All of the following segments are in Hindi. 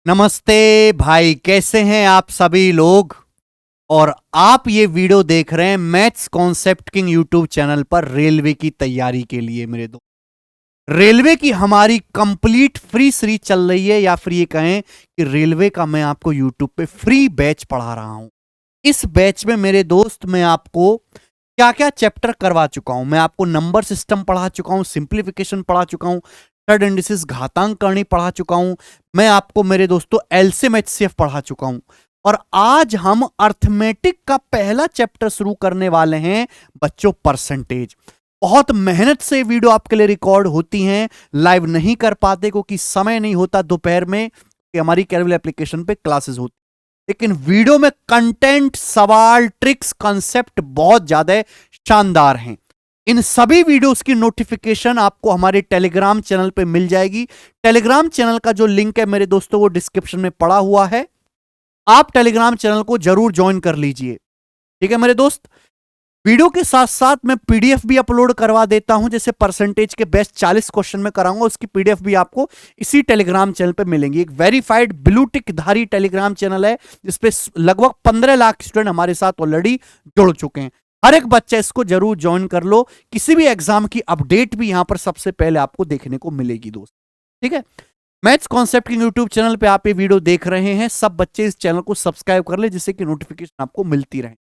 नमस्ते भाई, कैसे हैं आप सभी लोग। और आप ये वीडियो देख रहे हैं maths concept king YouTube channel पर रेलवे की तैयारी के लिए। मेरे दोस्त, रेलवे की हमारी कंप्लीट फ्री सीरीज चल रही है, या फिर ये कहें कि रेलवे का मैं आपको यूट्यूब पे फ्री बैच पढ़ा रहा हूं। इस बैच में मेरे दोस्त मैं आपको क्या क्या चैप्टर करवा चुका हूं। मैं आपको नंबर सिस्टम पढ़ा चुका हूं, सिंप्लीफिकेशन पढ़ा चुका हूं, थर्ड इंडिसेस घातांक करनी पढ़ा चुका हूं। मैं आपको मेरे दोस्तों एलसीएम एचसीएफ पढ़ा चुका हूं। और आज हम अर्थमेटिक का पहला चैप्टर शुरू करने वाले हैं बच्चों, परसेंटेज। बहुत मेहनत से वीडियो आपके लिए रिकॉर्ड होती हैं, लाइव नहीं कर पाते क्योंकि समय नहीं होता दोपहर में कि हमारी कैरवल एप्लीकेशन पे क्लासेस होती। लेकिन वीडियो में कंटेंट, सवाल, ट्रिक्स, कॉन्सेप्ट बहुत ज्यादा शानदार हैं। इन सभी वीडियोस की नोटिफिकेशन आपको हमारे टेलीग्राम चैनल पे मिल जाएगी। टेलीग्राम चैनल का जो लिंक है मेरे दोस्तों वो डिस्क्रिप्शन में पड़ा हुआ है। आप टेलीग्राम चैनल को जरूर ज्वाइन कर लीजिए, ठीक है मेरे दोस्त। वीडियो के साथ साथ मैं पीडीएफ भी अपलोड करवा देता हूं, जैसे परसेंटेज के बेस्ट 40 क्वेश्चन में कराऊंगा, उसकी पीडीएफ भी आपको इसी टेलीग्राम चैनल पे मिलेंगी। एक वेरीफाइड ब्लू टिक धारी टेलीग्राम चैनल है जिसपे लगभग 15 लाख स्टूडेंट हमारे साथ ऑलरेडी जुड़ चुके हैं। हर एक बच्चा इसको जरूर ज्वाइन कर लो, किसी भी एग्जाम की अपडेट भी यहां पर सबसे पहले आपको देखने को मिलेगी दोस्त, ठीक है। मैथ्स कॉन्सेप्ट के यूट्यूब चैनल पे आप ये वीडियो देख रहे हैं, सब बच्चे इस चैनल को सब्सक्राइब कर ले जिससे कि नोटिफिकेशन आपको मिलती रहे।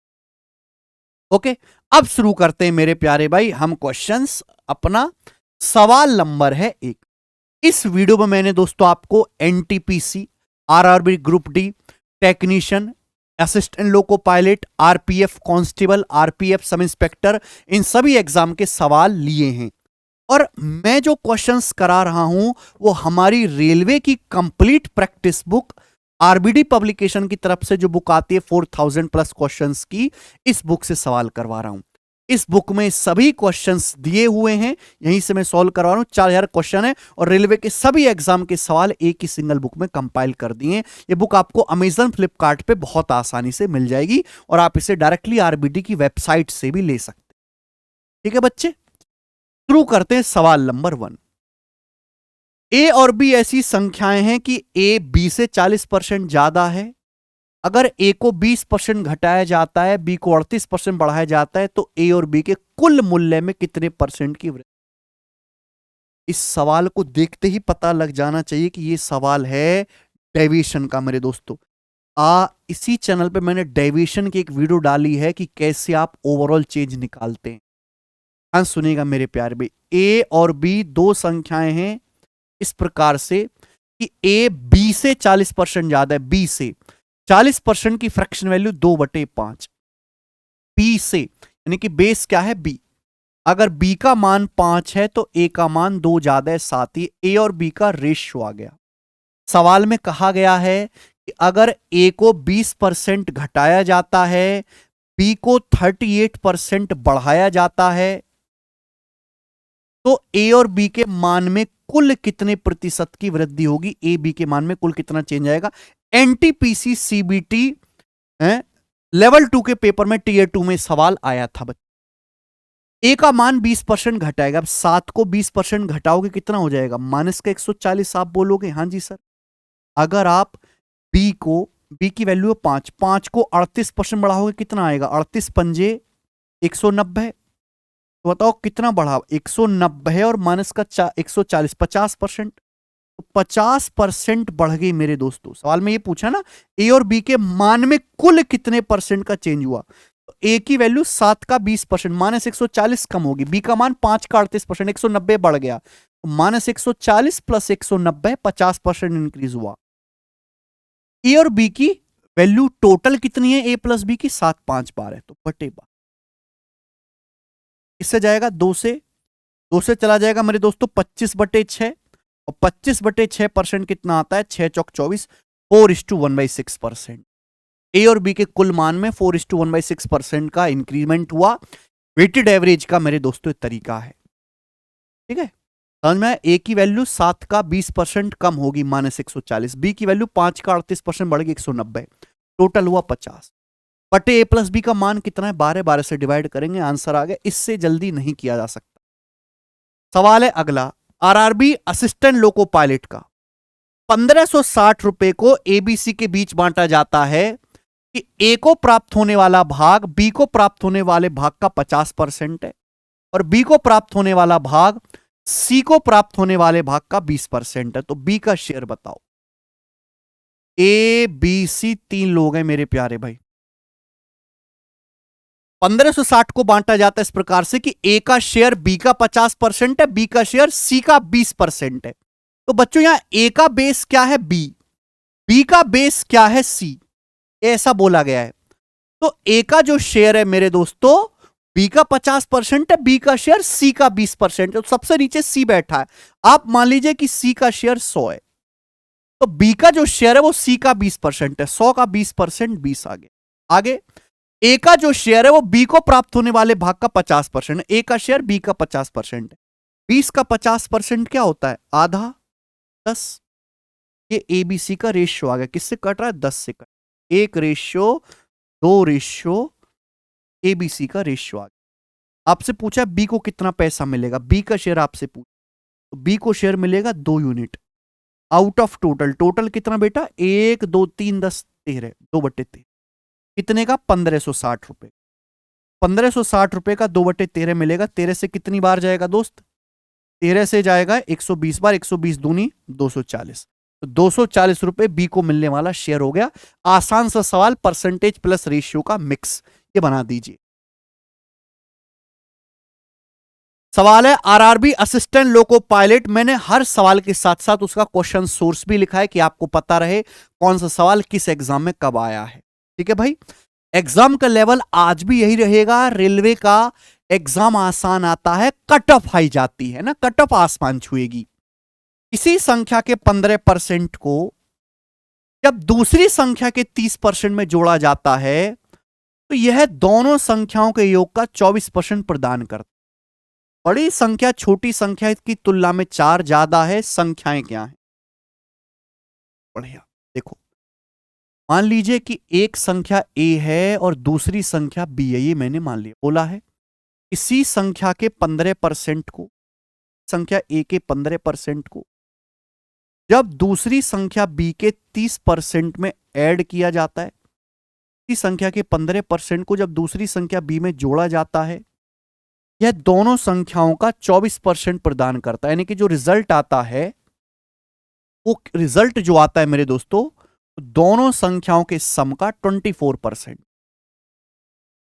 ओके, अब शुरू करते हैं मेरे प्यारे भाई हम क्वेश्चंस। अपना सवाल नंबर है 1। इस वीडियो में मैंने दोस्तों आपको NTPC, RRB group D, technician, assistant loco pilot, RPF constable, RPF sub inspector, इन सभी एग्जाम के सवाल लिए हैं। और मैं जो क्वेश्चंस करा रहा हूं वो हमारी रेलवे की complete practice book, RBD publication की तरफ से जो बुक आती है 4000 प्लस क्वेश्चंस की, इस बुक से सवाल करवा रहा हूं। इस बुक में सभी क्वेश्चंस दिए हुए हैं, यहीं से मैं सॉल्व करवा रहा हूं। 4000 क्वेश्चन है और रेलवे के सभी एग्जाम के सवाल एक ही सिंगल बुक में कंपाइल कर दिए। ये बुक आपको अमेजन फ्लिपकार्ट पे बहुत आसानी से मिल जाएगी और आप इसे डायरेक्टली आरबीडी की वेबसाइट से भी ले सकते हैं, ठीक है बच्चे। शुरू करते हैं सवाल नंबर 1। ए और बी ऐसी संख्याएं हैं कि ए बी से 40% ज्यादा है। अगर ए को 20% घटाया जाता है, बी को 38% बढ़ाया जाता है, तो ए और बी के कुल मूल्य में कितने परसेंट की वृद्धि। इस सवाल को देखते ही पता लग जाना चाहिए कि यह सवाल है डेविएशन का मेरे दोस्तों। इसी चैनल पे मैंने डेविएशन की एक वीडियो डाली है कि कैसे आप ओवरऑल चेंज निकालते हैं। हाँ सुनिएगा मेरे प्यारे भाई, ए और बी दो संख्याएं हैं इस प्रकार से कि ए बी से 40% ज्यादा है। बी से 40% की फ्रैक्शन वैल्यू 2/5। बी से यानी कि बेस क्या है, बी। अगर बी का मान 5 है तो ए का मान 2 ज्यादा है, 7 ही ए और बी का रेशियो आ गया। सवाल में कहा गया है कि अगर ए को 20% घटाया जाता है, बी को 38% बढ़ाया जाता है, तो ए और बी के मान में कुल कितने प्रतिशत की वृद्धि होगी। ए बी के मान में कुल कितना चेंज आएगा। एनटीपीसी सीबीटी लेवल 2 के पेपर में टीयर 2 में सवाल आया था बच्चे। ए का मान 20% घटाएगा। अब 7 को 20% घटाओगे कितना हो जाएगा, माइनस का 140। आप बोलोगे हाँ जी सर। अगर आप बी की वैल्यू है 5, 5 को 38% बढ़ाओगे कितना आएगा, 38 पंजे 190। तो बताओ कितना बढ़ा, 190 और माइनस का 140, 50%। तो 50% बढ़ गई मेरे दोस्तों। सवाल में ये पूछा ना ए और बी के मान में कुल कितने परसेंट का चेंज हुआ। तो ए की वैल्यू 7 का 20%, माइनस 140 कम होगी। बी का मान 5 का 38%, 190 बढ़ गया। तो माइनस 140 प्लस 190, 50% इंक्रीज हुआ। ए और बी की वैल्यू टोटल कितनी है, ए प्लस बी की 7 5 बार है, तो बटे बार। इससे जाएगा 2 से चला जाएगा मेरे दोस्तों 25/6। और 25/6% कितना आता है, 6 चौक 24, 4:1/6%। ए और बी के कुल मान में 4:1/6% का इंक्रीमेंट हुआ। वेटेड एवरेज का मेरे दोस्तों तरीका है, ठीक है। समझ में, ए की वैल्यू 7 का 20% कम होगी, -140। बी की वैल्यू 5 का 38% बढ़ गई, 190। टोटल हुआ 50 बटे ए प्लस बी का मान कितना है, 12, 12 से डिवाइड करेंगे, आंसर आ गया। इससे जल्दी नहीं किया जा सकता। सवाल है अगला, आरआरबी असिस्टेंट लोको पायलट का 1560 को एबीसी के बीच बांटा जाता है कि ए को प्राप्त होने वाला भाग बी को प्राप्त होने वाले भाग का 50% है और बी को प्राप्त होने वाला भाग सी को प्राप्त होने वाले भाग का 20% है। तो बी का शेयर बताओ। ए बी सी 3 लोग हैं मेरे प्यारे भाई। 1560 को बांटा जाता है इस प्रकार से कि ए का शेयर बी का 50% है, बी का शेयर सी का 20% है। तो बच्चों यहां ए का बेस क्या है? बी का बेस क्या है? सी। ऐसा बोला गया है। तो ए का जो शेयर है मेरे दोस्तों बी का 50% है, बी का शेयर सी का 20% है। तो सबसे नीचे सी बैठा है। आप मान लीजिए कि सी का शेयर 100 है, तो बी का जो शेयर है वो सी का 20% है। 100 का 20% 20 आगे ए का जो शेयर है वो बी को प्राप्त होने वाले भाग का 50% है। ए का शेयर बी का 50% है। 20 का 50% क्या होता है? आधा, 10। ये ए बी सी का रेशियो आ गया। किससे कट रहा है? 10 से कट। 1:2 ए बी सी का रेशियो आ गया। आपसे पूछा बी को कितना पैसा मिलेगा, बी का शेयर आपसे पूछा, तो बी को शेयर मिलेगा 2 यूनिट आउट ऑफ टोटल कितना बेटा? 1 2 3 10 13, 2/13 कितने का? 1560 रुपए। 1560 रुपए का 2/13 मिलेगा। 13 से कितनी बार जाएगा दोस्त? 13 से जाएगा 120 बार। 120 दूनी 240। तो 240 रुपए बी को मिलने वाला शेयर हो गया। आसान सा सवाल, परसेंटेज प्लस रेशियो का मिक्स, ये बना दीजिए। सवाल है आरआरबी असिस्टेंट लोको पायलट। मैंने हर सवाल के साथ साथ उसका क्वेश्चन सोर्स भी लिखा है कि आपको पता रहे कौन सा सवाल किस एग्जाम में कब आया है। ठीक है भाई, एग्जाम का लेवल आज भी यही रहेगा। रेलवे का एग्जाम आसान आता है, कट ऑफ हाई जाती है ना, कट ऑफ आसमान छुएगी। इसी संख्या के 15% को जब दूसरी संख्या के 30% में जोड़ा जाता है तो यह दोनों संख्याओं के योग का 24% प्रदान करता है। बड़ी संख्या छोटी संख्या की तुलना में 4 ज्यादा है। संख्याएं क्या है? बढ़िया, देखो मान लीजिए कि एक संख्या ए है और दूसरी संख्या बी है। ये मैंने मान लिया, बोला है इसी संख्या के 15% को, संख्या ए के 15% को जब दूसरी संख्या बी के 30% में ऐड किया जाता है, इसी संख्या के 15% को जब दूसरी संख्या बी में जोड़ा जाता है, यह दोनों संख्याओं का 24% प्रदान करता है। यानी कि जो रिजल्ट आता है, वो रिजल्ट जो आता है मेरे दोस्तों, दोनों संख्याओं के सम का 24%,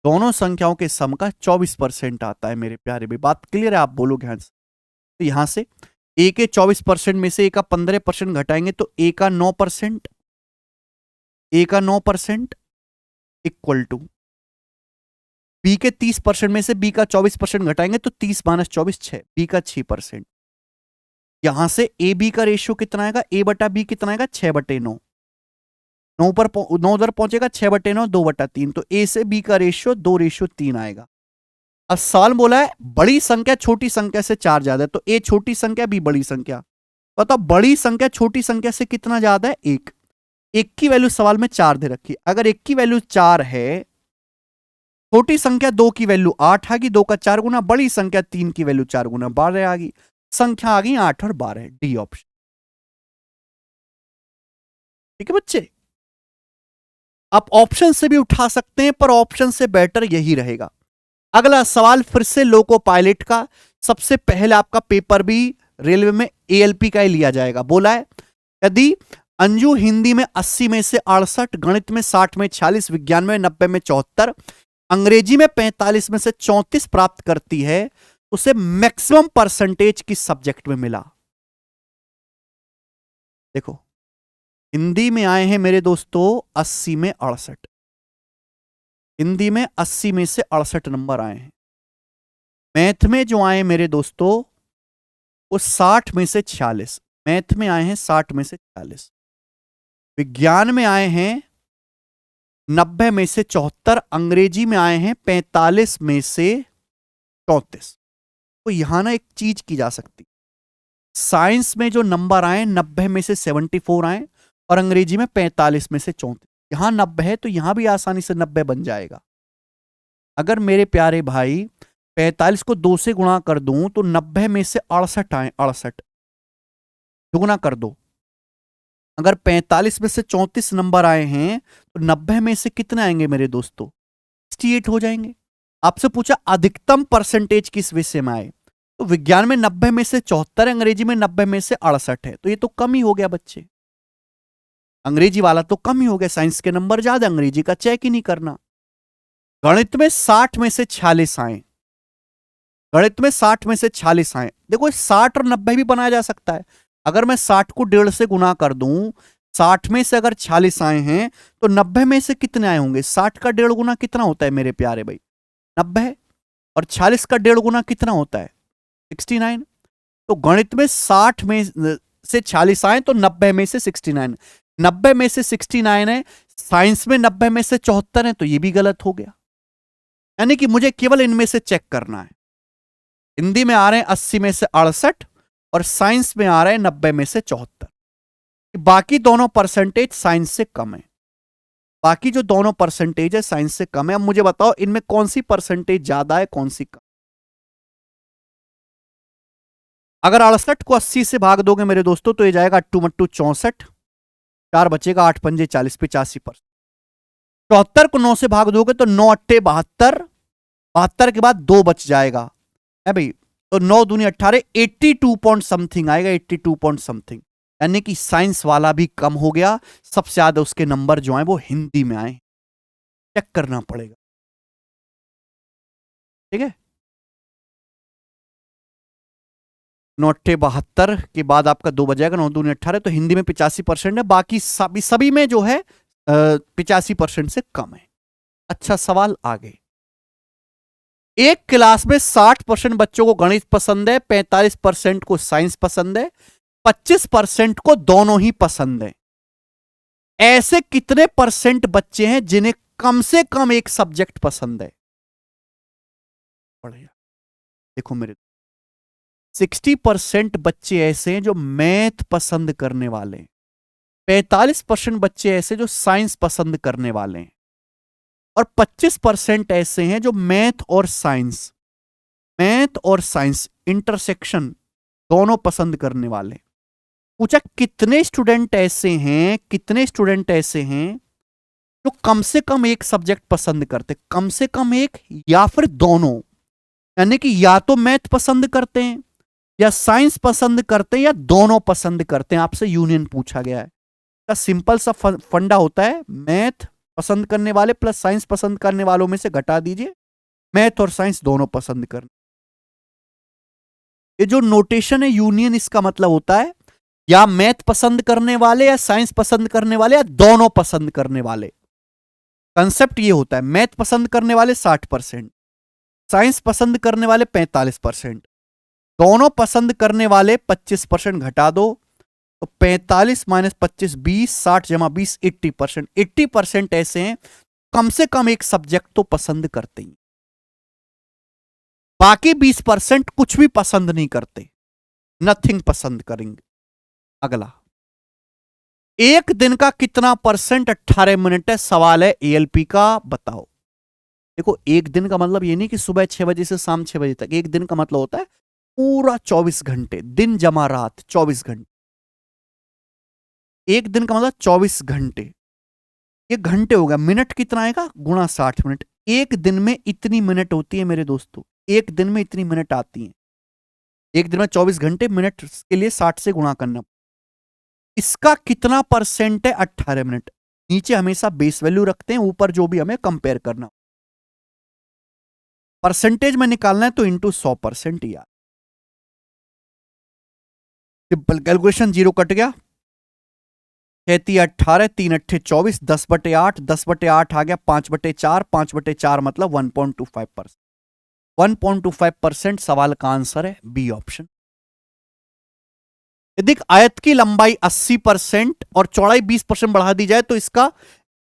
दोनों संख्याओं के सम का 24% आता है मेरे प्यारे भाई। बात क्लियर है? आप बोलो ध्यान से। तो यहां से ए के 24% में से ए का 15% घटाएंगे तो ए का 9%, ए का 9% इक्वल टू बी के 30% में से बी का 24% घटाएंगे तो 30 - 24 6, बी का 6%। यहां से ए बी का रेशियो कितना आएगा? ए बटा बी कितना आएगा? 6/9। 9 पर 9 उधर पहुंचेगा, 6/9 2/3। तो ए से बी का रेशियो 2:3 आएगा। अब सवाल बोला है बड़ी संख्या छोटी संख्या से 4 ज्यादा है, तो ए छोटी संख्या बी बड़ी संख्या। बताओ बड़ी संख्या छोटी संख्या से कितना ज्यादा है? 1। 1 की वैल्यू सवाल में 4 दे रखी। अगर 1 की वैल्यू 4 है, छोटी संख्या 2 की वैल्यू 8 आ गई, 2 का 4 गुना, बड़ी संख्या 3 की वैल्यू 4 गुना 12 आ गई। संख्या आ गई 8 और 12, डी ऑप्शन। ठीक है बच्चे, आप ऑप्शन से भी उठा सकते हैं पर ऑप्शन से बेटर यही रहेगा। अगला सवाल फिर से लोको पायलट का। सबसे पहले आपका पेपर भी रेलवे में एएलपी का ही लिया जाएगा। बोला है यदि अंजू हिंदी में 80 में से 68, गणित में 60 में 46, विज्ञान में 90 में 74, अंग्रेजी में 45 में से 34 प्राप्त करती है, उसे मैक्सिमम परसेंटेज किस सब्जेक्ट में मिला? देखो हिंदी में आए हैं मेरे दोस्तों 80 में 68, हिंदी में 80 में से 68 नंबर आए हैं। मैथ में जो आए मेरे दोस्तों वो 60 में से 46, मैथ में आए हैं 60 में से 46, विज्ञान में आए हैं 90 में से 74, अंग्रेजी में आए हैं 45 में से 34। तो यहां ना एक चीज की जा सकती, साइंस में जो नंबर आए 90 में से 74 आए और अंग्रेजी में 45 में से 34। यहां 90 है तो यहां भी आसानी से 90 बन जाएगा। अगर मेरे प्यारे भाई 45 को 2 से गुणा कर दूं तो 90 में से 68 आए, 68 दुगुना कर दो अगर 45 में से 34 नंबर आए हैं तो 90 में से कितने आएंगे मेरे दोस्तों? 68 हो जाएंगे। आपसे पूछा अधिकतम परसेंटेज किस विषय में आए, तो विज्ञान में 90 में से 74, अंग्रेजी में 90 में से 68 है, तो ये तो कम ही हो गया बच्चे। अंग्रेजी वाला तो कम ही हो गया, साइंस के नंबर ज्यादा, अंग्रेजी का चेक ही नहीं करना। गणित में 60 में से 46 आए, गणित में 60 में से 46 आए। देखो 60 और 90 भी बनाया जा सकता है। अगर मैं 60 को 1.5 से गुना कर दूं, 60 में से अगर 46 आए हैं तो 90 में से कितने आए होंगे? 60 का 1.5 गुना कितना होता है मेरे प्यारे भाई? 90। और 46 का 1.5 गुना कितना होता है? 69। तो गणित में 60 में से 46 आए तो 90 में से 69, 90 में से 69 है। साइंस में 90 में से 74 है, तो ये भी गलत हो गया। यानी कि मुझे केवल इनमें से चेक करना है। हिंदी में आ रहे हैं 80 में से 68 और साइंस में आ रहे हैं 90 में से 74। बाकी दोनों परसेंटेज साइंस से कम है, बाकी जो दोनों परसेंटेज है साइंस से कम है। अब मुझे बताओ इनमें कौन सी परसेंटेज ज्यादा है, कौन सी कम? अगर 68 को 80 से भाग दोगे मेरे दोस्तों तो ये जाएगा 8 मट्टू 64, 4 बचेगा, 8 पंजे 40, 85%। 74 को 9 से भाग दोगे तो 9 अट्टे 72, 72 के बाद 2 बच जाएगा है भाई, तो 9 दूनी 18, 82 पॉइंट समथिंग आएगा, 82 पॉइंट समथिंग। यानी कि साइंस वाला भी कम हो गया, सबसे ज्यादा उसके नंबर जो हैं वो हिंदी में आए। चेक करना पड़ेगा, ठीक है। 9 अट्ठे 72 के बाद आपका 2 बजाएगा, 9 दूनी 18, तो हिंदी में 85% है, बाकी सभी में जो है 85% से कम है। अच्छा सवाल आगे। एक क्लास में 60% बच्चों को गणित पसंद है, 45% को साइंस पसंद है, 25% को दोनों ही पसंद है। ऐसे कितने परसेंट बच्चे हैं जिन्हें कम से कम एक सब्जेक्ट पसंद है? बढ़िया, देखो मेरे 60% बच्चे ऐसे हैं जो मैथ पसंद करने वाले हैं, 45% बच्चे ऐसे जो साइंस पसंद करने वाले हैं, और 25% ऐसे हैं जो मैथ और साइंस इंटरसेक्शन दोनों पसंद करने वाले। पूछा कितने स्टूडेंट ऐसे हैं, जो कम से कम एक सब्जेक्ट पसंद करते, कम से कम एक या फिर दोनों, यानी कि या तो मैथ पसंद करते हैं या साइंस पसंद करते हैं या दोनों पसंद करते हैं। आपसे यूनियन पूछा गया है, का सिंपल सा फंडा होता है, मैथ पसंद करने वाले प्लस साइंस पसंद करने वालों में से घटा दीजिए, मैथ और साइंस दोनों पसंद करने। ये जो नोटेशन है यूनियन, इसका मतलब होता है या मैथ पसंद करने वाले या साइंस पसंद करने वाले या दोनों पसंद करने वाले। कंसेप्ट ये होता है, मैथ पसंद करने वाले 60%, साइंस पसंद करने वाले 45%, दोनों पसंद करने वाले 25% घटा दो, तो 45 माइनस 25 20, 60 जमा 20 80%। 80% ऐसे हैं कम से कम एक सब्जेक्ट तो पसंद करते ही, बाकी 20% कुछ भी पसंद नहीं करते, नथिंग पसंद करेंगे। अगला, एक दिन का कितना परसेंट 18 मिनट है? सवाल है एएलपी का, बताओ। देखो एक दिन का मतलब ये नहीं कि सुबह 6 बजे से शाम 6 बजे तक, एक दिन का मतलब होता है पूरा 24 घंटे, दिन जमा रात 24 घंटे। एक दिन का मतलब 24 घंटे, ये घंटे होगा, मिनट कितना आएगा? गुणा 60 मिनट। एक दिन में इतनी मिनट होती है मेरे दोस्तों, एक दिन में इतनी मिनट आती हैं। एक दिन में 24 घंटे, मिनट के लिए 60 से गुणा करना। इसका कितना परसेंट है? 18 मिनट। नीचे हमेशा बेस वैल्यू रखते हैं, ऊपर जो भी हमें कंपेयर करना। परसेंटेज में निकालना है तो इंटू 100% यार। सिंपल कैलकुलेशन, 0 कट गया, 33 18, 3 अट्ठे 24, 10/8, 10/8 आ गया 5/4, 5/4 मतलब 1.25%। 1.25% सवाल का आंसर है बी ऑप्शन। यदि आयत की लंबाई 80% और चौड़ाई 20% बढ़ा दी जाए तो इसका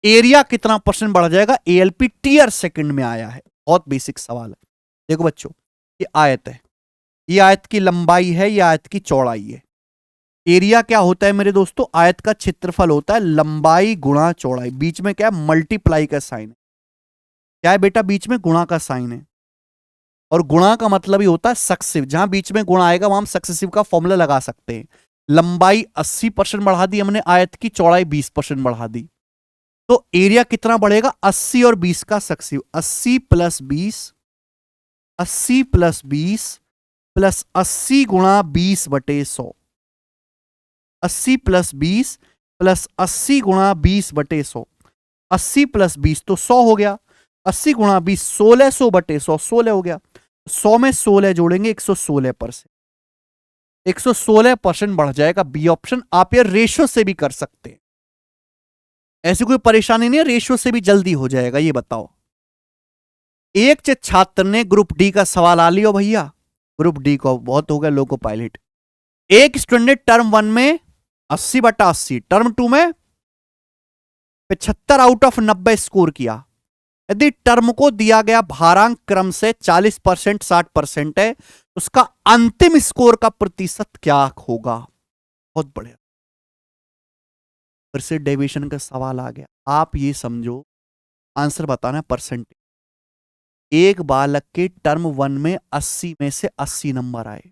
एरिया कितना परसेंट बढ़ जाएगा? एएलपी टीयर सेकंड में आया है, बहुत बेसिक सवाल है। देखो बच्चों, ये आयत है, ये आयत की लंबाई है, ये आयत की चौड़ाई है। एरिया क्या होता है मेरे दोस्तों? आयत का क्षेत्रफल होता है लंबाई गुणा चौड़ाई, बीच में क्या है? मल्टीप्लाई का साइन है। क्या है बेटा? बीच में गुणा का साइन है, और गुणा का मतलब ही होता है सक्सेसिव। जहां बीच में गुणा आएगा वहां हम सक्सेसिव का फॉर्मूला लगा सकते हैं। लंबाई 80% बढ़ा दी हमने, आयत की चौड़ाई 20% बढ़ा दी, तो एरिया कितना बढ़ेगा? 80 और 20 का सक्सेसिव, 80 प्लस 20, 80 प्लस 20 प्लस 80 गुणा 20/100, 80 प्लस 20 प्लस 80 गुणा 20/100, 80 प्लस 20 तो 100 हो गया, 80 गुणा 20 1600/100, 16 हो गया, 100 में 16 जोड़ेंगे 116%, 116% बढ़ जाएगा। B option. आप ये रेशियो से भी कर सकते हैं, ऐसी कोई परेशानी नहीं है, रेशियो से भी जल्दी हो जाएगा। ये बताओ, एक छात्र ने ग्रुप डी का सवाल आ लियो भैया, ग्रुप डी को बहुत हो गया लोको पायलट। एक स्टूडेंट ने टर्म 1 में 80/80, टर्म 2 में 75 आउट ऑफ 90 स्कोर किया। यदि टर्म को दिया गया भारांक क्रम से 40%, 60% है, उसका अंतिम स्कोर का प्रतिशत क्या होगा? बहुत बढ़िया, फिर से डेविएशन का सवाल आ गया। आप ये समझो, आंसर बताना परसेंटेज। एक बालक के टर्म 1 में 80 में से 80 नंबर आए,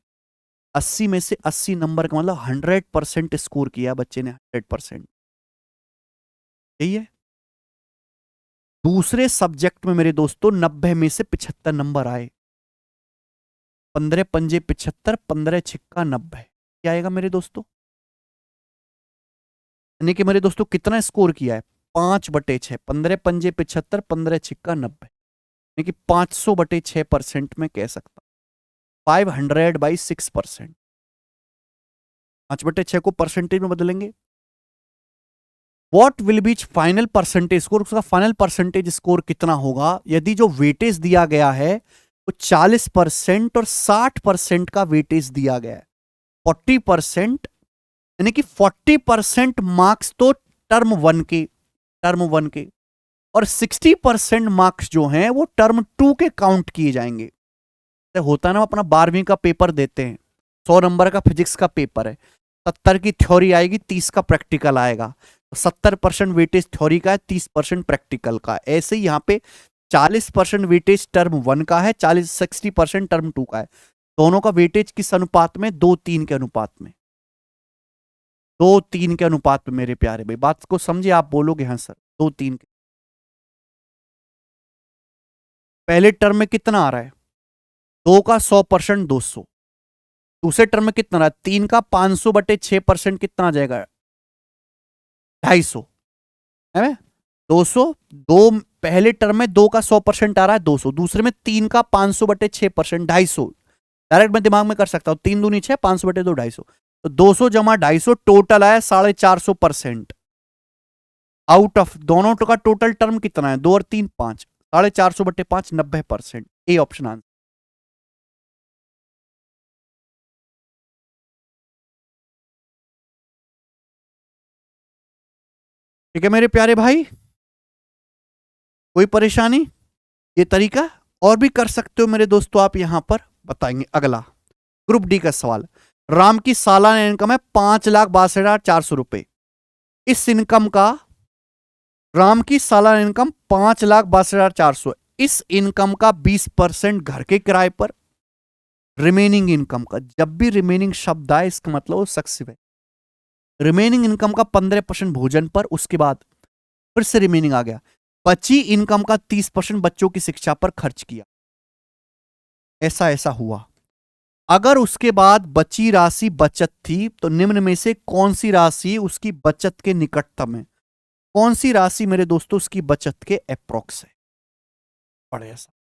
80 में से 80 नंबर का मतलब 100% स्कोर किया बच्चे ने, 100%। यही है। दूसरे सब्जेक्ट में मेरे दोस्तों 90 में से 75 नंबर आए, 15 पंजे 75, 15 छिक्का 90, क्या आएगा मेरे दोस्तों? यानी कि मेरे दोस्तों कितना स्कोर किया है? 5/6, 15 पंजे 75, 15 छिक्का 90, यानी कि 500/6% में कह सकता, 500/6%। 5/6 को परसेंटेज में बदलेंगे, what will B final percentage score, उसका फाइनल परसेंटेज स्कोर कितना होगा? यदि जो वेटेज दिया गया है वो 40% और 60% का वेटेज दिया गया है, 40%, यानी कि 40% मार्क्स तो टर्म 1 के, और 60% मार्क्स जो हैं वो टर्म 2 के काउंट किए जाएंगे। तो होता है ना, अपना 12वीं का पेपर देते हैं, 100 नंबर का फिजिक्स का पेपर है, 70 की थ्योरी आएगी, 30 का प्रैक्टिकल आएगा, 70% वेटेज थ्योरी का है, 30% प्रैक्टिकल का। ऐसे ही यहाँ पे 40% वेटेज टर्म 1 का है, 60% टर्म 2 का है। दोनों का वेटेज किस अनुपात में? 2:3 के अनुपात में, 2:3 के अनुपात में मेरे प्यारे भाई। बात को समझे? आप बोलोगे हाँ सर, 2:3 के। पहले टर्म में कितना आ रहा है? 2 का 100% 200। दूसरे टर्म में कितना रहा है? 3 का 500/6% कितना आ जाएगा? 250 है, 200। दो पहले टर्म में 2 का 100% आ रहा है 200, दूसरे में 3 का 500/6%, 250। डायरेक्ट मैं दिमाग में कर सकता हूं, 3 दूनी 6, 500/2 250, तो 200 जमा 250 टोटल आया 450%। आउट ऑफ दोनों का टोटल टर्म कितना है? 2 और 3 5, 450/5 90%। A option answer. ठीक है मेरे प्यारे भाई, कोई परेशानी? ये तरीका और भी कर सकते हो मेरे दोस्तों, आप यहां पर बताएंगे। अगला ग्रुप डी का सवाल, राम की सालाना इनकम है 5,62,400 रुपए। इस इनकम का, राम की सालाना इनकम 5,62,400, इस इनकम का 20% घर के किराए पर, रिमेनिंग इनकम का, जब भी रिमेनिंग शब्द आए इसका मतलब वो सक्सेसिव है। रिमेनिंग इनकम का 15% भोजन पर, उसके बाद फिर से रिमेनिंग आ गया, बची इनकम का 30% बच्चों की शिक्षा पर खर्च किया। ऐसा ऐसा हुआ। अगर उसके बाद बची राशि बचत थी तो निम्न में से कौन सी राशि उसकी बचत के निकटतम है? कौन सी राशि मेरे दोस्तों उसकी बचत के अप्रोक्स है? बढ़िया सा।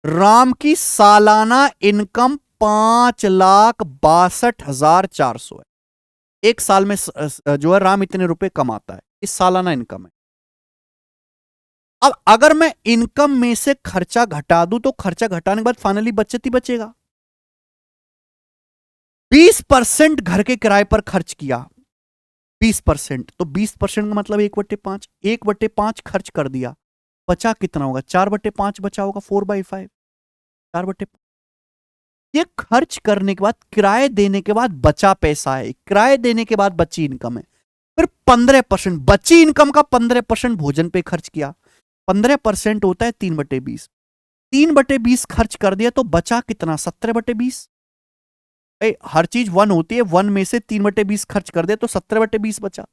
राम की सालाना इनकम 5,62,400 है। एक साल में जो है राम इतने रुपए कमाता है, इस सालाना इनकम है। अब अगर मैं इनकम में से खर्चा घटा दूं तो खर्चा घटाने के बाद फाइनली बचत ही बचेगा। 20% घर के किराए पर खर्च किया, 20%, तो 20% का मतलब 1/5, 1/5 खर्च कर दिया, बचा कितना होगा? 4/5 बचा होगा, 4/5, 4/5। ये खर्च करने के बाद, किराए देने के बाद बचा पैसा है, किराए देने के बाद बची इनकम है। फिर 15%, बची इनकम का 15% भोजन पे खर्च किया, 15% होता है 3/20, 3/20 खर्च कर दिया तो बचा कितना? 17/20। हर चीज 1 होती है, 1 में से 3/20 खर्च कर दे तो 17/20 बचा।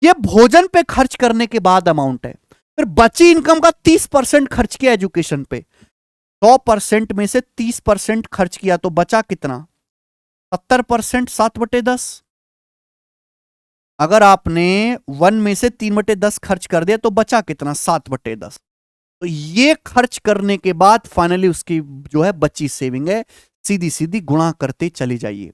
ये भोजन पे खर्च करने के बाद अमाउंट है। फिर बची इनकम का 30% खर्च किया एजुकेशन पे, 100% में से 30% खर्च किया तो बचा कितना? 70%, 7/10। अगर आपने 1 में से 3/10 खर्च कर दिया तो बचा कितना? 7/10। तो ये खर्च करने के बाद फाइनली उसकी जो है बची सेविंग है, सीधी सीधी गुणा करते चली जाइए।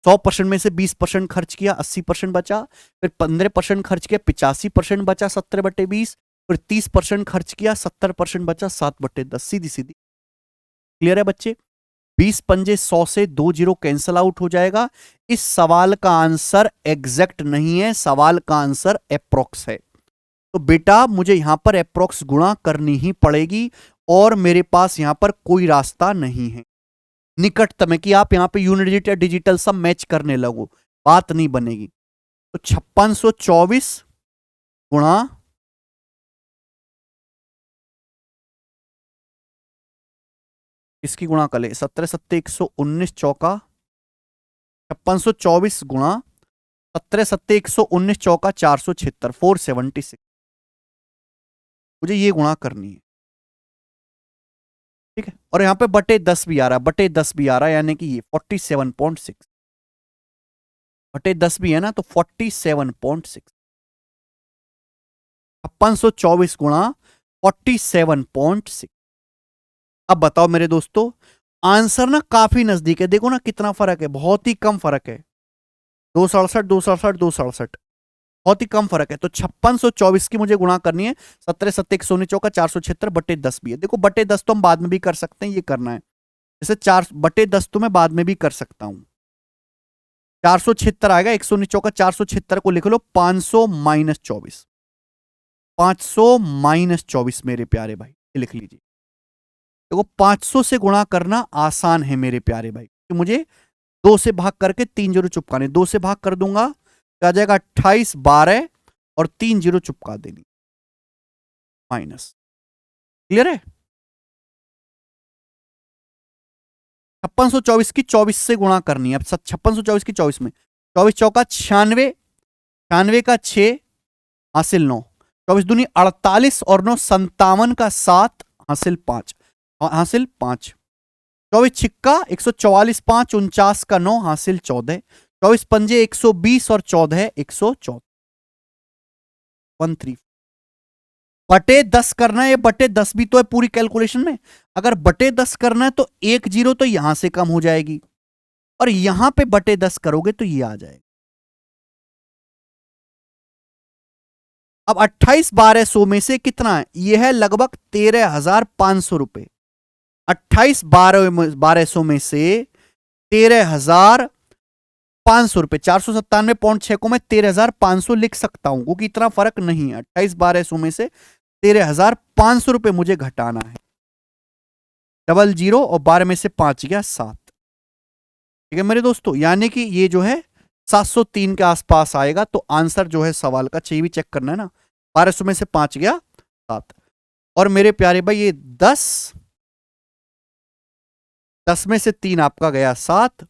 100% में से 20% खर्च किया, 80% बचा। फिर 15% खर्च किया, 85% बचा, 17/20। फिर 30% खर्च किया, 70% बचा, 7/10। सीधी सीधी। क्लियर है बच्चे? 20 पंजे 100 से 2 जीरो कैंसल आउट हो जाएगा। इस सवाल का आंसर एग्जैक्ट नहीं है, सवाल का आंसर अप्रोक्स है। तो बेटा मुझे यहां पर अप्रोक्स गुणा करनी ही पड़ेगी और मेरे पास यहां पर कोई रास्ता नहीं है निकटतम है कि आप यहां पे यूनिट डिजिट या डिजिटल सब मैच करने लगो, बात नहीं बनेगी। तो 5624 गुणा इसकी गुणा कर ले, 17 सत्ते 119 चौका 5624 गुणा 17 सत्ते 119 चौका 476, 476। मुझे ये गुणा करनी है, ठीक है। और यहां पे बटे 10 भी आ रहा है, बटे 10 भी आ रहा है, यानी कि ये 47.6 बटे 10 भी है ना, तो 47.6। 5624 गुणा 47.6। अब बताओ मेरे दोस्तों, आंसर ना काफी नजदीक है। देखो ना कितना फर्क है, बहुत ही कम फर्क है। 267, 267, 267, बहुत ही कम फर्क है। तो 5624 की मुझे गुणा करनी है, 17 सत्ते 119 चौका 476 बटे 10 भी है। देखो बटे 10 तो हम बाद में भी कर सकते हैं, ये करना है जैसे 4 बटे 10 तो मैं बाद में भी कर सकता हूं। 476 आएगा, 119 चौका 476 को लिख लो 500 माइनस 24, 500 माइनस 24 मेरे प्यारे भाई, लिख लीजिए। देखो 500 से गुणा करना आसान है मेरे प्यारे भाई, तो मुझे 2 से भाग करके 3 जीरो चुपकाने, 2 से भाग कर दूंगा तो आ जाएगा 28, 12 और 3 जीरो चुपका देनी, माइनस। क्लियर है? 5624 की 24 से गुणा करनी है। अब 5624 की 24 में 24 चौका 96, 96 का 6 हासिल 9, 24 दूनी 48 और 9 57 का 7 हासिल 5, हासिल 5। 24 छिक्का 144, 5 49 का 9 हासिल 14, 24 पंजे 120 और 14 114, 13। बटे 10 करना है, ये बटे 10 भी तो है पूरी कैलकुलेशन में। अगर बटे 10 करना है तो 1 जीरो तो यहां से कम हो जाएगी और यहां पे बटे 10 करोगे तो ये आ जाएगा। अब 28 1200 में से कितना है? यह है लगभग 13,500 रुपए। 28 1200 में से 13,500 रुपए, 497.6 को मैं 13,500 लिख सकता हूं क्योंकि इतना फर्क नहीं है। 28 1200 में से 13,500 रुपए मुझे घटाना है। डबल जीरो और 12 में से 5 गया 7। ठीक है मेरे दोस्तों, यानी कि ये जो है 703 के आसपास आएगा। तो आंसर जो है सवाल का, चाहिए भी चेक करना है ना, 1200 में से 5 गया 7। और मेरे प्यारे भाई ये 10 में से 3 आपका गया 7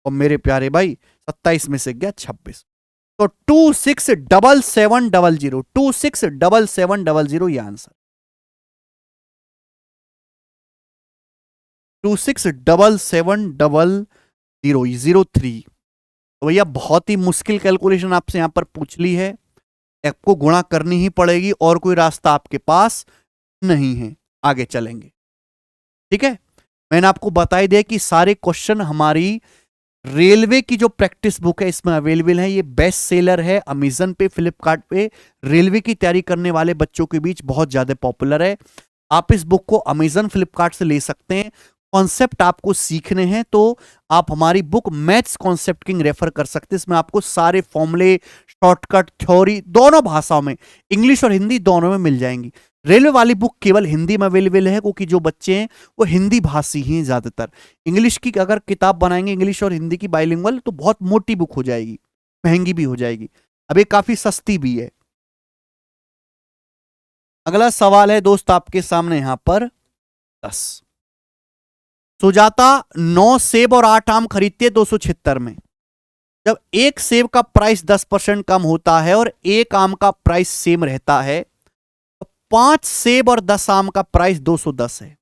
और मेरे प्यारे भाई 27 में से गया 26। तो 267700, 267700 ये आंसर, 26770003। तो भैया बहुत ही मुश्किल कैलकुलेशन आपसे यहां पर पूछ ली है, आपको गुणा करनी ही पड़ेगी और कोई रास्ता आपके पास नहीं है। आगे चलेंगे, ठीक है। मैंने आपको बता ही दिया कि सारे क्वेश्चन हमारी रेलवे की जो प्रैक्टिस बुक है इसमें अवेलेबल है। ये बेस्ट सेलर है अमेजन पे, फ्लिपकार्ट पे, रेलवे की तैयारी करने वाले बच्चों के बीच बहुत ज्यादा पॉपुलर है। आप इस बुक को अमेजन फ्लिपकार्ट से ले सकते हैं। कॉन्सेप्ट आपको सीखने हैं तो आप हमारी book maths concept king refer कर सकते हैं। इसमें आपको सारे फॉर्मूले, शॉर्टकट, थ्योरी दोनों भाषाओं में, इंग्लिश और हिंदी दोनों में मिल जाएंगी। रेलवे वाली बुक केवल हिंदी में अवेलेबल है क्योंकि जो बच्चे हैं वो हिंदी भाषी ही ज्यादातर। इंग्लिश की अगर किताब बनाएंगे, इंग्लिश और हिंदी की बाइलिंगुअल, तो बहुत मोटी बुक हो जाएगी, महंगी भी हो जाएगी। अब ये काफी सस्ती भी है। अगला सवाल है दोस्त आपके सामने यहां पर 10। सुजाता 9 सेब और 8 आम खरीदती है 276 में। जब एक सेब का प्राइस 10% कम होता है और एक आम का प्राइस सेम रहता है, तो 5 सेब और 10 आम का प्राइस 210 है।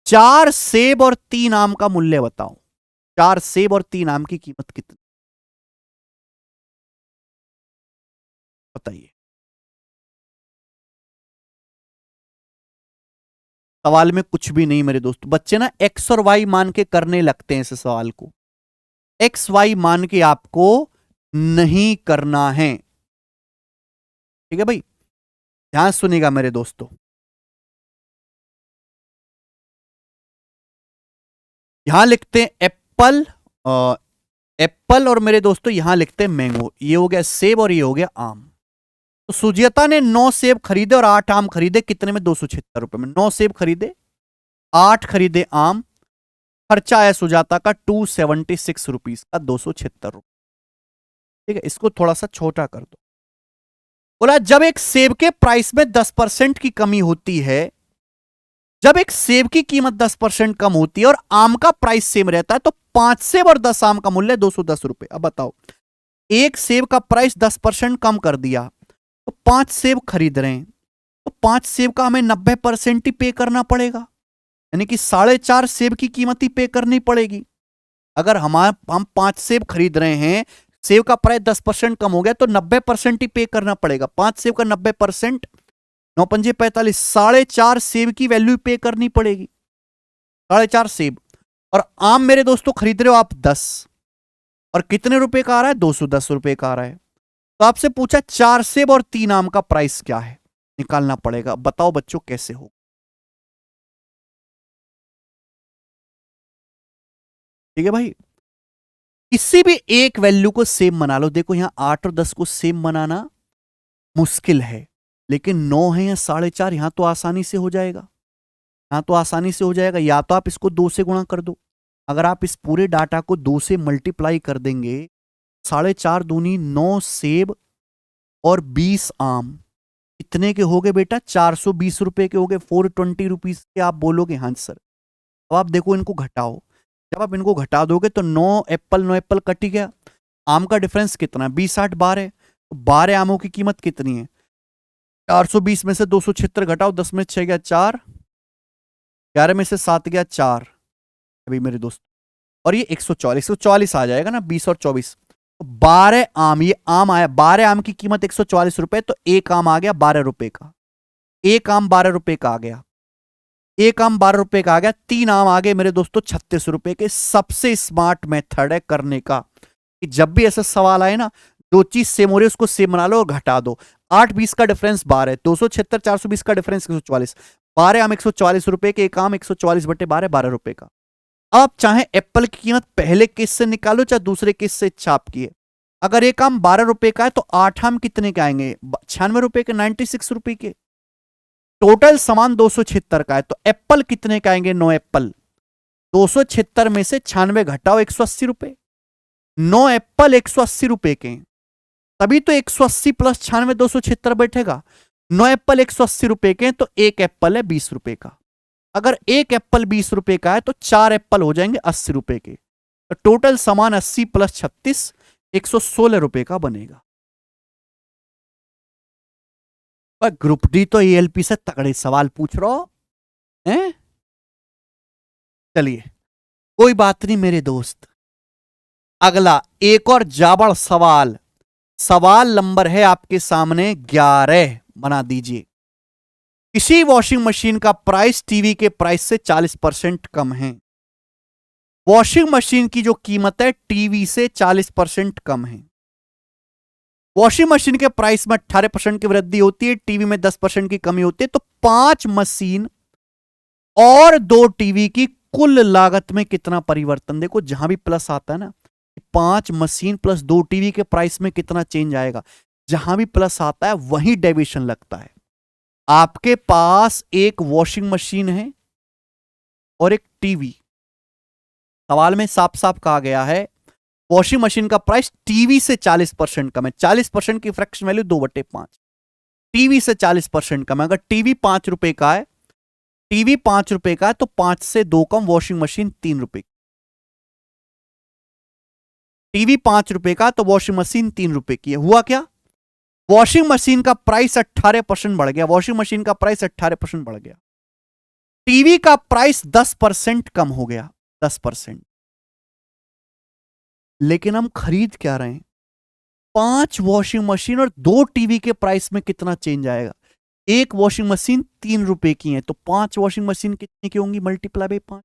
4 सेब और 3 आम का मूल्य बताओ। 4 सेब और 3 आम की कीमत कितनी बताइए। सवाल में कुछ भी नहीं मेरे दोस्त। बच्चे ना एक्स और वाई मान के करने लगते हैं इस सवाल को। एक्स वाई मान के आपको नहीं करना है, ठीक है भाई। ध्यान सुनिएगा मेरे दोस्तों। यहां लिखते हैं एप्पल, एप्पल और मेरे दोस्तों यहां लिखते हैं मैंगो। ये हो गया सेब और ये हो गया आम। तो सुजाता ने 9 सेब खरीदे और 8 आम खरीदे, कितने में? 276 रुपए में। 9 सेब खरीदे, 8 खरीदे आम, खर्चा है सुजाता का 276 रुपीज का, 276 रुपए, ठीक है। इसको थोड़ा सा छोटा कर दो। बोला जब एक सेब के प्राइस में 10% की कमी होती है, जब एक सेब की कीमत 10% कम होती है और आम का प्राइस सेम रहता है, तो 5 सेब और 10 आम का मूल्य 210 रुपए। अब बताओ, एक सेब का प्राइस 10% कम कर दिया, तो 5 सेब खरीद रहे हैं, तो 5 सेब का हमें 90% ही पे करना पड़ेगा, यानी कि 4.5 सेब की कीमत ही पे करनी पड़ेगी। अगर हम 5 सेब खरीद रहे हैं, सेब का प्राइस 10% कम हो गया, तो 90% ही पे करना पड़ेगा। 5 सेब का 90%, 9 पंजे 45, 4.5 सेब की वैल्यू पे करनी पड़ेगी। 4.5 सेब। और आम मेरे दोस्तों खरीद रहे हो आप 10, और कितने रुपए का आ रहा है? 210 रुपए का आ रहा है। तो आपसे पूछा 4 सेब और 3 आम का प्राइस क्या है, निकालना पड़ेगा। बताओ बच्चों कैसे हो। ठीक है भाई। किसी भी एक वैल्यू को सेम बना लो। देखो यहां 8 और 10 को सेम बनाना मुश्किल है, लेकिन 9 है या 4.5, यहां तो आसानी से हो जाएगा। यहां तो आसानी से हो जाएगा। या तो आप इसको 2 से गुणा कर दो। अगर आप इस पूरे डाटा को 2 से मल्टीप्लाई कर देंगे, 4.5 दूनी 9 सेब और 20 आम कितने के हो गए बेटा? 420 रुपए के हो गए। 420 रुपीज के आप बोलोगे हाँ सर। अब आप देखो इनको घटाओ। जब आप इनको घटा दोगे तो 9 एप्पल कट ही गया। आम का डिफरेंस कितना है? 20 8 12। 12 आमों की कीमत कितनी है? 420 में से 276 घटाओ, 10 में 6 गया 4, 11 में से 7 गया 4, अभी मेरे दोस्त। और ये 144 आ जाएगा ना, 20 और 24। 12 आम, ये आम आया, 12 आम की कीमत 144 रुपए, तो एक आम आ गया 12 रुपए का। एक आम 12 रुपए का आ गया। एक आम 12 रुपए का आ गया। 3 आम आ गए मेरे दोस्तों 36 रुपए के। सबसे स्मार्ट मेथड है करने का कि जब भी ऐसा सवाल आए ना, दो चीज सेम हो रही है उसको सेम बना लो और घटा दो। 8 20 का डिफरेंस 12, 276 420 का डिफरेंस 144। 12 आम 144 रुपए के, एक आम 144 बटे 12, 12 रुपए का। आप चाहे एप्पल की कीमत पहले केस से निकालो चाहे दूसरे केस से, इच्छा आपकी है। अगर एक आम 12 रुपए का है तो 8 आम कितने के आएंगे? 96 रुपए के, 96 रुपए के। टोटल सामान 276 का है, तो एप्पल कितने का आएंगे? 9 एप्पल। 276 में से 96 घटाओ, 180 रुपए। 9 एप्पल 180 रुपए के, तभी तो 180 प्लस 96 276 बैठेगा। 9 एप्पल 180 रुपए के, तो एक एप्पल है 20 रुपए का। अगर एक एप्पल 20 रुपए का है तो 4 एप्पल हो जाएंगे 80 रुपए के। तो टोटल सामान 80 प्लस 36 116 रुपए का बनेगा। पर ग्रुप डी तो एएलपी से तगड़े सवाल पूछ रहा हो हैं। चलिए कोई बात नहीं मेरे दोस्त। अगला एक और जाबड़ सवाल। सवाल नंबर है आपके सामने 11, बना दीजिए। किसी वॉशिंग मशीन का प्राइस टीवी के प्राइस से 40% कम है। वॉशिंग मशीन की जो कीमत है टीवी से 40% कम है। वॉशिंग मशीन के प्राइस में 18% की वृद्धि होती है, टीवी में 10% की कमी होती है। तो 5 मशीन और 2 टीवी की कुल लागत में कितना परिवर्तन? देखो जहां भी प्लस आता है ना, 5 मशीन प्लस 2 टीवी के प्राइस में कितना चेंज आएगा, जहां भी प्लस आता है वहीं डेविएशन लगता है। आपके पास एक वॉशिंग मशीन है और एक टीवी। सवाल में साफ साफ कहा गया है वॉशिंग मशीन का प्राइस टीवी से 40% कम है। 40% की फ्रैक्शन वैल्यू 2/5। टीवी से 40% कम है। अगर टीवी 5 रुपए का है टीवी 5 रुपए का है तो 5 से 2 कम, वॉशिंग मशीन 3 रुपए। टीवी 5 रुपए का तो वॉशिंग मशीन 3 रुपए की है। हुआ क्या? वॉशिंग मशीन का प्राइस 18% बढ़ गया। वॉशिंग मशीन का प्राइस 18% बढ़ गया। टीवी का प्राइस 10% कम हो गया, 10%। लेकिन हम खरीद क्या रहे हैं? 5 वॉशिंग मशीन और 2 टीवी के प्राइस में कितना चेंज आएगा? एक वॉशिंग मशीन 3 रुपए की है तो 5 वॉशिंग मशीन कितने की होंगी? Multiply by 5।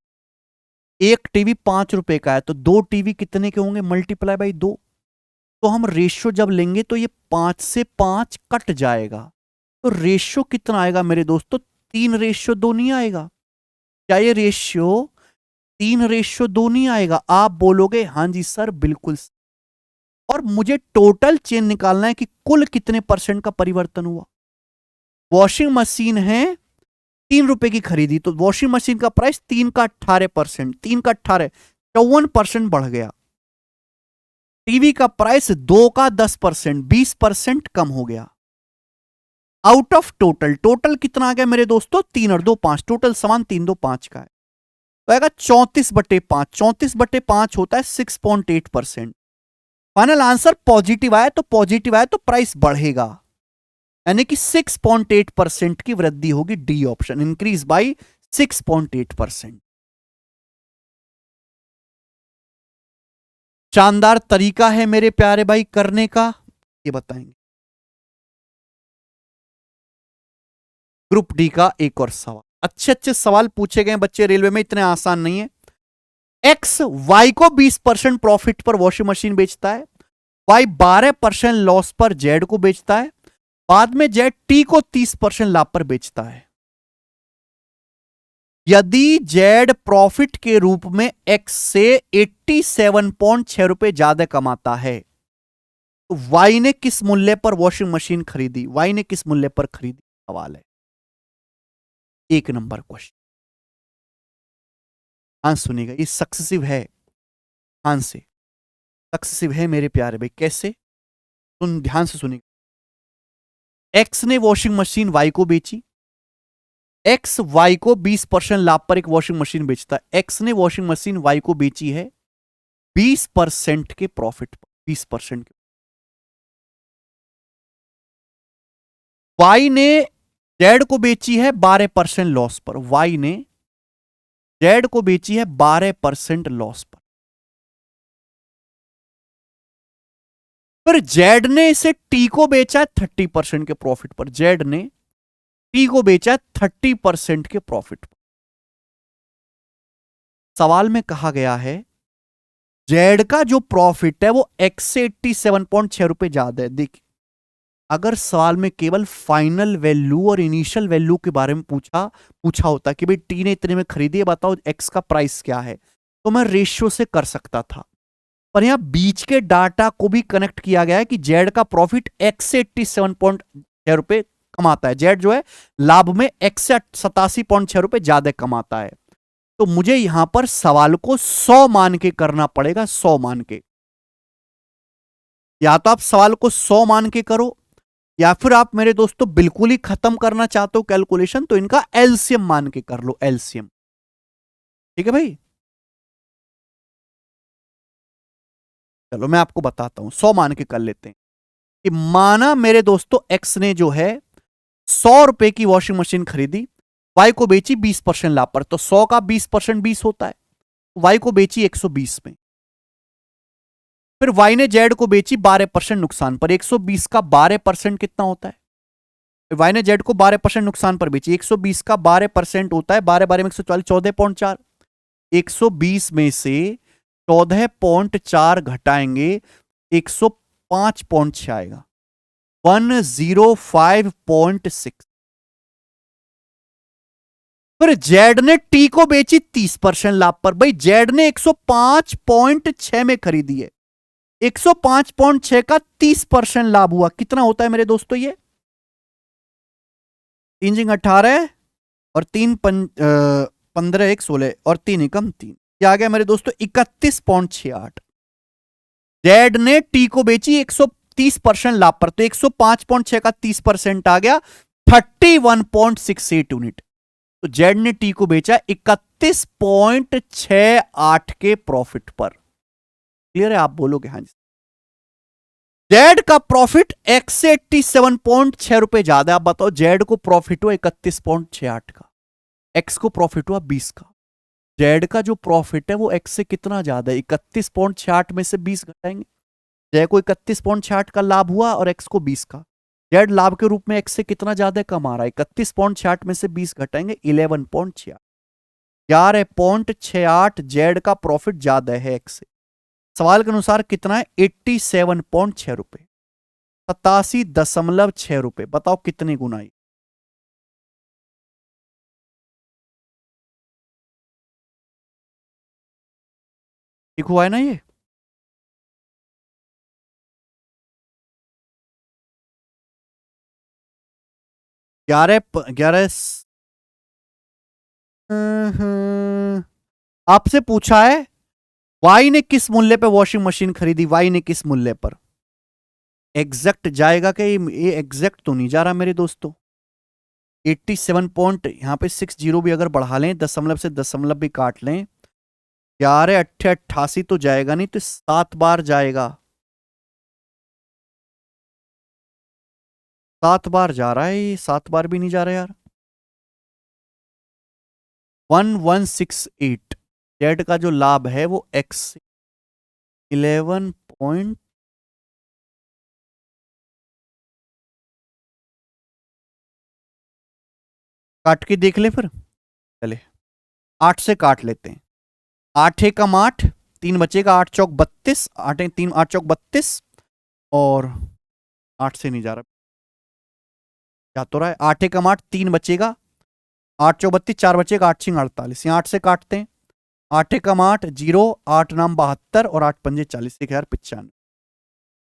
एक टीवी 5 रुपए का है तो 2 टीवी कितने के होंगे? Multiply by 2। तो हम रेशियो जब लेंगे तो ये 5 से 5 कट जाएगा, तो रेशियो कितना आएगा मेरे दोस्तों? 3:2 नहीं आएगा? क्या ये रेशियो 3:2 नहीं आएगा? आप बोलोगे हाँ जी सर बिल्कुल। और मुझे टोटल चेन निकालना है कि कुल कितने परसेंट का परिवर्तन हुआ। वॉशिंग मशीन है 3 रुपए की खरीदी तो वॉशिंग मशीन का प्राइस 3 का 18%, 3 का 18 54% बढ़ गया। टीवी का प्राइस 2 का 10%, 20% कम हो गया। आउट ऑफ टोटल, टोटल कितना आ गया मेरे दोस्तों? 3 और 2 5, टोटल समान 3 2 5 का है तो आएगा 34/5। 34/5 होता है 6.8%। फाइनल आंसर पॉजिटिव आया तो पॉजिटिव आया तो प्राइस बढ़ेगा, यानी कि 6.8% की वृद्धि होगी। D option, increase by 6.8%। शानदार तरीका है मेरे प्यारे भाई करने का, ये बताएंगे। ग्रुप डी का एक और सवाल। अच्छे अच्छे सवाल पूछे गए बच्चे रेलवे में, इतने आसान नहीं है। एक्स वाई को 20% प्रॉफिट पर वॉशिंग मशीन बेचता है, वाई 12% लॉस पर जेड को बेचता है, बाद में जेड टी को 30% लाभ पर बेचता है। यदि जेड प्रॉफिट के रूप में एक्स से 87.6 रुपए ज्यादा कमाता है तो वाई ने किस मूल्य पर वॉशिंग मशीन खरीदी? वाई ने किस मूल्य पर खरीदी? सवाल है, 1 नंबर क्वेश्चन। हाँ सुनिएगा, ये सक्सेसिव है। ध्यान से, सक्सेसिव है मेरे प्यारे भाई। कैसे? सुन, ध्यान से सुनिएगा। एक्स ने वॉशिंग मशीन वाई को बेची। एक्स वाई को 20% लाभ पर एक वॉशिंग मशीन बेचता है। एक्स ने वॉशिंग मशीन वाई को बेची है 20% के प्रॉफिट पर, 20% के। वाई ने जेड को बेची है 12% लॉस पर। वाई ने जेड को बेची है 12% लॉस पर। फिर जेड ने इसे टी को बेचा है 30% के प्रॉफिट पर। जेड ने टी को बेचा है 30% के प्रॉफिट पर। सवाल में कहा गया है जेड का जो प्रॉफिट है वो एक्स से 87.6 रुपए ज्यादा है। देखिए, अगर सवाल में केवल फाइनल वैल्यू और इनिशियल वैल्यू के बारे में पूछा होता कि भाई टी ने इतने में खरीदी है, बताओ एक्स का प्राइस क्या है, तो मैं रेशियो से कर सकता था। पर यहां बीच के डाटा को भी कनेक्ट किया गया है कि जेड का प्रॉफिट एक्स से 87.6 रुपए कमाता है। जेड जो है लाभ में एक्स से 87.6 रुपए ज्यादा कमाता है। तो मुझे यहां पर सवाल को 100 मान के करना पड़ेगा, 100 मान के। या तो आप सवाल को 100 मान के करो, या फिर आप मेरे दोस्तों बिल्कुल ही खत्म करना चाहते हो कैलकुलेशन तो इनका एलसीएम मान के कर लो, एलसीएम। ठीक है भाई, चलो मैं आपको बताता हूं, 100 मान के कर लेते हैं। कि माना मेरे दोस्तों एक्स ने जो है 100 रुपए की वॉशिंग मशीन खरीदी, वाई को बेची 20% लाभ पर, तो 100 का 20% 20 होता है, वाई को बेची 120 में। फिर वाई ने जेड को बेची 12% नुकसान पर। 120 का 12% कितना होता है? वाई ने जेड को 12% नुकसान पर बेची, 120 का 12% होता है 12 12 में 140, 14.4। 120 में से 14.4 घटाएंगे 105.6 आएगा, 105.6। फिर जेड ने टी को बेची 30% लाभ पर। भाई जेड ने 105.6 में खरीदी है, 105.6 का 30% लाभ हुआ, कितना होता है मेरे दोस्तों? ये 3 जिंग 18 और 3 15 1 16 और 3 एकम 3, ये आ गया मेरे दोस्तों 31.68। जेड ने टी को बेची 130% लाभ पर, तो 105.6 का 30% आ गया 31.68 यूनिट। तो जेड ने टी को बेचा 31.68 के प्रॉफिट पर। क्लियर है? आप बोलोगे हाँ जी। जेड का प्रॉफिट एक्स से 87.6 रुपए ज्यादा। आप बताओ जेड को प्रॉफिट हुआ 31.68 का, एक्स को प्रॉफिट हुआ 20 का। जेड का जो प्रॉफिट है वो एक्स से कितना ज्यादा है? 31.68 में से 20 घटाएंगे। जेड को 31.68 का लाभ हुआ और एक्स को 20 का। जेड लाभ के रूप में एक्स से कितना ज्यादा कमा रहा है? 31.68 में से 20 घटाएंगे 11.68। 11.68 जेड का प्रॉफिट ज्यादा है एक्स से। सवाल के अनुसार कितना है? 87.6 रुपए, 87.6 रुपए। बताओ कितनी गुना? ठीक हुआ है ना ये? ग्यारह 11। आपसे पूछा है वाई ने किस मूल्य पे वॉशिंग मशीन खरीदी? वाई ने किस मूल्य पर? एग्जैक्ट जाएगा क्या? ये एग्जैक्ट तो नहीं जा रहा मेरे दोस्तों। 87 पॉइंट यहां पे 60 भी अगर बढ़ा लें, दशमलव से दशमलव भी काट लें, 11 अट्ठे 88 तो जाएगा नहीं, तो 7 बार जाएगा। 7 बार जा रहा है ये, 7 बार भी नहीं जा रहा यार। 1168 जेड का जो लाभ है वो एक्स 11 पॉइंट, काट के देख ले फिर। चले 8 से काट लेते हैं। 8 एकम 8, 3 बचेगा, 8 चौक 32, 8 3 8 चौक 32, और 8 से नहीं जा रहा, जा तो रहा है। 8 एकम 8, 3 बचेगा, 8 चौक 32, 4 बचेगा, 8 छिंग 48। यहाँ 8 से काटते हैं। 8 एकम 8 0, 8 नाम 72 और 8 पंजे 40, 1095,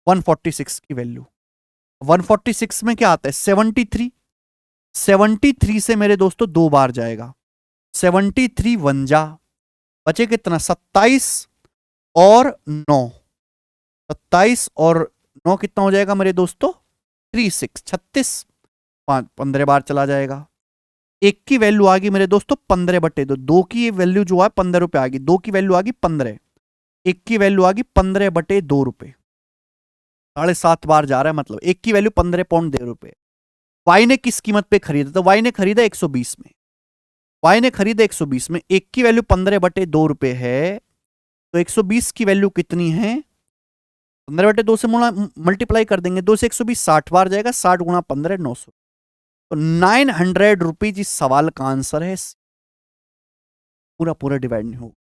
146 की वैल्यू। 146 में क्या आता है? 73। 73 से मेरे दोस्तों 2 बार जाएगा। 73 वंजा, बचे कितना? 27 और 9। 27 और 9 कितना हो जाएगा मेरे दोस्तों? 36, 36। 15 बार चला जाएगा। एक की वैल्यू आ गई मेरे दोस्तों 15/2। 2 की वैल्यू जो है 15 रुपए आ गई, 2 की वैल्यू आ गई 15, एक की वैल्यू आ गई 15/2 रुपए। 7.5 बार जा रहा है, मतलब एक की वैल्यू 15.2 रुपए। वाई ने किस कीमत पे खरीदा? तो वाई ने खरीदा 120 में। वाई ने खरीदा 120 में, एक की वैल्यू 15/2 रुपए है, तो 120 की वैल्यू कितनी है? 15/2 से मल्टीप्लाई कर देंगे, 2 से 120, 60 बार जाएगा। 60 गुणा 15, 900। तो 900 रुपीज इस सवाल का आंसर है। पूरा पूरा डिवाइड नहीं होगा।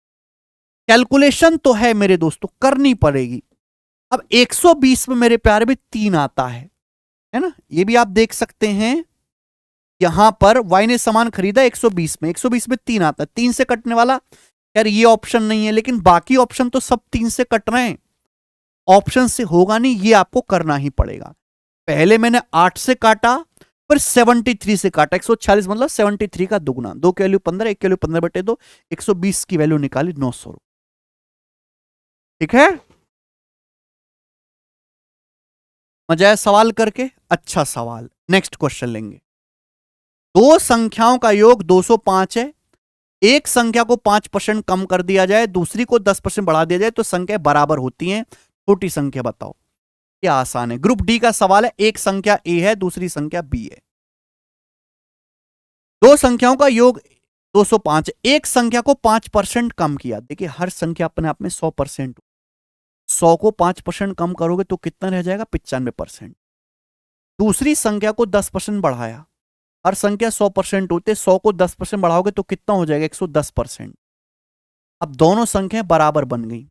कैलकुलेशन तो है मेरे दोस्तों, करनी पड़ेगी। अब 120 में मेरे प्यारे भी 3 आता है ना? ये भी आप देख सकते हैं। यहां पर वाई ने सामान खरीदा 120 में, 120 में 3 आता है। 3 से कटने वाला यार ये ऑप्शन नहीं है, लेकिन बाकी ऑप्शन तो सब 3 से कट रहे हैं। ऑप्शन से होगा नहीं, ये आपको करना ही पड़ेगा। पहले मैंने 8 से काटा, फिर 73 से काटा। 146 मतलब 73 का दुगना। 2 की वैल्यू 15, 1 की वैल्यू 15/2, 120 की वैल्यू निकाली 900। ठीक है? मजा आया सवाल करके? अच्छा सवाल। नेक्स्ट क्वेश्चन लेंगे। दो संख्याओं का योग 205 है। एक संख्या को 5% कम कर दिया जाए, दूसरी को 10% बढ़ा दिया जाए, तो संख्या बराबर होती हैं। छोटी संख्या बताओ। क्या आसान है। ग्रुप डी का सवाल है। एक संख्या ए है, दूसरी संख्या बी है। दो संख्याओं का योग 205, एक संख्या को 5% कम किया। देखिए हर संख्या अपने आप में 100%। 100 को 5% कम करोगे तो कितना रह जाएगा? 95%। दूसरी संख्या को 10% बढ़ाया। हर संख्या 100% होते, 100 को 10% बढ़ाओगे तो कितना हो जाएगा? 110%। अब दोनों संख्याएं बराबर बन गई।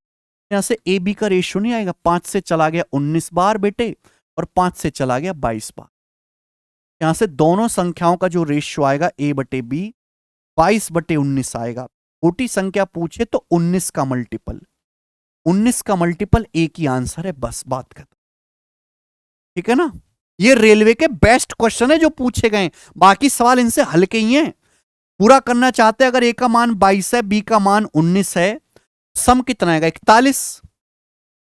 यहां से ए बी का रेशियो नहीं आएगा। 5 से चला गया 19 बार बेटे, और 5 से चला गया 22 बार। यहां से दोनों संख्याओं का जो रेशियो आएगा A/B 22/19 आएगा। छोटी संख्या पूछे तो 19 का मल्टीपल, 19 का मल्टीपल एक ही आंसर है। बस बात खत्म। ठीक है ना? ये रेलवे के बेस्ट क्वेश्चन है जो पूछे गए। बाकी सवाल इनसे हल्के ही हैं। पूरा करना चाहते हैं, अगर ए का मान 22 है, बी का मान 19 है, सम कितना आएगा? 41।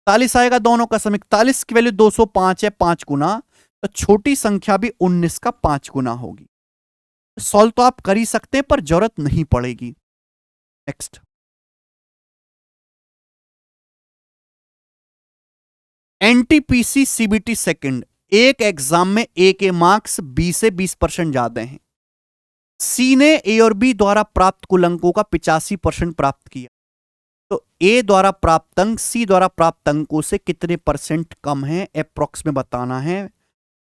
41 आएगा दोनों का सम। 41 की वैल्यू 205 है, 5 गुना, तो छोटी संख्या भी 19 का 5 गुना होगी। सॉल्व तो आप कर ही सकते हैं पर जरूरत नहीं पड़ेगी। नेक्स्ट, एनटीपीसी सीबीटी सेकंड, एक एग्जाम में ए के मार्क्स 20 से 20% ज्यादा हैं। सी ने ए और बी द्वारा प्राप्त कुल अंकों का 85% प्राप्त किया, तो ए द्वारा प्राप्त अंक सी द्वारा प्राप्त अंकों से कितने परसेंट कम है, अप्रोक्स में बताना है।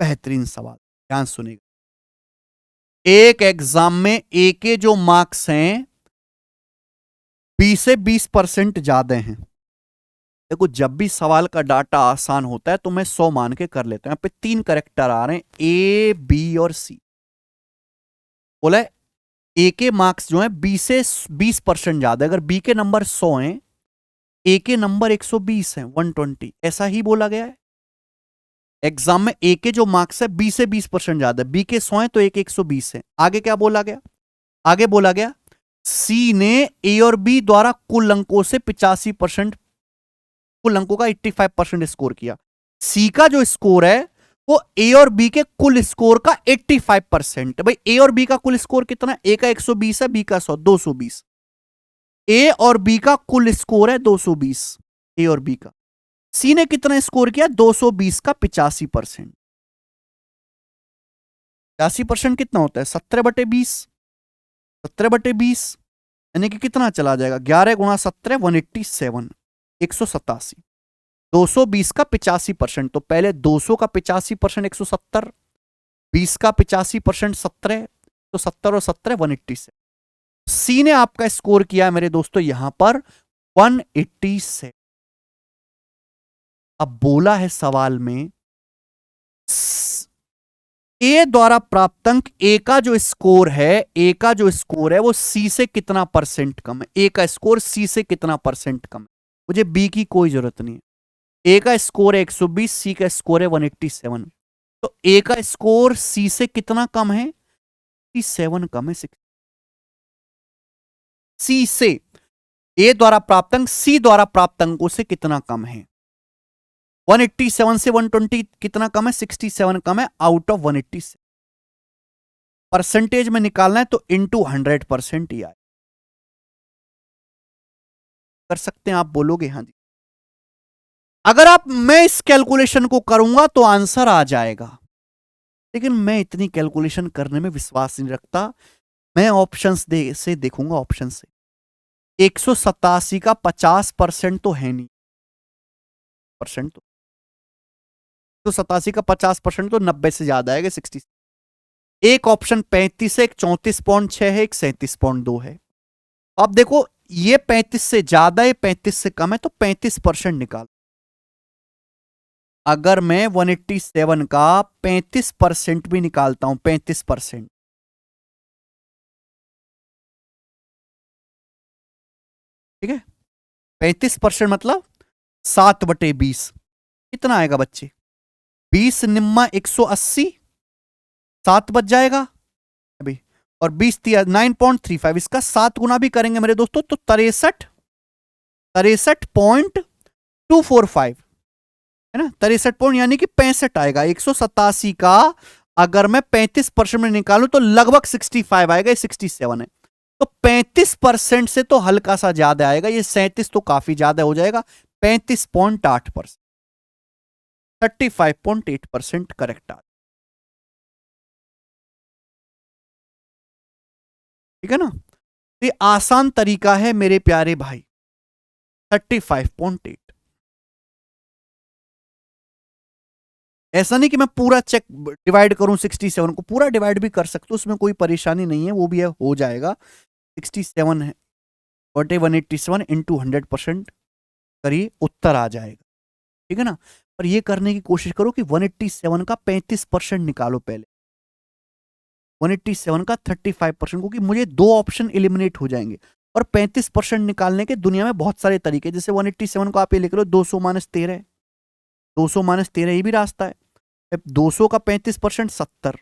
बेहतरीन सवाल, ध्यान सुनिएगा। एक एग्जाम में ए के जो मार्क्स हैं 20 से 20% ज्यादा हैं। देखो, जब भी सवाल का डाटा आसान होता है तो मैं 100 मान के कर लेता हूं। यहां पे 3 करेक्टर आ रहे हैं, ए बी और सी। बोला है ए के मार्क्स जो है 20 से 20% ज्यादा। अगर बी के नंबर 100 हैं, ए के नंबर 120 हैं, 120, ऐसा ही बोला गया है। एग्जाम में ए के जो मार्क्स है 20 से 20% ज्यादा है, बी के 100 है तो ए के 120 है। आगे क्या बोला गया? आगे बोला गया सी ने ए और बी द्वारा कुल अंकों से 85%, कुल अंकों का 85% स्कोर किया। सी का जो स्कोर है वो ए और बी के कुल स्कोर का 85%। भाई ए और बी का कुल स्कोर कितना? ए का 120 है, बी का 100, 220। ए और बी का कुल स्कोर है 220, ए और बी का। सी ने कितना स्कोर किया? 220 का 85%। 85% कितना होता है? 17/20। 17/20 यानी कि कितना चला जाएगा? 11 गुणा 17, 187, 187। 220 का 85%, तो पहले 200 का 85% 170, 20 का 85% 17, तो 70 और 17 187। सी ने आपका स्कोर किया मेरे दोस्तों यहां पर 187। अब बोला है सवाल में ए द्वारा प्राप्त अंक, ए का जो स्कोर है, ए का जो स्कोर है वो सी से कितना परसेंट कम है। ए का स्कोर सी से कितना परसेंट कम है। मुझे बी की कोई जरूरत नहीं है। ए का स्कोर है 120, सी का स्कोर है 187, तो ए का स्कोर सी से कितना कम है? 67 कम है। सी से ए द्वारा प्राप्त अंक सी द्वारा प्राप्त अंकों से कितना कम है? 187 से 120 कितना कम है? 67 कम है आउट ऑफ 187। परसेंटेज में निकालना है तो इंटू 100% ही आए। कर सकते हैं आप? बोलोगे हाँ जी। अगर आप मैं इस कैलकुलेशन को करूंगा तो आंसर आ जाएगा, लेकिन मैं इतनी कैलकुलेशन करने में विश्वास नहीं रखता। मैं ऑप्शंस से देखूंगा। ऑप्शन से 187 का 50% तो है नहीं। परसेंट तो 187 का 50% तो 90 से ज्यादा आएगा, 60। एक ऑप्शन 35 है, एक 34.6 है, एक 37.2 है। अब देखो ये 35 से ज्यादा है, 35 से कम है, तो 35% निकाल। अगर मैं 187 का 35% भी निकालता हूं, 35%, ठीक है, 35% मतलब 7/20 कितना आएगा बच्चे? 20 निम्मा 180, 7 बच जाएगा अभी, और 20 9.35, इसका 7 गुना भी करेंगे मेरे दोस्तों तो 63.245 है ना। 63 पॉइंट यानी कि 65 आएगा। 187 का अगर मैं 35% में निकालूं तो लगभग 65 आएगा, ये 67 है। तो 35% से तो हल्का सा ज्यादा आएगा, ये 37 तो काफी ज्यादा हो जाएगा। 35.8%, 35.8% करेक्ट आ, ठीक है ना। ये आसान तरीका है मेरे प्यारे भाई, 35.8। ऐसा नहीं कि मैं पूरा चेक डिवाइड करूं 67 को, पूरा डिवाइड भी कर सकते हो, उसमें कोई परेशानी नहीं है, वो भी है, हो जाएगा। 67 है 187 इंटू 100% करिए, उत्तर आ जाएगा, ठीक है ना। पर ये करने की कोशिश करो कि 187 का 35% निकालो पहले, 187 का 35%, क्योंकि मुझे 2 ऑप्शन एलिमिनेट हो जाएंगे। और 35% निकालने के दुनिया में बहुत सारे तरीके, जैसे 187 को आप ये लिख लो 200 - 13, 200 - 13 ये भी रास्ता है। 200 का 35% 70,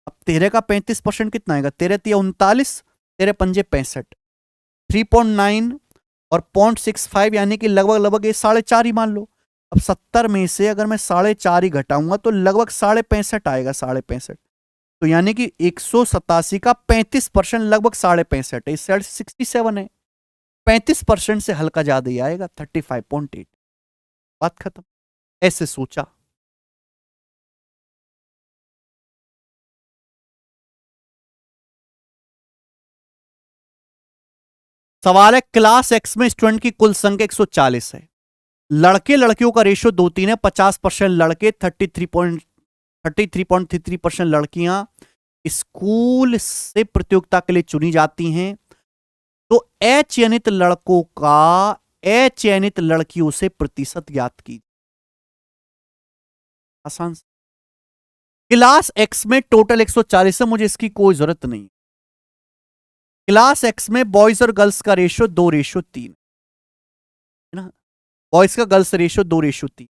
अब 13 का 35% कितना आएगा? 13 × 39, 13 × 5 = 65, 3.9 और 0.65 यानी कि लगभग ये 4.5 ही मान लो। अब 70 में से अगर मैं 4.5 ही घटाऊंगा तो लगभग 65.5 आएगा, 65.5। तो यानी कि 187 का 35% लगभग 65.5 है, इस साइड 67 है, 35% से हल्का ज्यादा ही आएगा 35.8। बात खत्म। ऐसे सोचा। सवाल है, क्लास एक्स में स्टूडेंट की कुल संख्या 140 है, लड़के लड़कियों का रेशियो 2:3 है, 50% लड़के, 33.33% लड़कियां स्कूल से प्रतियोगिता के लिए चुनी जाती हैं, तो अचयनित लड़कों का अचयनित लड़कियों से प्रतिशत ज्ञात की। आसान। क्लास एक्स में टोटल 140 है, मुझे इसकी कोई जरूरत नहीं। क्लास एक्स में बॉयज और गर्ल्स का रेशियो 2:3 है ना, बॉयज का गर्ल्स रेशियो 2:3।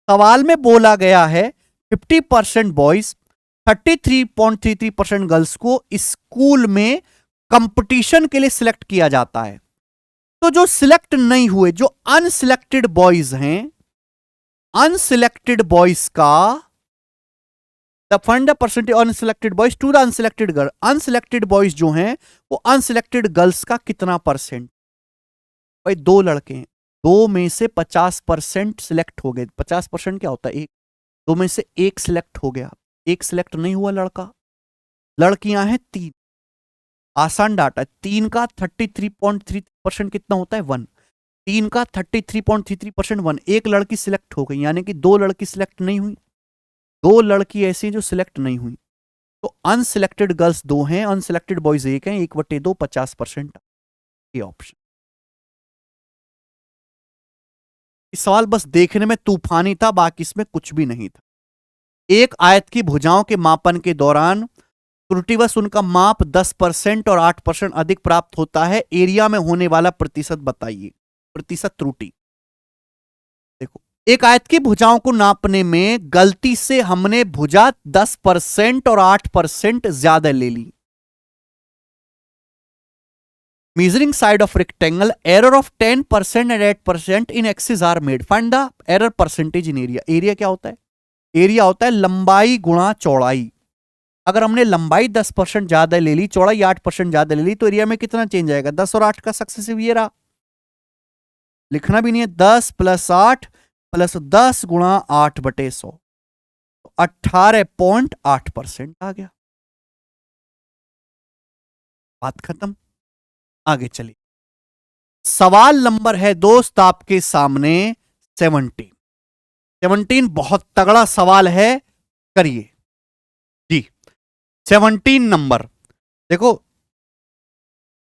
सवाल में बोला गया है 50% बॉयज 33.33% गर्ल्स को स्कूल में कंपटीशन के लिए सिलेक्ट किया जाता है, तो जो सिलेक्ट नहीं हुए, जो अनसिलेक्टेड बॉयज हैं, अनसिलेक्टेड बॉयज का the find the percentage unselected boys to the unselected girl, unselected boys जो हैं वो अनसिलेक्टेड गर्ल्स का कितना परसेंट। भाई दो लड़के हैं, दो में से 50% सिलेक्ट हो गए, 50% क्या होता है, एक, दो में से एक सिलेक्ट हो गया, एक सिलेक्ट नहीं हुआ लड़का, लड़कियां हैं 3, आसान डाटा, 3 का 33.3% कितना होता है 1, 3 का 33.33% 1, एक लड़की सिलेक्ट हो गई, यानी कि दो लड़की सिलेक्ट नहीं हुई, दो लड़की ऐसी हैं जो सिलेक्ट नहीं हुई, तो अनसिलेक्टेड गर्ल्स 2 हैं, अनसिलेक्टेड बॉयज 1 हैं, 1/2 50%, ये ऑप्शन। इस सवाल बस देखने में तूफानी था, बाकी इसमें कुछ भी नहीं था। एक आयत की भुजाओं के मापन के दौरान त्रुटिवश उनका माप 10% और 8% अधिक प्राप्त होता है, एरिया में होने वाला प्रतिशत बताइए, प्रतिशत त्रुटि। देखो, एक आयत की भुजाओं को नापने में गलती से हमने भुजा 10% और 8% ज्यादा ले ली। Measuring side of rectangle, error of 10% and 8% in axis are made. Find the error percentage in area. Area क्या होता है, एरिया होता है लंबाई गुणा चौड़ाई। अगर हमने लंबाई 10% ज्यादा ले ली, चौड़ाई 8% ज्यादा ले ली, तो एरिया में कितना चेंज आएगा, 10 और 8 का सक्सेसिव ये रहा, लिखना भी नहीं है, 10 + 8 + 10 गुणा 8/100, तो 18.8% आ गया। बात खत्म। आगे चलिए, सवाल नंबर है दोस्त आपके सामने 17 बहुत तगड़ा सवाल है, करिए जी। 17 नंबर देखो,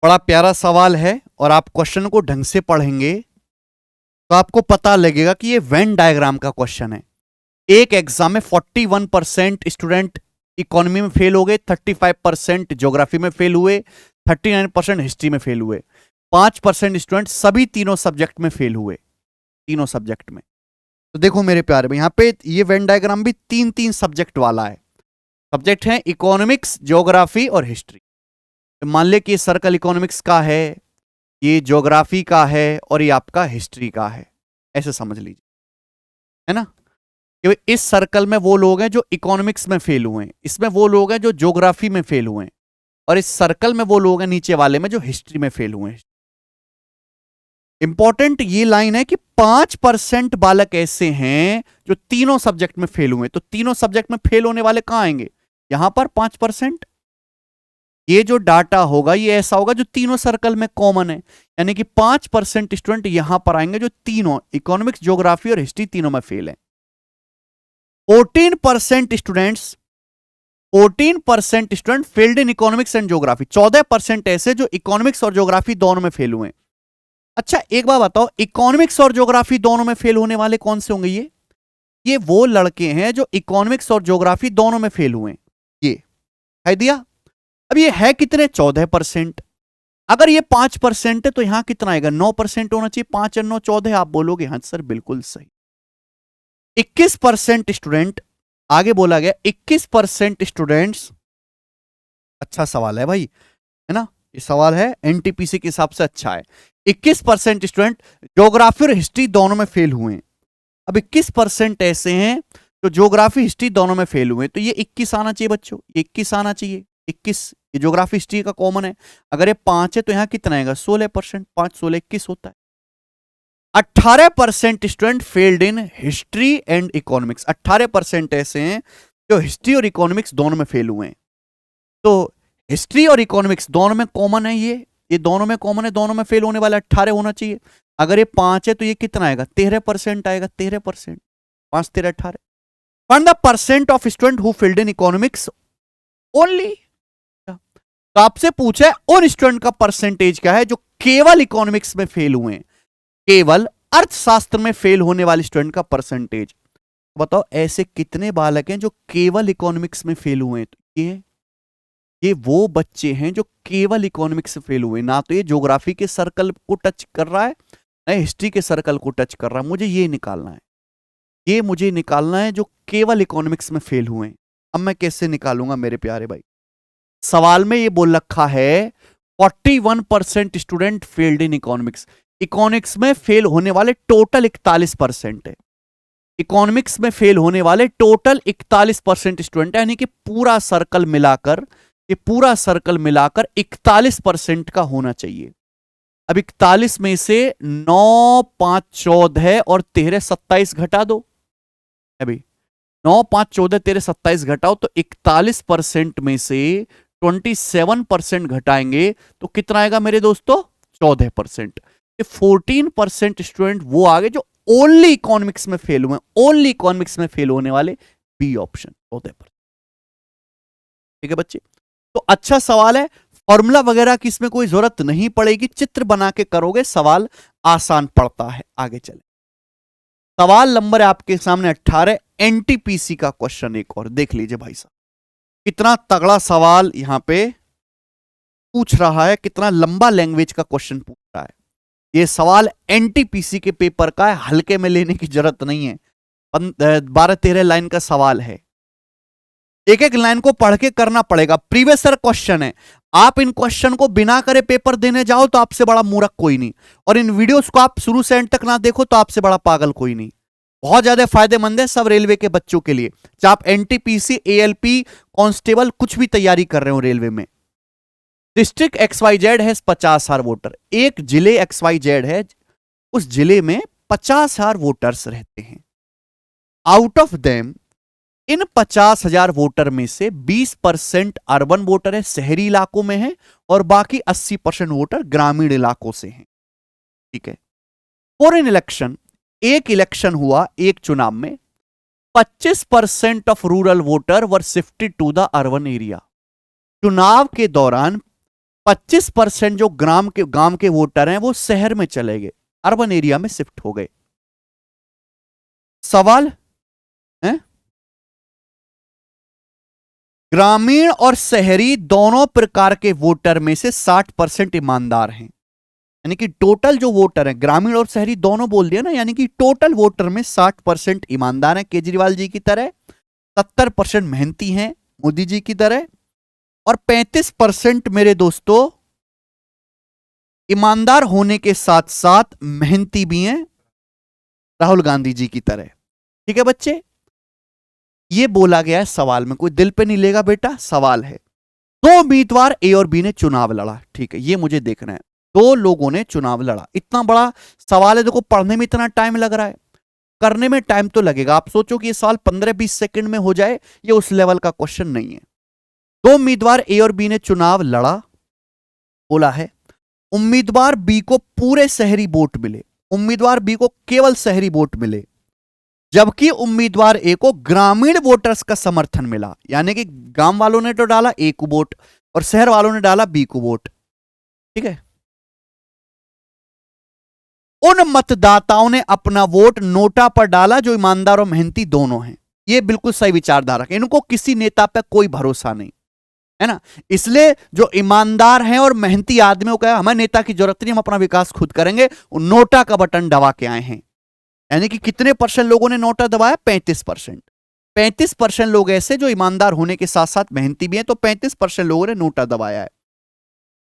बड़ा प्यारा सवाल है, और आप क्वेश्चन को ढंग से पढ़ेंगे तो आपको पता लगेगा कि ये वेन डायग्राम का क्वेश्चन है। एक एग्जाम में 41% स्टूडेंट इकोनॉमी में फेल हो गए, 35% ज्योग्राफी में फेल हुए, 39% हिस्ट्री में फेल हुए, 5% स्टूडेंट सभी तीनों सब्जेक्ट में फेल हुए, तीनों सब्जेक्ट में। तो देखो मेरे प्यारे में, यहां पे ये वेन डायग्राम भी 3-3 सब्जेक्ट वाला है। सब्जेक्ट है इकोनॉमिक्स, ज्योग्राफी और हिस्ट्री। तो मान ले कि ये सर्कल इकोनॉमिक्स का है, ये ज्योग्राफी का है, और ये आपका हिस्ट्री का है, ऐसे समझ लीजिए, है ना। कि इस सर्कल में वो लोग हैं जो इकोनॉमिक्स में फेल हुए हैं, इसमें वो लोग हैं जो ज्योग्राफी में फेल हुए हैं, और इस सर्कल में वो लोग हैं नीचे वाले में जो हिस्ट्री में फेल हुए हैं। इंपॉर्टेंट ये लाइन है कि 5% बालक ऐसे हैं जो तीनों सब्जेक्ट में फेल हुए, तो तीनों सब्जेक्ट में फेल होने वाले कहां आएंगे, यहां पर 5%। ये जो डाटा होगा ये ऐसा होगा जो तीनों सर्कल में कॉमन है, यानी कि 5% स्टूडेंट यहां पर आएंगे जो तीनों इकोनॉमिक्स, ज्योग्राफी और हिस्ट्री तीनों में फेल है। 14% students 14% student failed in economics and geography, 14% ऐसे जो इकोनॉमिक्स और ज्योग्राफी दोनों में फेल हुए। अच्छा एक बात बताओ, इकोनॉमिक्स और ज्योग्राफी दोनों में फेल होने वाले कौन से होंगे, ये वो लड़के हैं जो इकोनॉमिक्स और ज्योग्राफी दोनों में फेल हुए, ये है दिया। अब ये है कितने, 14%। अगर ये 5% है तो यहां कितना आएगा, 9% होना चाहिए, 5 और 9 14। आप बोलोगे हाँ सर बिल्कुल सही। 21% स्टूडेंट, आगे बोला गया 21% स्टूडेंट्स, अच्छा सवाल है भाई, है ना, ये सवाल है एनटीपीसी के हिसाब से अच्छा है। 21% स्टूडेंट ज्योग्राफी और हिस्ट्री दोनों में फेल हुए हैं। अब 21% ऐसे हैं तो ज्योग्राफी हिस्ट्री दोनों में फेल हुए, तो ये 21 आना चाहिए बच्चों, ये 21 आना चाहिए, 21। ये ज्योग्राफी हिस्ट्री का कॉमन है। अगर ये 5 है तो यहां कितना आएगा, 16%, 5 16 21 होता है। 18% student failed in history and economics. 18% ऐसे हैं जो हिस्ट्री और इकोनॉमिक्स दोनों में फेल हुए हैं। तो हिस्ट्री और इकोनॉमिक्स दोनों में कॉमन है, ये दोनों में कॉमन है, दोनों में फेल होने वाला 18 होना चाहिए। अगर ये 5 है तो ये कितना आएगा, 13% आएगा, 13%, 5 13 18। Find the percent of student who failed in economics only. तो आपसे पूछा है उन स्टूडेंट का परसेंटेज क्या है जो केवल इकोनॉमिक्स में फेल हुए हैं, केवल अर्थशास्त्र में फेल होने वाले स्टूडेंट का परसेंटेज। बताओ ऐसे कितने बालक हैं जो केवल इकोनॉमिक्स में फेल हुए हैं। तो ये वो बच्चे हैं जो केवल इकोनॉमिक्स से फेल हुए, ना तो ये ज्योग्राफी के सर्कल को टच कर रहा है, ना हिस्ट्री के सर्कल को टच कर रहा है। मुझे ये निकालना है, ये मुझे निकालना है जो केवल इकोनॉमिक्स में फेल हुए हैं। अब मैं कैसे निकालूंगा मेरे प्यारे भाई, सवाल में ये बोल रखा है 41% student failed in economics. Economics में फेल होने वाले टोटल 41% है। इकोनॉमिक्स में फेल होने वाले टोटल 41% स्टूडेंट है, यानी कि पूरा सर्कल मिलाकर, ये पूरा सर्कल मिलाकर 41% का होना चाहिए। अब 41 में से 9 5 14 और 13 27 घटा दो। अभी 9 5 14 13 27 घटाओ तो 41% में से 27% घटाएंगे तो कितना आएगा मेरे दोस्तों, 14%। 14% स्टूडेंट वो आगे जो ओनली इकोनॉमिक्स में फेल हुए, ओनली इकोनॉमिक्स में फेल होने वाले, बी ऑप्शन 14%। ठीक है बच्चे, तो अच्छा सवाल है। फॉर्मूला वगैरह की इसमें कोई जरूरत नहीं पड़ेगी, चित्र बना के करोगे सवाल आसान पड़ता है। आगे चले, सवाल नंबर है आपके सामने 18, एनटीपीसी का क्वेश्चन एक और देख लीजिए भाई साहब, कितना तगड़ा सवाल यहां पे पूछ रहा है, कितना लंबा लैंग्वेज का क्वेश्चन पूछ रहा है। ये सवाल एनटीपीसी के पेपर का है, हल्के में लेने की जरूरत नहीं है। 12-13 लाइन का सवाल है, एक एक लाइन को पढ़ के करना पड़ेगा। प्रीवियस ईयर क्वेश्चन है, आप इन क्वेश्चन को बिना करे पेपर देने जाओ तो आपसे बड़ा मूर्ख कोई नहीं, और इन वीडियोस को आप शुरू से एंड तक ना देखो तो आपसे बड़ा पागल कोई नहीं। बहुत ज्यादा फायदेमंद है सब रेलवे के बच्चों के लिए, चाहे आप एनटीपीसी एएलपी कांस्टेबल कुछ भी तैयारी कर रहे हो रेलवे में। डिस्ट्रिक्ट XYZ है 50,000 वोटर, एक जिले XYZ है, उस जिले में 50,000 वोटर्स रहते हैं। Out of them, in 50,000 voter में से 20% अर्बन वोटर है, शहरी इलाकों में है, और बाकी 80% वोटर ग्रामीण इलाकों से हैं। ठीक है, फॉर एन इलेक्शन, एक इलेक्शन हुआ, एक चुनाव में 25% of rural voter were shifted to the urban area. चुनाव के दौरान 25% जो गांव के वोटर हैं वो शहर में चले गए, अर्बन एरिया में शिफ्ट हो गए। सवाल है, ग्रामीण और शहरी दोनों प्रकार के वोटर में से 60% ईमानदार हैं, यानी कि टोटल जो वोटर हैं, ग्रामीण और शहरी दोनों बोल दिया ना, यानी कि टोटल वोटर में 60% ईमानदार हैं, केजरीवाल जी की तरह। 70% मेहनती हैं, मोदी जी की तरह, और 35% मेरे दोस्तों ईमानदार होने के साथ साथ मेहनती भी हैं, राहुल गांधी जी की तरह। ठीक है बच्चे, ये बोला गया है सवाल में, कोई दिल पे नहीं लेगा बेटा, सवाल है। दो उम्मीदवार ए और बी ने चुनाव लड़ा, ठीक है, ये मुझे देखना है। दो लोगों ने चुनाव लड़ा, इतना बड़ा सवाल है, देखो पढ़ने में इतना टाइम लग रहा है, करने में टाइम तो लगेगा। आप सोचो कि ये सवाल 15-20 सेकंड में हो जाए, ये उस लेवल का क्वेश्चन नहीं है। दो उम्मीदवार ए और बी ने चुनाव लड़ा, बोला है उम्मीदवार बी को पूरे शहरी वोट मिले, उम्मीदवार बी को केवल शहरी वोट मिले, जबकि उम्मीदवार ए को ग्रामीण वोटर्स का समर्थन मिला, यानी कि गांव वालों ने तो डाला ए को वोट और शहर वालों ने डाला बी को वोट। ठीक है, उन मतदाताओं ने अपना वोट नोटा पर डाला जो ईमानदार और मेहनती दोनों हैं। ये बिल्कुल सही विचारधारा है, इनको किसी नेता पर कोई भरोसा नहीं है ना, इसलिए जो ईमानदार हैं और मेहनती आदमियों का हमें नेता की जरूरत नहीं, हम अपना विकास खुद करेंगे, नोटा का बटन दबा के आए हैं। यानी कि कितने परसेंट लोगों ने नोटा दबाया, 35%। 35% लोग ऐसे जो ईमानदार होने के साथ साथ मेहनती भी हैं, तो 35% लोगों ने नोटा दबाया है।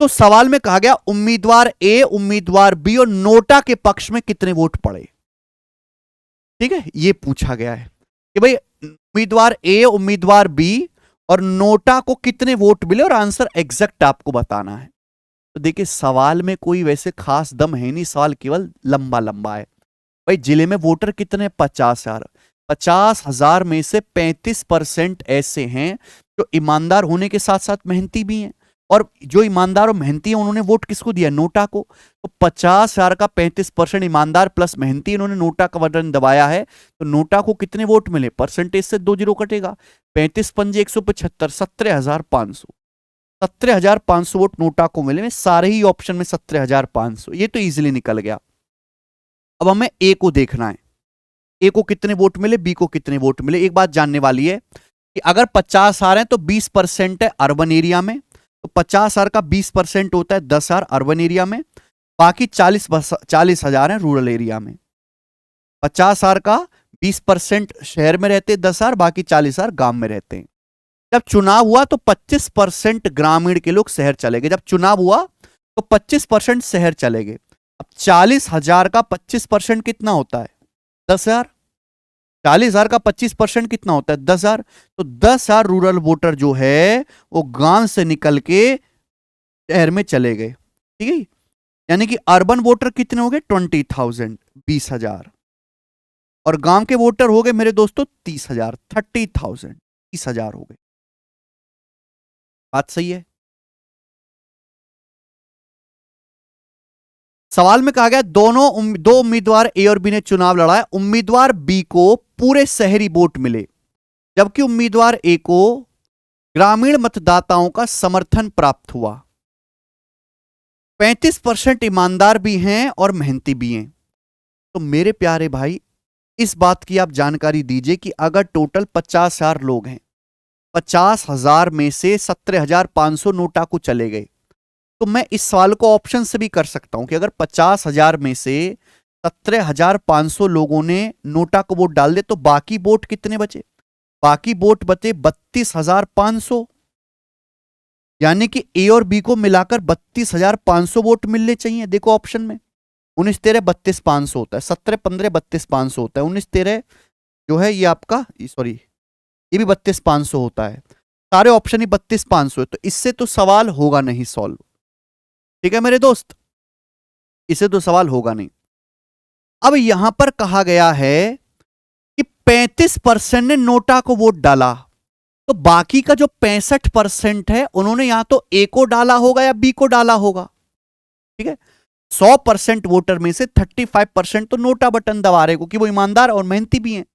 तो सवाल में कहा गया उम्मीदवार ए, उम्मीदवार बी और नोटा के पक्ष में कितने वोट पड़े। ठीक है, यह पूछा गया है कि भाई उम्मीदवार ए, उम्मीदवार बी और नोटा को कितने वोट मिले और आंसर एग्जैक्ट आपको बताना है। तो देखिए सवाल में कोई वैसे खास दम है नहीं, सवाल केवल लंबा लंबा है। भाई जिले में वोटर कितने? 50,000। 50,000 में से 35% ऐसे हैं जो ईमानदार होने के साथ साथ मेहनती भी हैं, और जो ईमानदार और मेहनती है उन्होंने वोट किसको दिया? नोटा को। तो 50,000 का 35% ईमानदार प्लस मेहनती, इन्होंने नोटा का बटन दबाया है, तो नोटा को कितने वोट मिले? परसेंटेज से 2 जीरो कटेगा। 35 पंजे 175, 17,500। 17,500 वोट नोटा को मिले। सारे ही ऑप्शन में 17,500, ये तो इजीली निकल गया। अब हमें ए को देखना है, ए को कितने वोट मिले, बी को कितने वोट मिले। एक बात जानने वाली है कि अगर 50 आ रहे हैं तो 20% है अर्बन एरिया में, तो 50,000 का 20% होता है 10,000 अर्बन एरिया में, बाकी 40,000 है रूरल एरिया में। 50,000 का 20% शहर में रहते हैं 10,000, बाकी 40,000 गांव में रहते हैं। जब चुनाव हुआ तो 25% ग्रामीण के लोग शहर चले गए। जब चुनाव हुआ तो 25% शहर चले गए। अब 40,000 का 25% कितना होता है? 10,000। 40,000 का 25% कितना होता है? 10,000। तो 10,000 रूरल वोटर जो है वो गांव से निकल के शहर में चले गए। ठीक है, यानी कि अर्बन वोटर कितने हो गए? 20,000, 20,000, और गांव के वोटर हो गए मेरे दोस्तों 30,000, 30,000, 30,000 हो गए। बात सही है? सवाल में कहा गया दो उम्मीदवार ए और बी ने चुनाव लड़ा है। उम्मीदवार बी को पूरे शहरी वोट मिले, जबकि उम्मीदवार ए को ग्रामीण मतदाताओं का समर्थन प्राप्त हुआ। 35% ईमानदार भी हैं और मेहनती भी हैं। तो मेरे प्यारे भाई इस बात की आप जानकारी दीजिए कि अगर टोटल 50,000 लोग हैं, 50,000 में से 17,500 नोटा को चले गए, तो मैं इस सवाल को ऑप्शन से भी कर सकता हूं कि अगर 50,000 में से 17,500 लोगों ने नोटा को वोट डाल दे तो बाकी वोट कितने बचे? बाकी वोट बचे 32,500, यानी कि ए और बी को मिलाकर 32,500 वोट मिलने चाहिए। देखो ऑप्शन में 19 13 32,500 होता है, 17 15 32,500 होता है, 19 13 जो है ये आपका, सॉरी ये भी 32,500 होता है। सारे ऑप्शन ही 32,500 है, तो इससे तो सवाल होगा नहीं सॉल्व। ठीक है मेरे दोस्त, इसे तो सवाल होगा नहीं। अब यहां पर कहा गया है कि 35% ने नोटा को वोट डाला, तो बाकी का जो 65% है उन्होंने यहां तो ए को डाला होगा या बी को डाला होगा। ठीक है, 100% वोटर में से 35% तो नोटा बटन दबा रहे, क्योंकि वो ईमानदार और मेहनती भी हैं।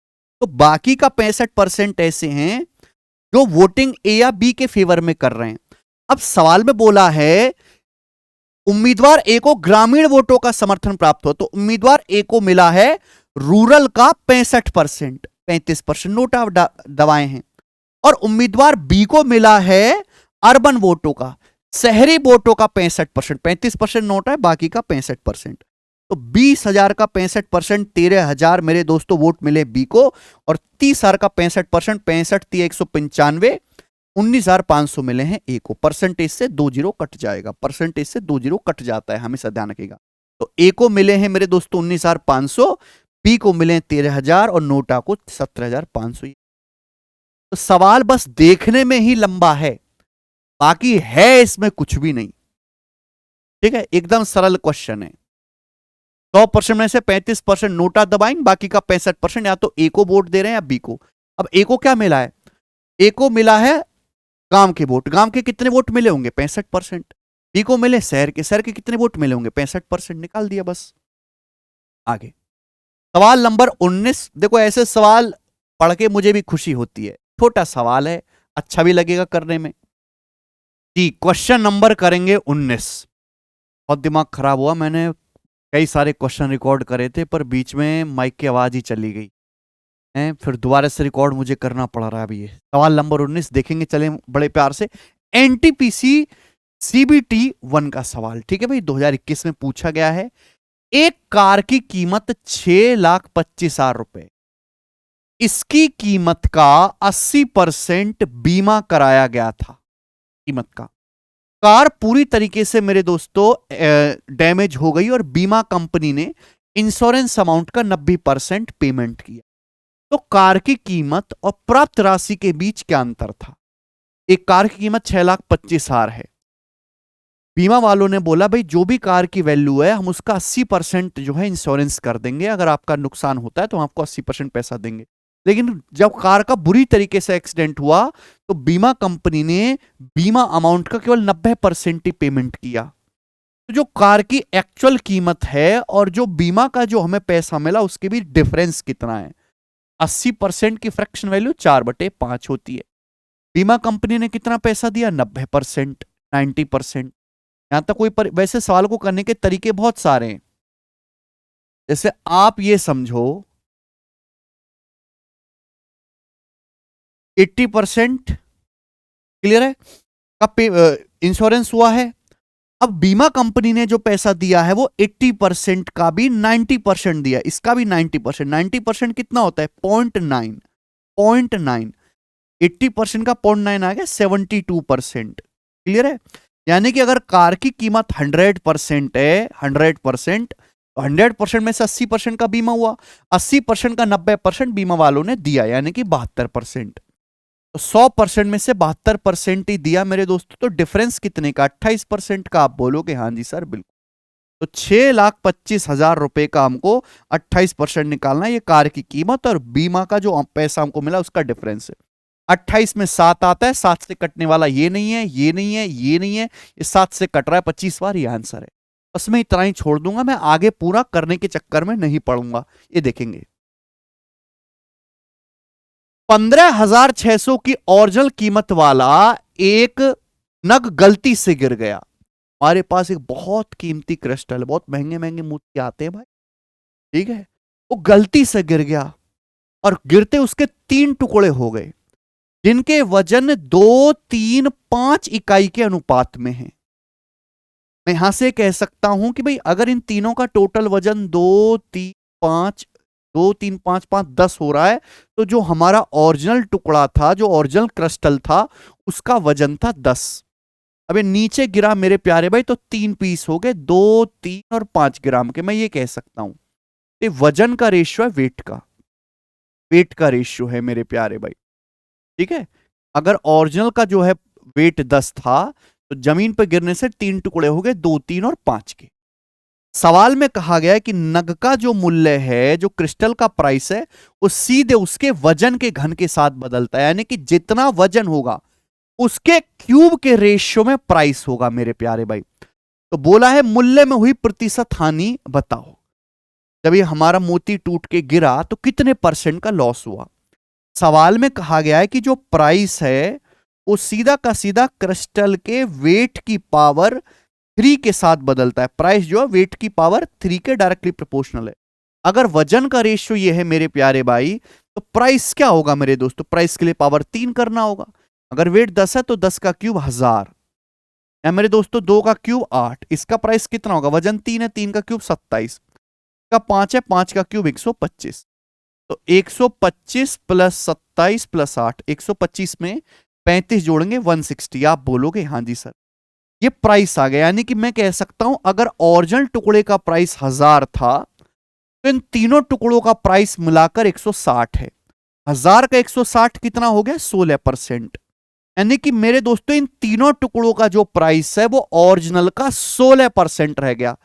तो बाकी का 65% ऐसे हैं जो वोटिंग ए या बी के फेवर में कर रहे हैं। अब सवाल में बोला है उम्मीदवार ए को ग्रामीण वोटों का समर्थन प्राप्त हो, तो उम्मीदवार ए को मिला है रूरल का 65%, 35% नोटा दबाए हैं, और उम्मीदवार बी को मिला है अर्बन वोटों का, शहरी वोटों का 65%, 35% नोटा है, बाकी का 65%। तो 20,000 का 65%, 13,000 मेरे दोस्तों वोट मिले बी को, और 30,000 का 65%, 65 195, 19,500 मिले हैं ए को। परसेंटेज से 2 जीरो कट जाएगा, परसेंटेज से 2 जीरो कट जाता है, हमेशा ध्यान रखिएगा। तो ए को मिले हैं मेरे दोस्तों 19,500, बी को मिले हैं 13,000 और नोटा को 17,500। तो सवाल बस देखने में ही लंबा है, बाकी है इसमें कुछ भी नहीं। ठीक है, एकदम सरल क्वेश्चन है। 100% में से 35% नोटा दबाएंगे, बाकी का 65% या तो ए को वोट दे रहे हैं या बी को। अब ए को क्या मिला है? ए को मिला है गांव के वोट, गांव के कितने वोट मिले होंगे? 65%। बी को मिले शहर के, शहर के कितने वोट मिले होंगे? 65%। निकाल दिया बस। आगे सवाल नंबर 19। देखो ऐसे सवाल पढ़ के मुझे भी खुशी होती है, छोटा सवाल है, अच्छा भी लगेगा करने में जी। क्वेश्चन नंबर करेंगे 19। बहुत दिमाग खराब हुआ, मैंने कई सारे क्वेश्चन रिकॉर्ड करे थे पर बीच में माइक की आवाज ही चली गई है, फिर दोबारा से रिकॉर्ड मुझे करना पड़ रहा है। अभी ये सवाल नंबर 19 देखेंगे, चले बड़े प्यार से। एनटीपीसी सीबीटी 1 का सवाल, ठीक है भाई, 2021 में पूछा गया है। एक कार की कीमत 6,25,000 रुपए, इसकी कीमत का 80% बीमा कराया गया था। कीमत का कार पूरी तरीके से मेरे दोस्तों डैमेज हो गई और बीमा कंपनी ने इंश्योरेंस अमाउंट का 90% पेमेंट किया। तो कार की कीमत और प्राप्त राशि के बीच क्या अंतर था? एक कार की कीमत 6,25,000 है। बीमा वालों ने बोला भाई जो भी कार की वैल्यू है हम उसका 80% जो है इंश्योरेंस कर देंगे, अगर आपका नुकसान होता है तो हम आपको 80% पैसा देंगे। लेकिन जब कार का बुरी तरीके से एक्सीडेंट हुआ तो बीमा कंपनी ने बीमा अमाउंट का केवल 90% ही पेमेंट किया। तो जो कार की एक्चुअल कीमत है और जो बीमा का जो हमें पैसा मिला उसके बीच डिफरेंस कितना है? 80% की फ्रैक्शन वैल्यू 4/5 होती है। बीमा कंपनी ने कितना पैसा दिया? 90%, 90%। यहां तक वैसे सवाल को करने के तरीके बहुत सारे हैं। जैसे आप ये समझो 80% क्लियर है का इंश्योरेंस हुआ है। अब बीमा कंपनी ने जो पैसा दिया है वो 80% का भी 90% दिया, इसका भी 90%। 90% कितना होता है? 0.9। 0.9 80% का 0.9 आ गया 72%। क्लियर है? यानी कि अगर कार की कीमत 100% है, 100%, तो 100% में से 80% का बीमा हुआ, 80% का 90% बीमा वालों ने दिया, यानी कि 72%। तो 100% में से 72% ही दिया मेरे दोस्तों। तो डिफरेंस कितने का? 28% का। आप बोलोगे हाँ जी सर बिल्कुल। तो 6,25,000 रुपए का हमको 28% निकालना है। ये कार की कीमत और बीमा का जो पैसा हमको मिला उसका डिफरेंस है। 28 में 7 आता है, 7 से कटने वाला ये नहीं है, ये नहीं है, ये नहीं है, ये 7 से कट रहा है 25 बार, ये आंसर है। बस मैं इतना ही छोड़ दूंगा, मैं आगे पूरा करने के चक्कर में नहीं पढ़ूंगा, ये देखेंगे। 15,600 की ओरिजिनल कीमत वाला एक नग गलती से गिर गया। हमारे पास एक बहुत कीमती क्रिस्टल, बहुत महंगे महंगे मोती आते हैं भाई, ठीक है, वो गलती से गिर गया और गिरते उसके 3 टुकड़े हो गए जिनके वजन 2, 3, 5 इकाई के अनुपात में है। मैं यहां से कह सकता हूं कि भाई अगर इन तीनों का टोटल वजन 2, 3, 5, 2, 3, 5, 5, 10 हो रहा है, तो जो हमारा ओरिजिनल टुकड़ा था, जो ओरिजिनल क्रिस्टल था, उसका वजन था 10। अब ये नीचे गिरा मेरे प्यारे भाई तो 3 पीस हो गए, 2, 3 और 5 ग्राम के। मैं ये कह सकता हूं ये वजन का रेशियो है, वेट का रेशियो है मेरे प्यारे भाई, ठीक है। अगर ओरिजिनल का जो है वेट 10 था तो जमीन पर गिरने से 3 टुकड़े हो गए, 2, 3 और 5 के। सवाल में कहा गया है कि नग का जो मूल्य है, जो क्रिस्टल का प्राइस है, वो सीधे उसके वजन के घन के साथ बदलता है, यानी कि जितना वजन होगा उसके क्यूब के रेशियो में प्राइस होगा मेरे प्यारे भाई। तो बोला है मूल्य में हुई प्रतिशत हानि बताओ। जब ये हमारा मोती टूट के गिरा तो कितने परसेंट का लॉस हुआ? सवाल में कहा गया है कि जो प्राइस है वो सीधा का सीधा क्रिस्टल के वेट की पावर 3 के साथ बदलता है। प्राइस जो है वेट की पावर 3 के डायरेक्टली प्रोपोर्शनल है। अगर वजन का रेशियो ये है मेरे प्यारे भाई, तो प्राइस क्या होगा मेरे दोस्तों? प्राइस के लिए पावर 3 करना होगा। अगर वेट 10 है तो 10 का क्यूब 1000, या मेरे दोस्तों 2 का क्यूब 8। इसका प्राइस कितना होगा? वजन 3 है, 3 का क्यूब 27, का 5 है, 5 का क्यूब 125। तो 125 प्लस 27 प्लस 8, 125 में 35 जोड़ेंगे 160। आप बोलोगे हाँ जी सर, ये प्राइस आ गया। यानी कि मैं कह सकता हूं अगर ओरिजिनल टुकड़े का प्राइस 1000 था तो इन तीनों टुकड़ों का प्राइस मिलाकर 160 है। 1000 का 160 कितना हो गया? 16%। यानी कि मेरे दोस्तों इन तीनों टुकड़ों का जो प्राइस है वो ओरिजिनल का 16% रह गया।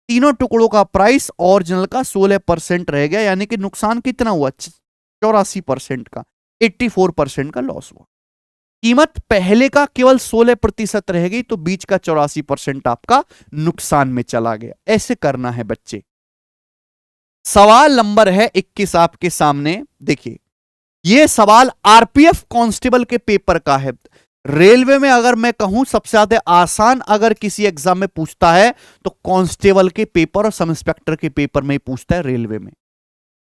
तीनों टुकड़ों का प्राइस ओरिजिनल का 16% रह गया, यानी कि नुकसान कितना हुआ? 84% का, 84% का लॉस हुआ। कीमत पहले का केवल 16% रह गई तो बीच का 84% आपका नुकसान में चला गया। ऐसे करना है बच्चे। सवाल नंबर है 21 आपके सामने, देखिए यह सवाल आरपीएफ कांस्टेबल के पेपर का है। रेलवे में अगर मैं कहूं सबसे ज्यादा आसान अगर किसी एग्जाम में पूछता है तो कांस्टेबल के पेपर और सब इंस्पेक्टर के पेपर में ही पूछता है रेलवे में।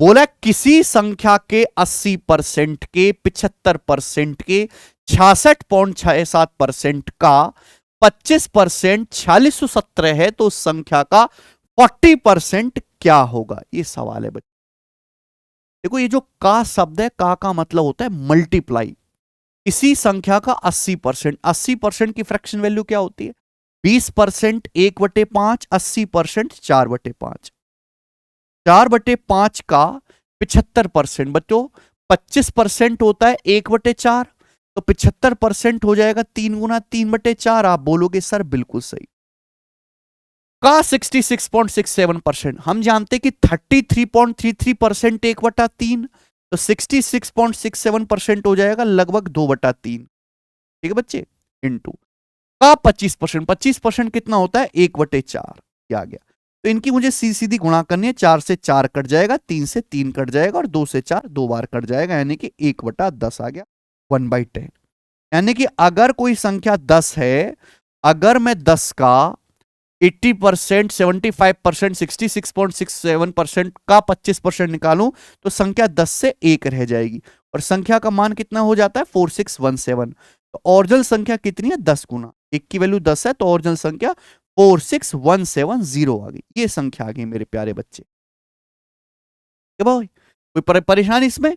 बोला किसी संख्या के 80% के, 75% के, 66.67% का 25% 4617 है तो उस संख्या का 40% क्या होगा? ये सवाल है बच्चे। देखो ये जो का शब्द है, का मतलब होता है मल्टीप्लाई। इसी संख्या का 80%, 80% की फ्रैक्शन वैल्यू क्या होती है? 20% 1/5, 80% 4/5। 4/5 का 75%। बच्चों 25% होता है 1/4, तो 75% हो जाएगा 3 गुना 3/4। आप बोलोगे सर बिल्कुल सही। का 66.67%, हम जानते कि 33.33% 1/3, तो 66.67% हो जाएगा लगभग 2/3। ठीक है बच्चे, इंटू का 25%, 25% कितना होता है 1/4। क्या आ गया, तो इनकी मुझे सीधी गुणा करनी है। 4 से 4 कट जाएगा, 3 से 3 कट जाएगा और 2 से 4 2 बार कट जाएगा, यानी कि 1/10 आ गया, 1/10। यानी कि अगर कोई संख्या 10 है, अगर मैं 10 का 80%, 75%, 66.67% का 25% निकालूं तो संख्या 10 से 1 रह जाएगी और संख्या का मान कितना हो जाता है 4617। तो ओरिजिनल संख्या कितनी है 10 गुना, 1 की वैल्यू 10 है तो ओरिजिनल संख्या 46170 आ गई। ये संख्या आ गई मेरे प्यारे बच्चे। कोई परेशानी इसमें?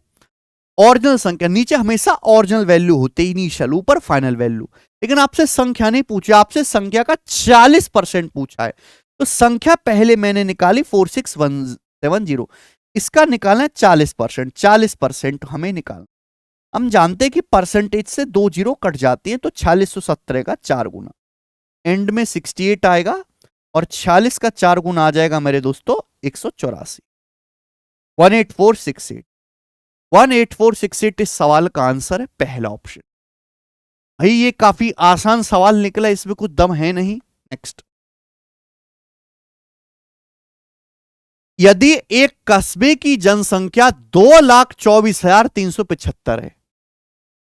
ओरिजिनल संख्या नीचे हमेशा ओरिजिनल वैल्यू होते, इनिशियल, ऊपर फाइनल वैल्यू। लेकिन आपसे संख्या नहीं पूछी, आपसे संख्या का 40% पूछा है। तो संख्या पहले मैंने निकाली 46170, इसका निकालना है 40%। 40% हमें निकालना, हम जानते हैं कि परसेंटेज से 2 जीरो कट जाती है, तो 4617 का 4 गुना, एंड में 68 आएगा और 46 का 4 गुना आ जाएगा मेरे दोस्तों 184, 18468। 18468 इस सवाल का आंसर है पहला ऑप्शन। भाई ये काफी आसान सवाल निकला, इसमें कुछ दम है नहीं। नेक्स्ट, यदि एक कस्बे की जनसंख्या 2,24,375 है,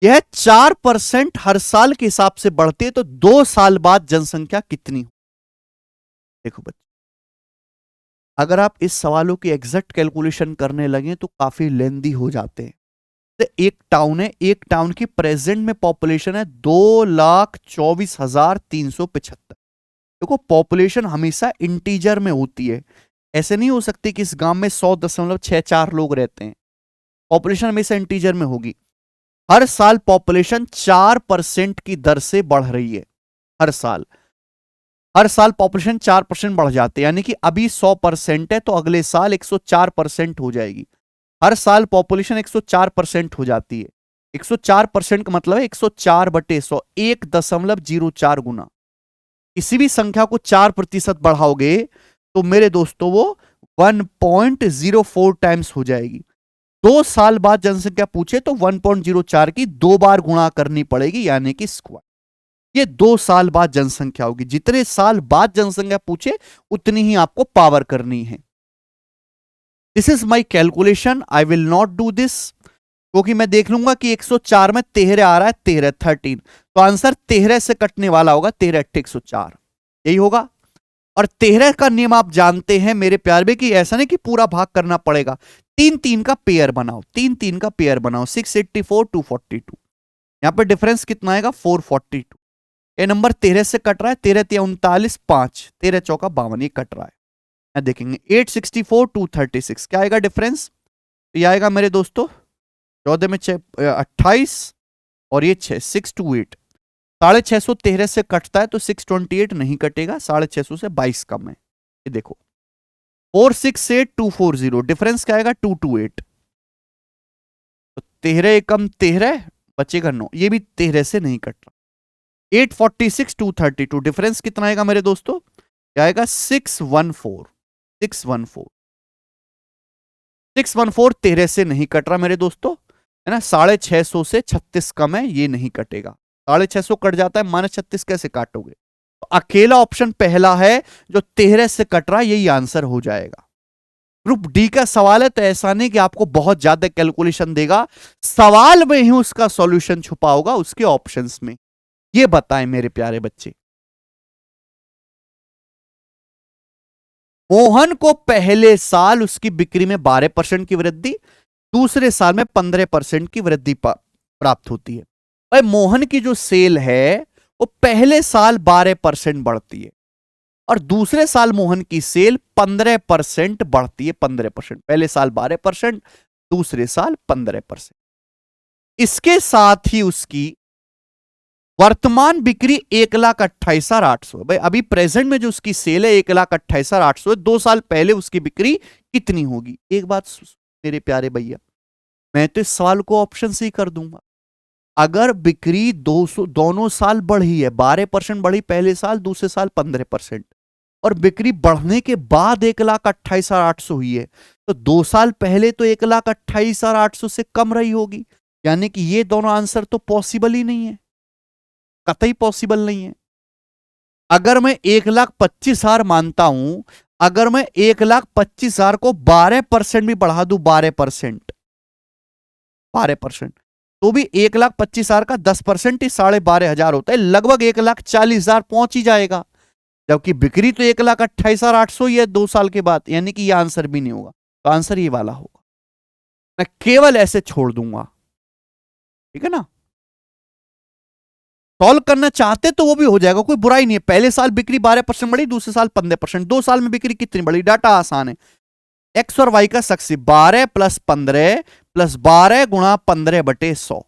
यह 4% हर साल के हिसाब से बढ़ती है, तो 2 साल बाद जनसंख्या कितनी हो? देखो बच्चे, अगर आप इस सवालों की एग्जैक्ट कैलकुलेशन करने लगे तो काफी लेंदी हो जाते हैं। एक टाउन है, एक टाउन की प्रेजेंट में पॉपुलेशन है 2,24,375। देखो पॉपुलेशन हमेशा इंटीजर में होती है, ऐसे नहीं हो सकती कि इस गांव में 100.64 लोग रहते हैं। पॉपुलेशन हमेशा इंटीजर में होगी। हर साल पॉपुलेशन 4% की दर से बढ़ रही है। हर साल पॉपुलेशन 4% बढ़ जाती है, यानी कि अभी 100% है तो अगले साल 104% हो जाएगी। हर साल पॉपुलेशन 104% हो जाती है। 104% का मतलब है 104/100, 1.04 गुना। किसी भी संख्या को 4% बढ़ाओगे तो मेरे दोस्तों वो 1.04 टाइम्स हो जाएगी। 2 साल बाद जनसंख्या पूछे तो 1.04 की 2 बार गुणा करनी पड़ेगी, यानी कि स्क्वायर। ये 2 साल बाद जनसंख्या होगी। जितने साल बाद जनसंख्या पूछे उतनी ही आपको पावर करनी है। This is my calculation, I will not do this, क्योंकि मैं देख लूंगा कि 104 में 13 आ रहा है, 13 तो आंसर 13 से कटने वाला होगा, 13×8 104 यही होगा। और 13 का नियम आप जानते हैं मेरे प्यार में कि ऐसा नहीं कि पूरा भाग करना पड़ेगा, 3-3 का पेयर बनाओ, 3-3 का पेयर बनाओ। 684 242, यहां पर डिफरेंस कितना आएगा 442। ये नंबर 13 से कट रहा है, 13×3 = 39, 5, 13×4 = 52, ये कट रहा है। देखेंगे 864 236 क्या आएगा डिफरेंस, तो ये आएगा मेरे दोस्तों 14 में 6 28 और ये 6 628। 650 13 से कटता है तो 628 नहीं कटेगा, 650 से 22 कम है। ये देखो 468 240, डिफरेंस क्या आएगा 228। तो 13 कम 13 बचेगा 9, ये भी 13 से नहीं कट रहा। 846 232, डिफरेंस कितना आएगा मेरे दोस्तों, क्या आएगा 614। 614 13 से नहीं कट रहा मेरे दोस्तों, है ना। 650 से 36 कम है, ये नहीं कटेगा। 650 कट जाता है, -36 कैसे काटोगे? तो अकेला ऑप्शन पहला है जो 13 से कट रहा है, यही आंसर हो जाएगा। ग्रुप डी का सवाल है तो ऐसा नहीं कि आपको बहुत ज्यादा कैलकुलेशन देगा, सवाल में ही उसका सॉल्यूशन छुपा होगा, उसके ऑप्शंस में। ये बताएं मेरे प्यारे बच्चे, मोहन को पहले साल उसकी बिक्री में 12% की वृद्धि, दूसरे साल में 15% की वृद्धि प्राप्त होती है। भाई मोहन की जो सेल है वो पहले साल 12% बढ़ती है और दूसरे साल मोहन की सेल 15% बढ़ती है। 15%, पहले साल 12%, दूसरे साल 15%। इसके साथ ही उसकी वर्तमान बिक्री 1,28,800। भाई अभी प्रेजेंट में जो उसकी सेल है 1,28,800, 2 साल पहले उसकी बिक्री कितनी होगी? एक बात मेरे प्यारे भैया। मैं तो इस सवाल को ऑप्शन से ही कर दूंगा। अगर बिक्री 200 दोनों साल बढ़ी है, 12% बढ़ी पहले साल, दूसरे साल 15%, और बिक्री बढ़ने के बाद 1,28,800 हुई है, तो 2 साल पहले तो 1,28,800 से कम रही होगी। यानी कि ये दोनों आंसर तो पॉसिबल ही नहीं है, कतई पॉसिबल नहीं है। अगर मैं 1,25,000 मानता हूं, अगर मैं 1,25,000 को 12% भी बढ़ा दूं, 12%, 12%, तो भी 1,25,000 का 10% ही 12,500 होता है, लगभग 1,40,000 पहुंच ही जाएगा। जबकि बिक्री तो 1,28,800 ही है 2 साल के बाद, यानी कि यह आंसर भी नहीं होगा। तो आंसर ये वाला होगा। मैं केवल ऐसे छोड़ दूंगा, ठीक है ना। सॉल्व करना चाहते तो वो भी हो जाएगा, कोई बुराई नहीं है। पहले साल बिक्री 12% बढ़ी, दूसरे साल 15%, 2 साल में बिक्री कितनी बढ़ी, डाटा आसान है। एक्स और वाई का सक्सेस 12 + 15 + 12 × 15/100,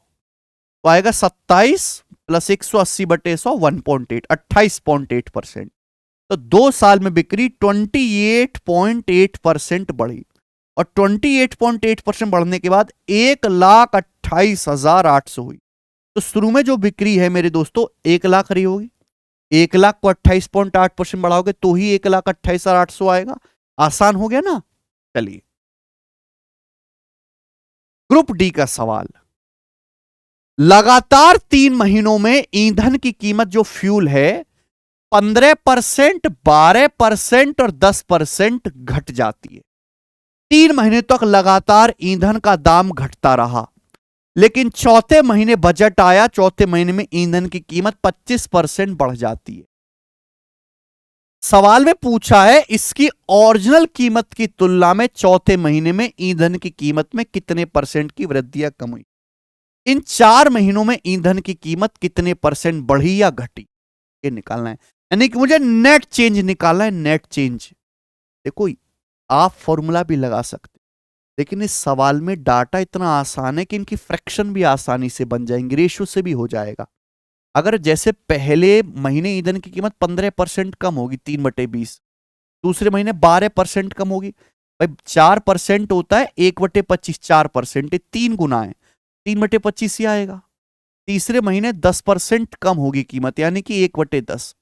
तो आएगा 27 + 180/100, 1.8, 28.8%। तो 2 साल में बिक्री 28.8% बढ़ी, और 28.8% बढ़ने के बाद 1,28,800 हुई। तो शुरू में जो बिक्री है मेरे दोस्तों 1,00,000 रही होगी, 1,00,000 को 28.8% बढ़ाओगे तो ही 1,28,800 आएगा। आसान हो गया ना। चलिए ग्रुप डी का सवाल। लगातार 3 महीनों में ईंधन की कीमत जो फ्यूल है 15%, 12% और 10% घट जाती है। 3 महीने तक लगातार ईंधन का दाम घटता रहा, लेकिन चौथे महीने बजट आया, चौथे महीने में ईंधन की कीमत 25% बढ़ जाती है। सवाल में पूछा है इसकी ओरिजिनल कीमत की तुलना में चौथे महीने में ईंधन की कीमत में कितने परसेंट की वृद्धि या कम हुई। इन 4 महीनों में ईंधन की कीमत कितने परसेंट बढ़ी या घटी, ये निकालना है। यानी कि मुझे नेट चेंज निकालना है, नेट चेंज। देखो आप फॉर्मूला भी लगा सकते, लेकिन इस सवाल में डाटा इतना आसान है कि इनकी फ्रैक्शन भी आसानी से बन जाएंगे, रेशियो से भी हो जाएगा। अगर जैसे पहले महीने ईंधन की कीमत 15% कम होगी 3/20, दूसरे महीने 12% कम होगी, भाई 4% होता है 1/25, 4%, 3 गुना है, 3/25 ही आएगा। तीसरे महीने 10% कम होगी कीमत, यानी कि 1/10,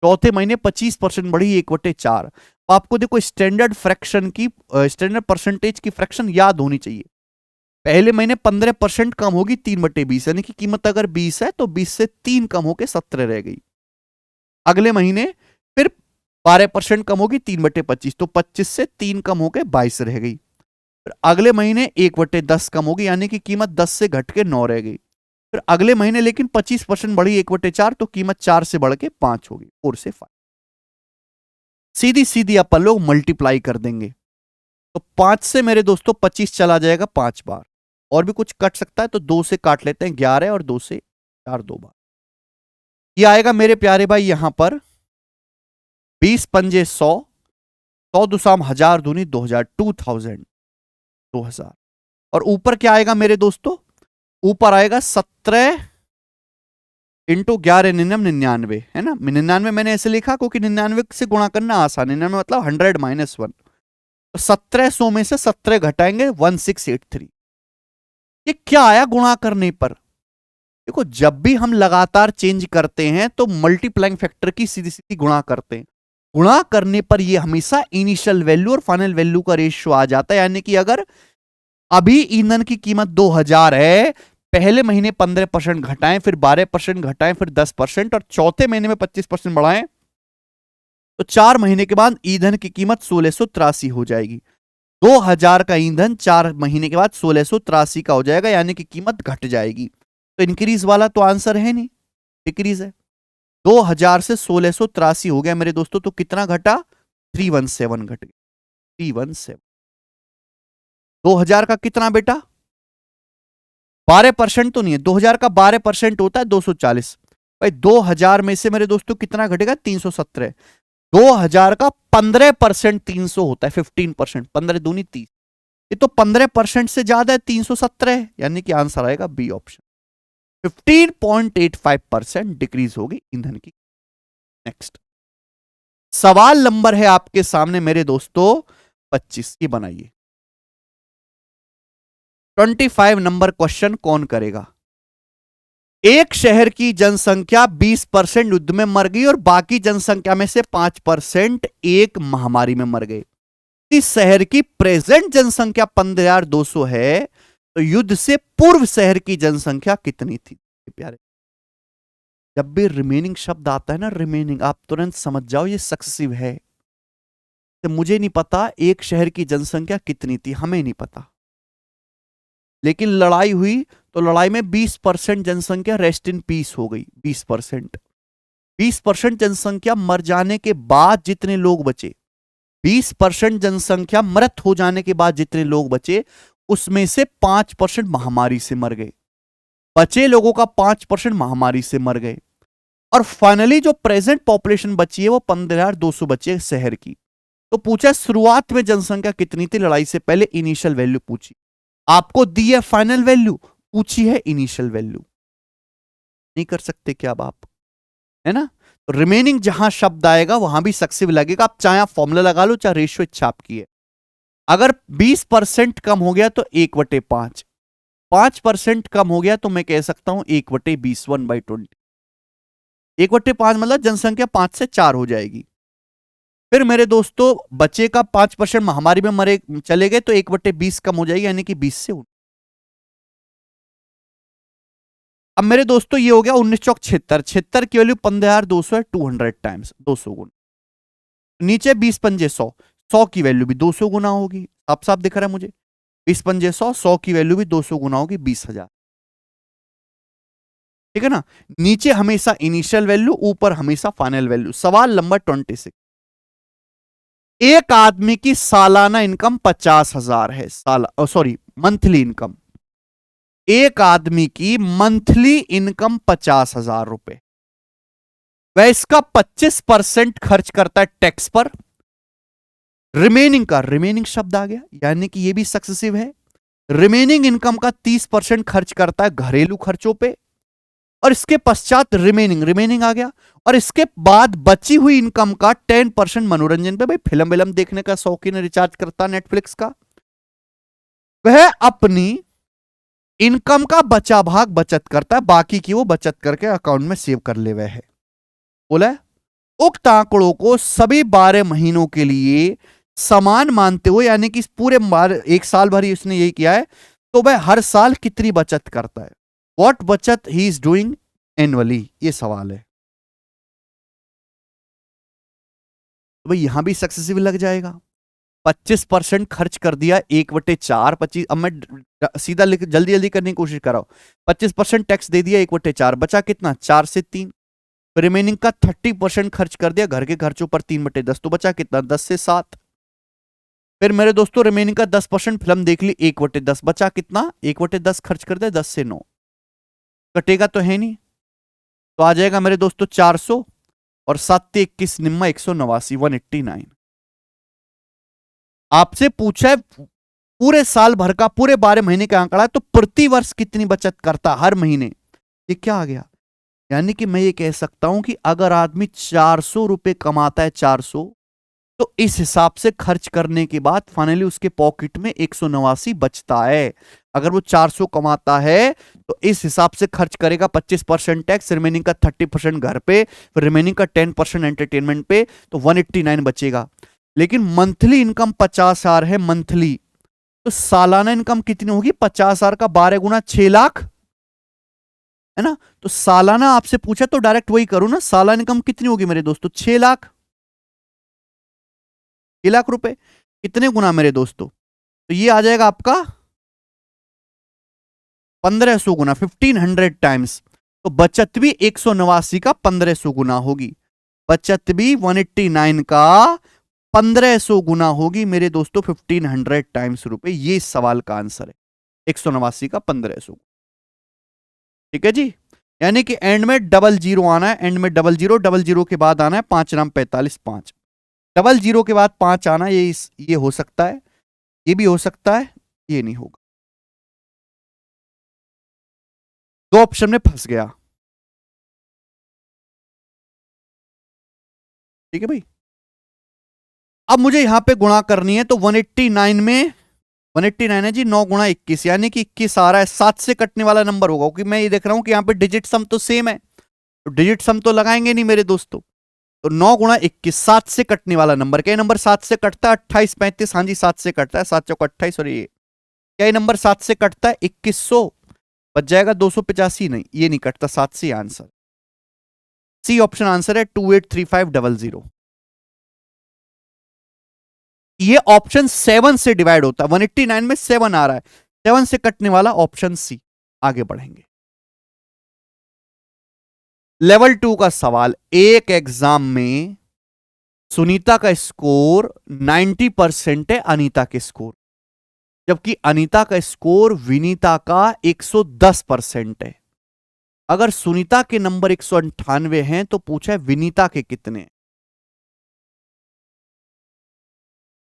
चौथे महीने 25% बढ़ी, 1/4। तो आपको देखो स्टैंडर्ड फ्रैक्शन की, स्टैंडर्ड परसेंटेज की फ्रैक्शन याद होनी चाहिए। पहले महीने 15% कम होगी 3/20, यानी कि कीमत अगर 20 है तो 20 से 3 कम होकर 17 रह गई। अगले महीने फिर 12% कम होगी 3/25, तो 25 से 3 कम होकर 22 रह गई। फिर अगले महीने 1/10 कम होगी, यानी कि कीमत 10 से घट के 9 रह गई। फिर अगले महीने लेकिन 25% बढ़ी, 1/4, तो कीमत 4 से बढ़ के 5 होगी, 4 से 5। सीधी सीधी अपन लोग मल्टीप्लाई कर देंगे, तो 5 से मेरे दोस्तों 25 चला जाएगा 5 बार, और भी कुछ कट सकता है तो 2 से काट लेते हैं 11, और 2 से 4 2 बार। ये आएगा मेरे प्यारे भाई यहां पर 20 पंजे 100, 100 दुसाम 1000 दूनी 2000, 2000। और ऊपर क्या आएगा मेरे दोस्तों, ऊपर आएगा 17 इंटू 11 99, है ना। 99 मैंने ऐसे लिखा क्योंकि 99 से गुणा करना आसान है, 99 मतलब 100 - 1। 1700 में से 17 घटाएंगे 1683। ये क्या आया गुणा करने पर। देखो जब भी हम लगातार चेंज करते हैं तो मल्टीप्लाइंग फैक्टर की सीधी सीधी गुणा करते हैं, गुणा करने पर ये हमेशा इनिशियल वैल्यू और फाइनल वैल्यू का रेशियो आ जाता है। यानी कि अगर अभी ईंधन की कीमत 2000 है, पहले महीने 15% घटाएं, फिर 12% घटाएं, फिर 10%, और चौथे महीने में 25% बढ़ाएं, तो 4 महीने के बाद ईंधन की कीमत 1683 हो जाएगी। 2000 का ईंधन 4 महीने के बाद 1683 का हो जाएगा, यानी कि कीमत घट जाएगी। तो इंक्रीज वाला तो आंसर है नहीं, डिक्रीज है। 2000 से 1683 हो गया मेरे दोस्तों, तो कितना घटा, 317 घट गया, 317। 2000 का कितना बेटा, 12% तो नहीं है, 2000 का 12% होता है 240। भाई 2000 में से मेरे दोस्तों कितना घटेगा, 317। 2000 का 15% 300 होता है, 15%, 15 दूनी 30, ये तो 15% से ज्यादा है, 317, यानी कि आंसर आएगा बी ऑप्शन, 15.85% डिक्रीज होगी ईंधन की। नेक्स्ट सवाल नंबर है आपके सामने मेरे दोस्तों 25, ये बनाइए। 25 नंबर क्वेश्चन कौन करेगा? एक शहर की जनसंख्या 20% युद्ध में मर गई और बाकी जनसंख्या में से 5% एक महामारी में मर गए। इस शहर की प्रेजेंट जनसंख्या 15,200 है, तो युद्ध से पूर्व शहर की जनसंख्या कितनी थी? प्यारे, जब भी रिमेनिंग शब्द आता है ना, रिमेनिंग, आप तुरंत समझ जाओ ये सक्सेसिव है। तो मुझे नहीं पता एक शहर की जनसंख्या कितनी थी, हमें नहीं पता, लेकिन लड़ाई हुई तो लड़ाई में 20% जनसंख्या रेस्ट इन पीस हो गई। 20% जनसंख्या मर जाने के बाद जितने लोग बचे, 20% जनसंख्या मृत हो जाने के बाद जितने लोग बचे, उसमें से 5% महामारी से मर गए। बचे लोगों का 5% महामारी से मर गए। और फाइनली जो प्रेजेंट पॉपुलेशन बची है वो 15,200 बची है शहर की। तो पूछा शुरुआत में जनसंख्या कितनी थी लड़ाई से पहले, इनिशियल वैल्यू पूछी। आपको दी है फाइनल वैल्यू, पूछी है इनिशियल वैल्यू। नहीं कर सकते क्या अब आप, है ना? तो रिमेनिंग जहां शब्द आएगा वहां भी सक्सेसिव लगेगा। आप चाहे आप फॉर्मूला लगा लो, चाहे रेशियो इच्छा आपकी है। अगर 20% कम हो गया तो 1/5, 5% कम हो गया तो मैं कह सकता हूं 1/20, 1/20। 1/5 मतलब जनसंख्या 5 से 4 हो जाएगी। फिर मेरे दोस्तों बचे का 5% महामारी में मरे चले गए तो 1/20 कम हो जाएगी, यानी कि 20 से 19। अब मेरे दोस्तों ये हो गया 19 चौक 76, 76 की वैल्यू 15,200 है, 200 टाइम्स 200 गुना। नीचे 20 पंजे 100, 100 की वैल्यू भी 200 गुना होगी। साफ साफ दिख रहा है मुझे, 20 पंजे 100, 100 की वैल्यू भी 200 गुना होगी, 20,000। ठीक है ना? नीचे हमेशा इनिशियल वैल्यू, ऊपर हमेशा फाइनल वैल्यू। सवाल नंबर 26, एक आदमी की सालाना इनकम 50,000 है, सॉरी मंथली इनकम। एक आदमी की मंथली इनकम 50,000 रुपए, वह इसका 25% खर्च करता है टैक्स पर। रिमेनिंग का, रिमेनिंग शब्द आ गया यानी कि यह भी सक्सेसिव है। रिमेनिंग इनकम का 30% खर्च करता है घरेलू खर्चों पे, और इसके पश्चात रिमेनिंग, रिमेनिंग आ गया, और इसके बाद बची हुई इनकम का 10% मनोरंजन पे। भाई फिल्म विलम देखने का शौकीन, रिचार्ज करता नेटफ्लिक्स का, वह अपनी इनकम का बचा भाग बचत करता है, बाकी की वो बचत करके अकाउंट में सेव कर ले वह है। बोला है? उक्त आंकड़ों को सभी 12 महीनों के लिए समान मानते हुए, यानी कि पूरे एक साल भर ही उसने यही किया है, तो वह हर साल कितनी बचत करता है? व्हाट बचत ही इज डूइंग एनुअली, ये सवाल है। तो भाई यहां भी सक्सेसिव लग जाएगा। 25% खर्च कर दिया, 1/4, 25। अब मैं सीधा जल्दी जल्दी करने की कोशिश कर रहा हूं। 25% टैक्स दे दिया, 1/4 बचा कितना? 4 से 3। रिमेनिंग का 30% खर्च कर दिया घर के खर्चों पर, 3/10, तो बचा कितना? 10 से 7। फिर मेरे दोस्तों रिमेनिंग का 10% फिल्म देख ली, 1/10 बचा कितना? 1/10 खर्च कर दिया, 10 से 9। कटेगा तो है नहीं, तो आ जाएगा मेरे दोस्तों 400, और 7 21 निम्मा 189, 189। आपसे पूछा है पूरे साल भर का, पूरे 12 महीने का आंकड़ा, तो प्रति वर्ष कितनी बचत करता हर महीने? ये क्या आ गया? यानी कि मैं ये कह सकता हूं कि अगर आदमी 400 रुपए कमाता है, 400, तो इस हिसाब से खर्च करने के बाद फाइनली उसके पॉकेट में 189 बचता है। अगर वो 400 कमाता है तो इस हिसाब से खर्च करेगा, 25% टैक्स, रिमेनिंग का 30% घर पे, फिर रिमेनिंग का 10% एंटरटेनमेंट पे, तो 189 बचेगा। लेकिन मंथली इनकम 50,000 है मंथली, तो सालाना इनकम कितनी होगी? 50,000 का 12 गुना 6 लाख, है ना? तो सालाना आपसे पूछा तो डायरेक्ट वही करूं ना, सालाना इनकम कितनी होगी मेरे दोस्तों? 6 लाख, 6 लाख रुपए। कितने गुना मेरे दोस्तों? तो ये आ जाएगा आपका 1500 गुना, 1500 टाइम्स। तो बचत भी 189 का 1500 गुना होगी, बचत भी 189 का 1500 गुना होगी मेरे दोस्तों, 1500 टाइम्स रुपए। ये इस सवाल का आंसर है, 189 का 1500। ठीक है जी? यानी कि एंड में डबल जीरो आना है, एंड में डबल जीरो, डबल जीरो के बाद आना है 5 नाम 45 5, डबल जीरो के बाद 5 आना, ये हो सकता है, ये भी हो सकता है, ये नहीं होगा। दो ऑप्शन में फंस गया। ठीक है भाई? अब मुझे यहां पे गुणा करनी है, तो 189 में 189 है जी, 9 गुणा 21 यानी कि 21 आ रहा है, 7 से कटने वाला नंबर होगा, क्योंकि मैं ये देख रहा हूं कि यहाँ पे डिजिट सम तो सेम है, तो डिजिट सम तो लगाएंगे नहीं मेरे दोस्तों। तो 9 गुणा 21, 7 से कटने वाला नंबर, क्या नंबर 7 से कटता है? 28 35, हाँ जी 7 से कटता है, 7 चौक 28, और ये क्या नंबर 7 से कटता है? 2100, बच जाएगा 285, नहीं ये नहीं कटता 7 से, आंसर सी ऑप्शन आंसर है 283500। ये ऑप्शन 7 से डिवाइड होता है, 189 में 7 आ रहा है, 7 से कटने वाला ऑप्शन सी। आगे बढ़ेंगे, लेवल 2 का सवाल। एक एग्जाम में सुनीता का स्कोर 90% है अनीता के स्कोर, जबकि अनीता का स्कोर विनीता का 110% है। अगर सुनीता के नंबर 198 हैं तो पूछा है विनीता के कितने हैं।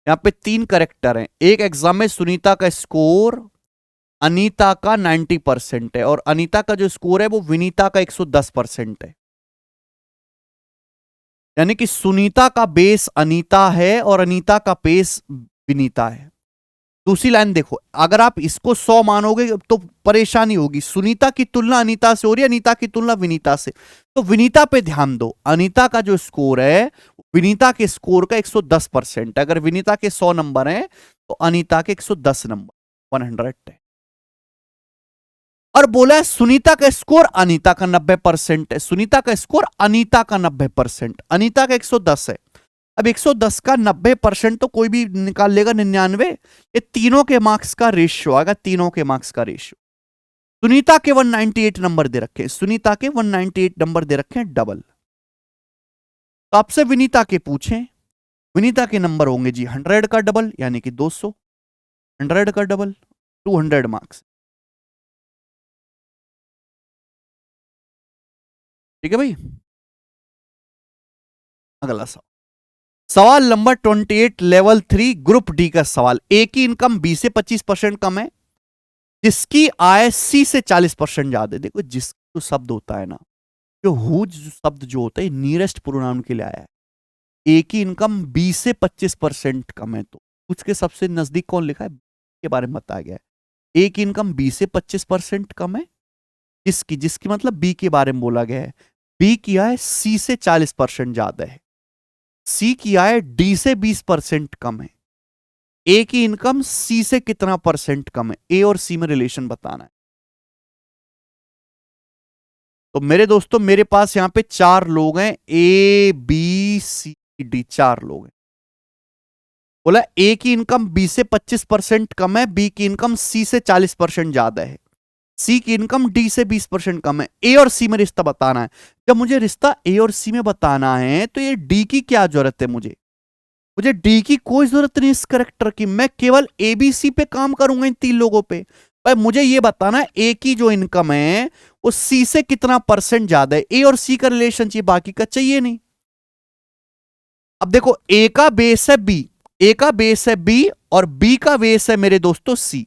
यहां पे 3 करेक्टर हैं। एक एग्जाम में सुनीता का स्कोर अनीता का 90% है, और अनीता का जो स्कोर है वो विनीता का 110% है, यानी कि सुनीता का बेस अनीता है और अनीता का बेस विनीता है। दूसरी लाइन देखो, अगर आप इसको 100 मानोगे तो परेशानी होगी। सुनीता की तुलना अनीता से हो रही है, अनीता की तुलना विनीता से, तो विनीता पे ध्यान दो। अनीता का जो स्कोर है विनीता के स्कोर का 110%। अगर विनीता के 100 नंबर हैं तो अनीता के 110 नंबर 100 है। और बोला है सुनीता का स्कोर अनीता का 90% है, सुनीता का स्कोर अनीता का 90%, अनीता का 110 है। अब 110 का 90% तो कोई भी निकाल लेगा, 99। ये तीनों के मार्क्स का रेशियो आएगा, तीनों के मार्क्स का रेशियो। सुनीता के 198 नंबर दे रखे, सुनीता के 198 नंबर दे रखे हैं डबल। तो आपसे विनीता के पूछें, विनीता के नंबर होंगे जी 100 का डबल यानी कि 200, 100 का डबल 200 मार्क्स। ठीक है भाई। अगला सवाल, सवाल नंबर 28, लेवल 3 ग्रुप डी का सवाल। ए की इनकम बी से 25% कम है, जिसकी आय सी से 40% ज्यादा है। देखो जिस जो शब्द होता है ना, जो हुज शब्द जो होता है नियरेस्ट प्रोनाउन के लिए आया है। ए की इनकम बी से 25% कम है, तो उसके सबसे नजदीक कौन लिखा है के बारे में बताया गया है। ए की इनकम बी से 25% कम है, जिसकी जिसकी मतलब बी के बारे में बोला गया है। बी की आय सी से 40% ज्यादा है, सी की आय डी से 20% कम है। ए की इनकम सी से कितना परसेंट कम है, ए और सी में रिलेशन बताना है। तो मेरे दोस्तों मेरे पास यहां पे 4 लोग हैं, ए बी सी डी, 4 लोग हैं। बोला ए की इनकम बी से 25% कम है, बी की इनकम सी से 40% ज्यादा है, सी की इनकम डी से 20% कम है। ए और सी में रिश्ता बताना है। जब मुझे रिश्ता ए और सी में बताना है तो ये डी की क्या जरूरत है? मुझे डी की कोई जरूरत नहीं इस करेक्टर की, मैं केवल एबीसी पे काम करूंगा इन 3 लोगों पे। भाई मुझे ये बताना है ए की जो इनकम है वो सी से कितना परसेंट ज्यादा है। ए और सी का रिलेशन चाहिए, बाकी का चाहिए नहीं। अब देखो ए का बेस है बी, ए का बेस है बी और बी का बेस है मेरे दोस्तों सी।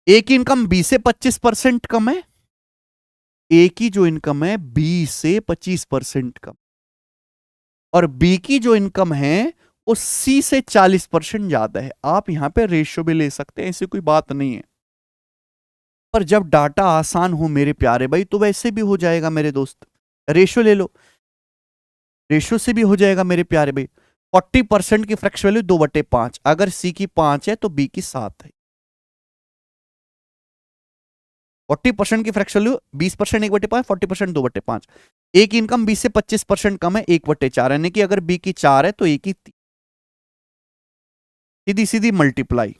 ए की इनकम बी से 25% कम है, ए की जो इनकम है बी से 25% कम, और बी की जो इनकम है वो सी से 40% ज्यादा है। आप यहां पे रेशियो भी ले सकते हैं, ऐसी कोई बात नहीं है। पर जब डाटा आसान हो मेरे प्यारे भाई तो वैसे भी हो जाएगा मेरे दोस्त। रेशियो ले लो, रेशियो से भी हो जाएगा मेरे प्यारे भाई। 40% की फ्रैक्शन वैल्यू 2/5, अगर सी की 5 है तो बी की 7 है। 40% की फ्रैक्शन वैल्यू 20% 1/5, 40% 2/5। ए की इनकम बी से 25% कम है, 1/4, यानी कि अगर बी की 4 है तो ए की 3। सीधी सीधी मल्टीप्लाई,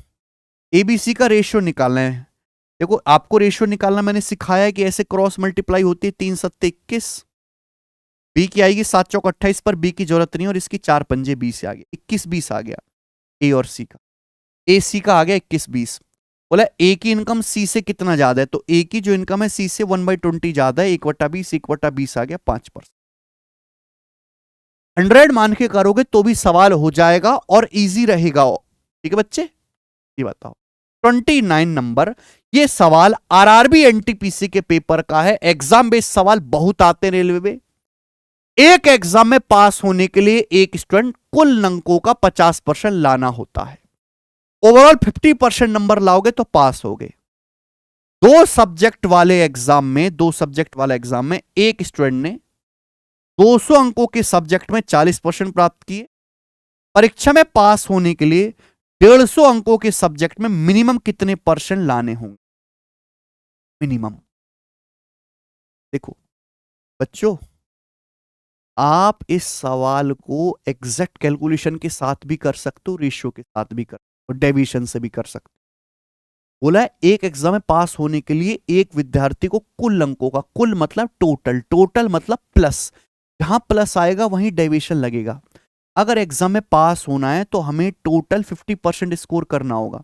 एबीसी का रेशियो निकालना है। देखो आपको रेशियो निकालना मैंने सिखाया है कि ऐसे क्रॉस मल्टीप्लाई होती है। 3 7 21, बी की आएगी 7 चौक 28 पर, बी की जरूरत नहीं, और इसकी 4 पंजे 20 आ गया, 21 20 आ गया ए और सी का। ए सी का आ गया 21 20। बोला ए की इनकम सी से कितना ज्यादा है, तो ए की जो इनकम है सी से 1/20 ज्यादा है, 1/20, 1/20 आ गया 5%। 100 मान के करोगे तो भी सवाल हो जाएगा और इजी रहेगा। ठीक है बच्चे, ये बताओ 29 नंबर। ये सवाल आरआरबी एनटीपीसी के पेपर का है। एग्जाम बेस्ड सवाल बहुत आते हैं रेलवे में। एक एग्जाम में पास होने के लिए एक स्टूडेंट कुल अंकों का 50% लाना होता है। ओवरऑल 50% नंबर लाओगे तो पास होगे। दो सब्जेक्ट वाले एग्जाम में एक स्टूडेंट ने 200 अंकों के सब्जेक्ट में 40% प्राप्त किए। परीक्षा में पास होने के लिए 150 अंकों के सब्जेक्ट में मिनिमम कितने परसेंट लाने होंगे? मिनिमम। देखो बच्चों, आप इस सवाल को एग्जैक्ट कैलकुलेशन के साथ भी कर सकते हो, रेशियो के साथ भी कर सकते हो, डेविएशन से भी कर सकते हो। बोला है एक एग्जाम में पास होने के लिए एक विद्यार्थी को कुल अंकों का, कुल मतलब टोटल मतलब प्लस, जहां प्लस आएगा वहीं डेविएशन लगेगा। अगर एग्जाम में पास होना है तो हमें टोटल 50% स्कोर करना होगा।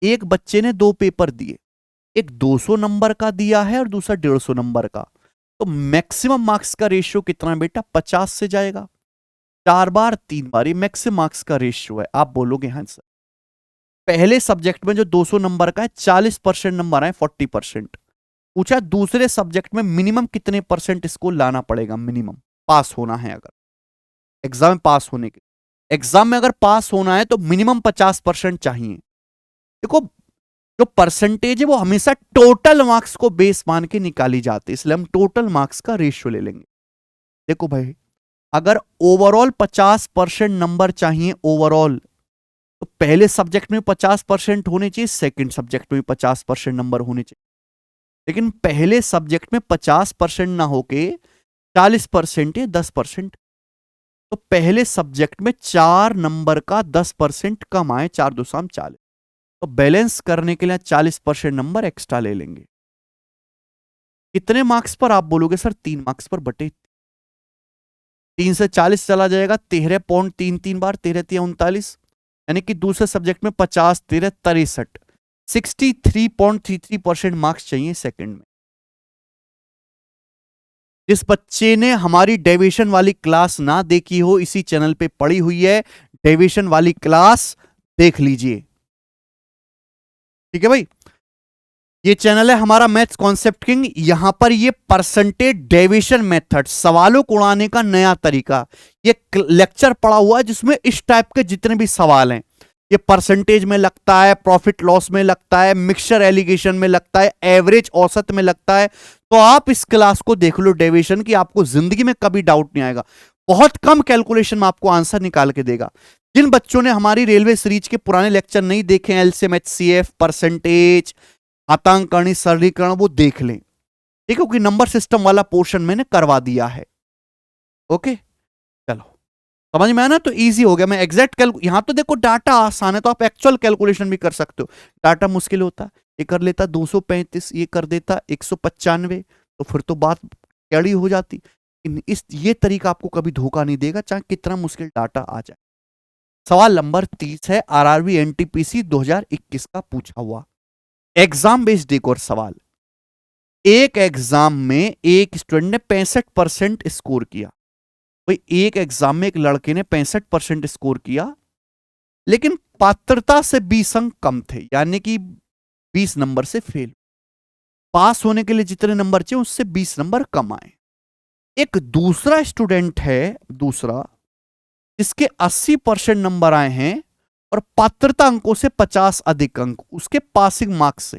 एक बच्चे ने दो पेपर दिए, एक 200 नंबर का दिया है और दूसरा 150 नंबर का, तो मैक्सिमम मार्क्स का रेशियो कितना है बेटा? 50 से जाएगा। 4 बार 3 बार, ये मैक्सिमम मार्क्स का रेशियो है। आप बोलोगे हाँ सर, पहले सब्जेक्ट में जो 200 नंबर का है 40% नंबर आए, 40%। पूछा दूसरे सब्जेक्ट में मिनिमम कितने परसेंट इसको लाना पड़ेगा, मिनिमम पास होना है। अगर एग्जाम में पास होने के, एग्जाम में अगर पास होना है तो मिनिमम 50% चाहिए। देखो जो परसेंटेज है वो हमेशा टोटल मार्क्स को बेस मान के निकाली जाती है, इसलिए हम टोटल मार्क्स का रेशियो ले लेंगे। देखो भाई, अगर ओवरऑल 50% नंबर चाहिए ओवरऑल, तो पहले सब्जेक्ट में 50% होने चाहिए, सेकंड सब्जेक्ट में 50% नंबर होने चाहिए। लेकिन पहले सब्जेक्ट में 50% ना होके 40% या 10%, तो पहले सब्जेक्ट में 4 नंबर का 10% कम आए, 4 2 40, तो बैलेंस करने के लिए 40% नंबर एक्स्ट्रा ले लेंगे। कितने मार्क्स पर? आप बोलोगे सर 3 मार्क्स पर बटे 3 से 40 चला जाएगा, 13.33 बार, 13 यानी कि दूसरे सब्जेक्ट में 50 13 63, 63.33% मार्क्स चाहिए सेकंड में। जिस बच्चे ने हमारी डेविएशन वाली क्लास ना देखी हो, इसी चैनल पे पड़ी हुई है, डेविएशन वाली क्लास देख लीजिए। ठीक है भाई, ये चैनल है हमारा मैथ्स कॉन्सेप्ट किंग। यहां पर ये परसेंटेज डेविएशन मेथड, सवालों को उड़ाने का नया तरीका, ये लेक्चर पड़ा हुआ है जिसमें इस टाइप के जितने भी सवाल हैं, ये परसेंटेज में लगता है, प्रॉफिट लॉस में लगता है, मिक्सचर एलिगेशन में लगता है, एवरेज औसत में लगता है। तो आप इस क्लास को देख लो डेविएशन की, आपको जिंदगी में कभी डाउट नहीं आएगा। बहुत कम कैलकुलेशन में आपको आंसर निकाल के देगा। जिन बच्चों ने हमारी रेलवे सीरीज के पुराने लेक्चर नहीं देखे, एलसीएम, एचसीएफ, परसेंटेज, आतांकनी, सरलीकरण, वो देख लें। ठीक है, क्योंकि नंबर सिस्टम वाला पोर्शन मैंने करवा दिया है। ओके चलो, समझ में आया ना? तो इजी हो गया। मैं एग्जैक्ट यहां तो देखो डाटा आसान है, तो आप एक्चुअल कैलकुलेशन भी कर सकते हो। डाटा मुश्किल होता, ये कर लेता 235, ये कर देता 195, तो फिर तो बात टेढ़ी हो जाती। ये तरीका आपको कभी धोखा नहीं देगा, चाहे कितना मुश्किल डाटा आ जाए। सवाल नंबर 30 है, आरआरबी एनटीपीसी 2021 का पूछा हुआ एग्जाम बेस्ड एक और सवाल। एक एग्जाम में एक स्टूडेंट ने 65% स्कोर किया। भाई एक एग्जाम में एक लड़के ने 65% स्कोर किया, लेकिन पात्रता से 20 अंक कम थे, यानी कि 20 नंबर से फेल। पास होने के लिए जितने नंबर चाहिए उससे 20 नंबर कम आए। एक दूसरा स्टूडेंट है, दूसरा, जिसके 80% नंबर आए हैं और पात्रता अंकों से 50 अधिक अंक, उसके पासिंग मार्क्स से,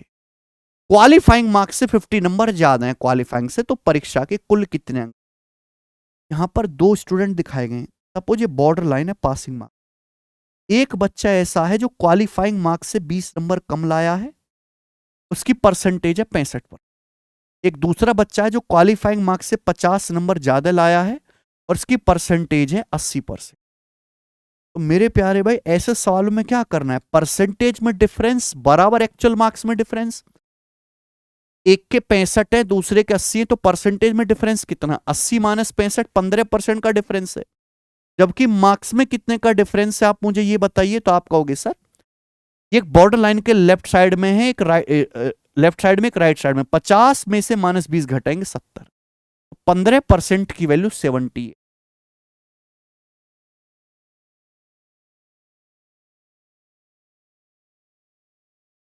क्वालिफाइंग मार्क्स से 50 नंबर ज्यादा है क्वालिफाइंग से, तो परीक्षा के कुल कितने अंक? यहां पर दो स्टूडेंट दिखाए गए। सपोज ये बॉर्डर लाइन है पासिंग मार्क्स। एक बच्चा ऐसा है जो क्वालिफाइंग मार्क्स से 20 नंबर कम लाया है, उसकी परसेंटेज है 65%। एक दूसरा बच्चा है जो क्वालिफाइंग मार्क्स से 50 नंबर ज्यादा लाया है और उसकी परसेंटेज है 80%। तो मेरे प्यारे भाई, ऐसे सवालों में क्या करना है? परसेंटेज में डिफरेंस बराबर एक्चुअल मार्क्स में डिफरेंस। एक के 65 है, दूसरे के 80 है, तो परसेंटेज में डिफरेंस कितना? 80 माइनस 65, 15% का डिफरेंस है। जबकि मार्क्स में कितने का डिफरेंस है, आप मुझे ये बताइए। तो आप कहोगे सर एक बॉर्डर लाइन के लेफ्ट साइड में है, एक लेफ्ट साइड में, एक राइट साइड में, 50 में से माइनस 20 घटाएंगे 70, 15% की वैल्यू 70 है।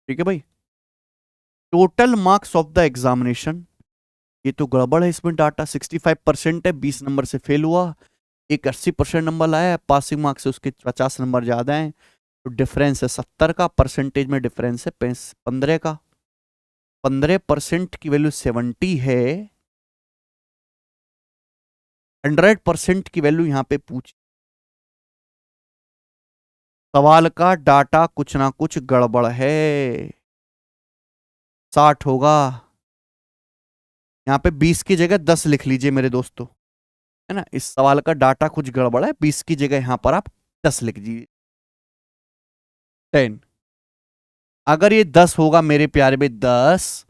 ठीक है भाई, total marks of the examination, ये तो गड़बड़ है इसमें डाटा। 65% है, 20 नंबर से फेल हुआ। एक 80% नंबर लाया है, पासिंग मार्क्स से उसके 50 नंबर ज्यादा हैं। तो डिफरेंस है 70 का, परसेंटेज में डिफरेंस है 15 का। 15% की वैल्यू 70 है। 100% की वैल्यू यहां पे पूछ। सवाल का डाटा कुछ ना कुछ गड़बड़ है। 60 होगा। यहां पे 20 की जगह 10 लिख लीजिए मेरे दोस्तों, है ना। इस सवाल का डाटा कुछ गड़बड़ है, 20 की जगह यहां पर आप 10 लिख दीजिए। 10। अगर ये 10 होगा मेरे प्यारे भाई 10,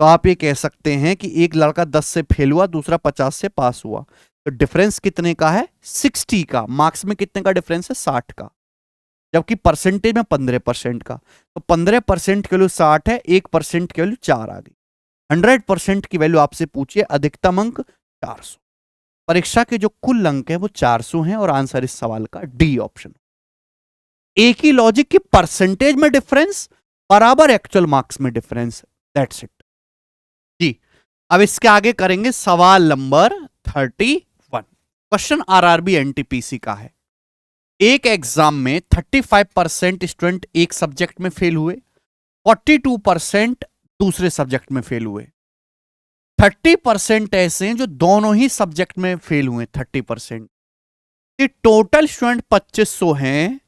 तो आप ये कह सकते हैं कि एक लड़का 10 से फेल हुआ, दूसरा 50 से पास हुआ। तो डिफरेंस कितने का है? 60 का। मार्क्स में कितने का डिफरेंस है? 60 का। जबकि परसेंटेज में 15% का। तो 15% की वैल्यू 60 है, 1% की वैल्यू 4 आ गई। 100% की वैल्यू आपसे पूछिए, अधिकतम अंक 400। परीक्षा के जो कुल अंक है वो 400 हैं और आंसर इस सवाल का डी ऑप्शन। एक ही लॉजिक की परसेंटेज में डिफरेंस बराबर एक्चुअल मार्क्स में डिफरेंस। दैट्स इट जी। अब इसके आगे करेंगे सवाल नंबर 31। क्वेश्चन आरआरबी एनटीपीसी का है। एक एग्जाम में 35% स्टूडेंट एक सब्जेक्ट में फेल हुए, 42% दूसरे सब्जेक्ट में फेल हुए। 30% ऐसे हैं जो दोनों ही सब्जेक्ट में फेल हुए। 30% ये टोटल स्टूडेंट 2500 हैं,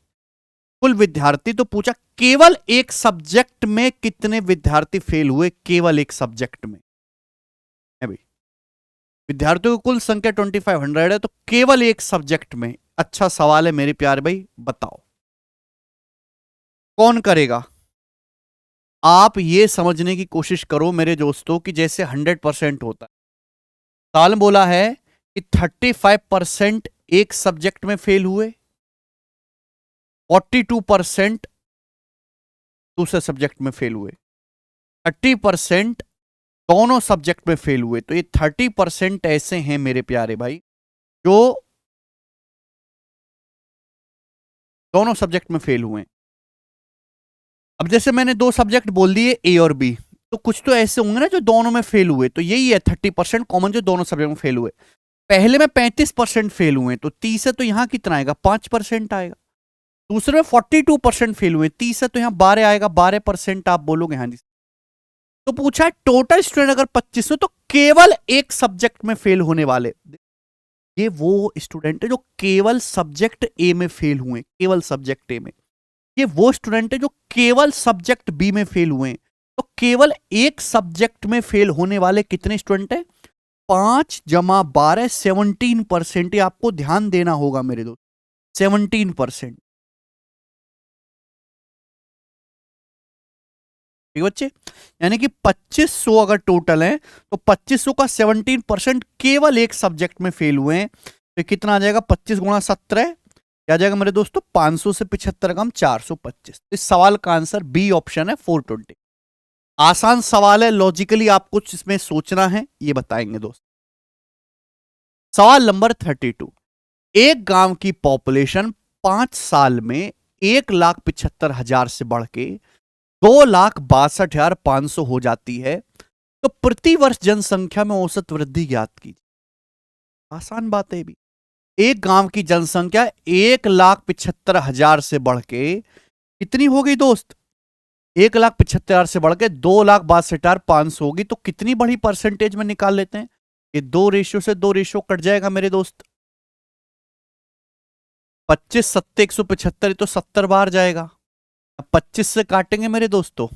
कुल विद्यार्थी। तो पूछा केवल एक सब्जेक्ट में कितने विद्यार्थी फेल हुए? केवल एक सब्जेक्ट में है भाई। विद्यार्थियों की कुल संख्या 2500 है, तो केवल एक सब्जेक्ट में। अच्छा सवाल है मेरे प्यारे भाई, बताओ कौन करेगा? आप ये समझने की कोशिश करो मेरे दोस्तों कि जैसे 100% होता है। साल बोला है कि 35% एक सब्जेक्ट में फेल हुए, 42% दूसरे सब्जेक्ट में फेल हुए, 30% दोनों सब्जेक्ट में फेल हुए। तो ये 30% ऐसे हैं मेरे प्यारे भाई जो दोनों सब्जेक्ट में फेल हुए। अब जैसे मैंने दो सब्जेक्ट बोल दिए ए और बी, तो कुछ तो ऐसे होंगे ना जो दोनों में फेल हुए। तो यही है 30% कॉमन जो दोनों सब्जेक्ट में फेल हुए। पहले में 35% फेल हुए, तो 30 है तो यहां कितना आएगा? 5% आएगा। दूसरे में 42% फेल हुए, 30 है तो यहां 12 आएगा। 12% आप बोलोगे हाँ जी। तो पूछा टोटल स्टूडेंट अगर 25 हो तो केवल एक सब्जेक्ट में फेल होने वाले ये वो स्टूडेंट है जो केवल सब्जेक्ट ए में फेल हुए। केवल सब्जेक्ट ए में। ये वो स्टूडेंट है जो केवल सब्जेक्ट बी में फेल हुए। तो केवल एक सब्जेक्ट में फेल होने वाले कितने स्टूडेंट है? 5 जमा 12, 17%। आपको ध्यान देना होगा मेरे दोस्त, 17%। ठीक बच्चे, यानी कि 2500 अगर टोटल है तो 2500 का 17% केवल एक सब्जेक्ट में फेल हुए हैं। तो कितना आ जाएगा? 25 गुणा 17 क्या जाएगा मेरे दोस्तों? 500 से 75 कम 425। इस सवाल का आंसर बी ऑप्शन है 420। आसान सवाल है, लॉजिकली आप कुछ इसमें सोचना है, ये बताएंगे दोस्त। सवाल नंबर 32। एक गांव की पॉपुलेशन 5 साल में 1,75,000 से बढ़ के 2,62,500 हो जाती है, तो प्रति वर्ष जनसंख्या में औसत वृद्धि ज्ञात कीजिए। आसान बात है भी। एक गांव की जनसंख्या 1,75,000 से बढ़ के कितनी हो गई दोस्त? 1,75,000 से बढ़ के 2,62,500 होगी। तो कितनी बड़ी परसेंटेज में निकाल लेते हैं? ये 2 रेशियो से 2 रेशियो कट जाएगा मेरे दोस्त। 25 सत्ते 175, तो 70 बार जाएगा। 25 से काटेंगे मेरे दोस्तों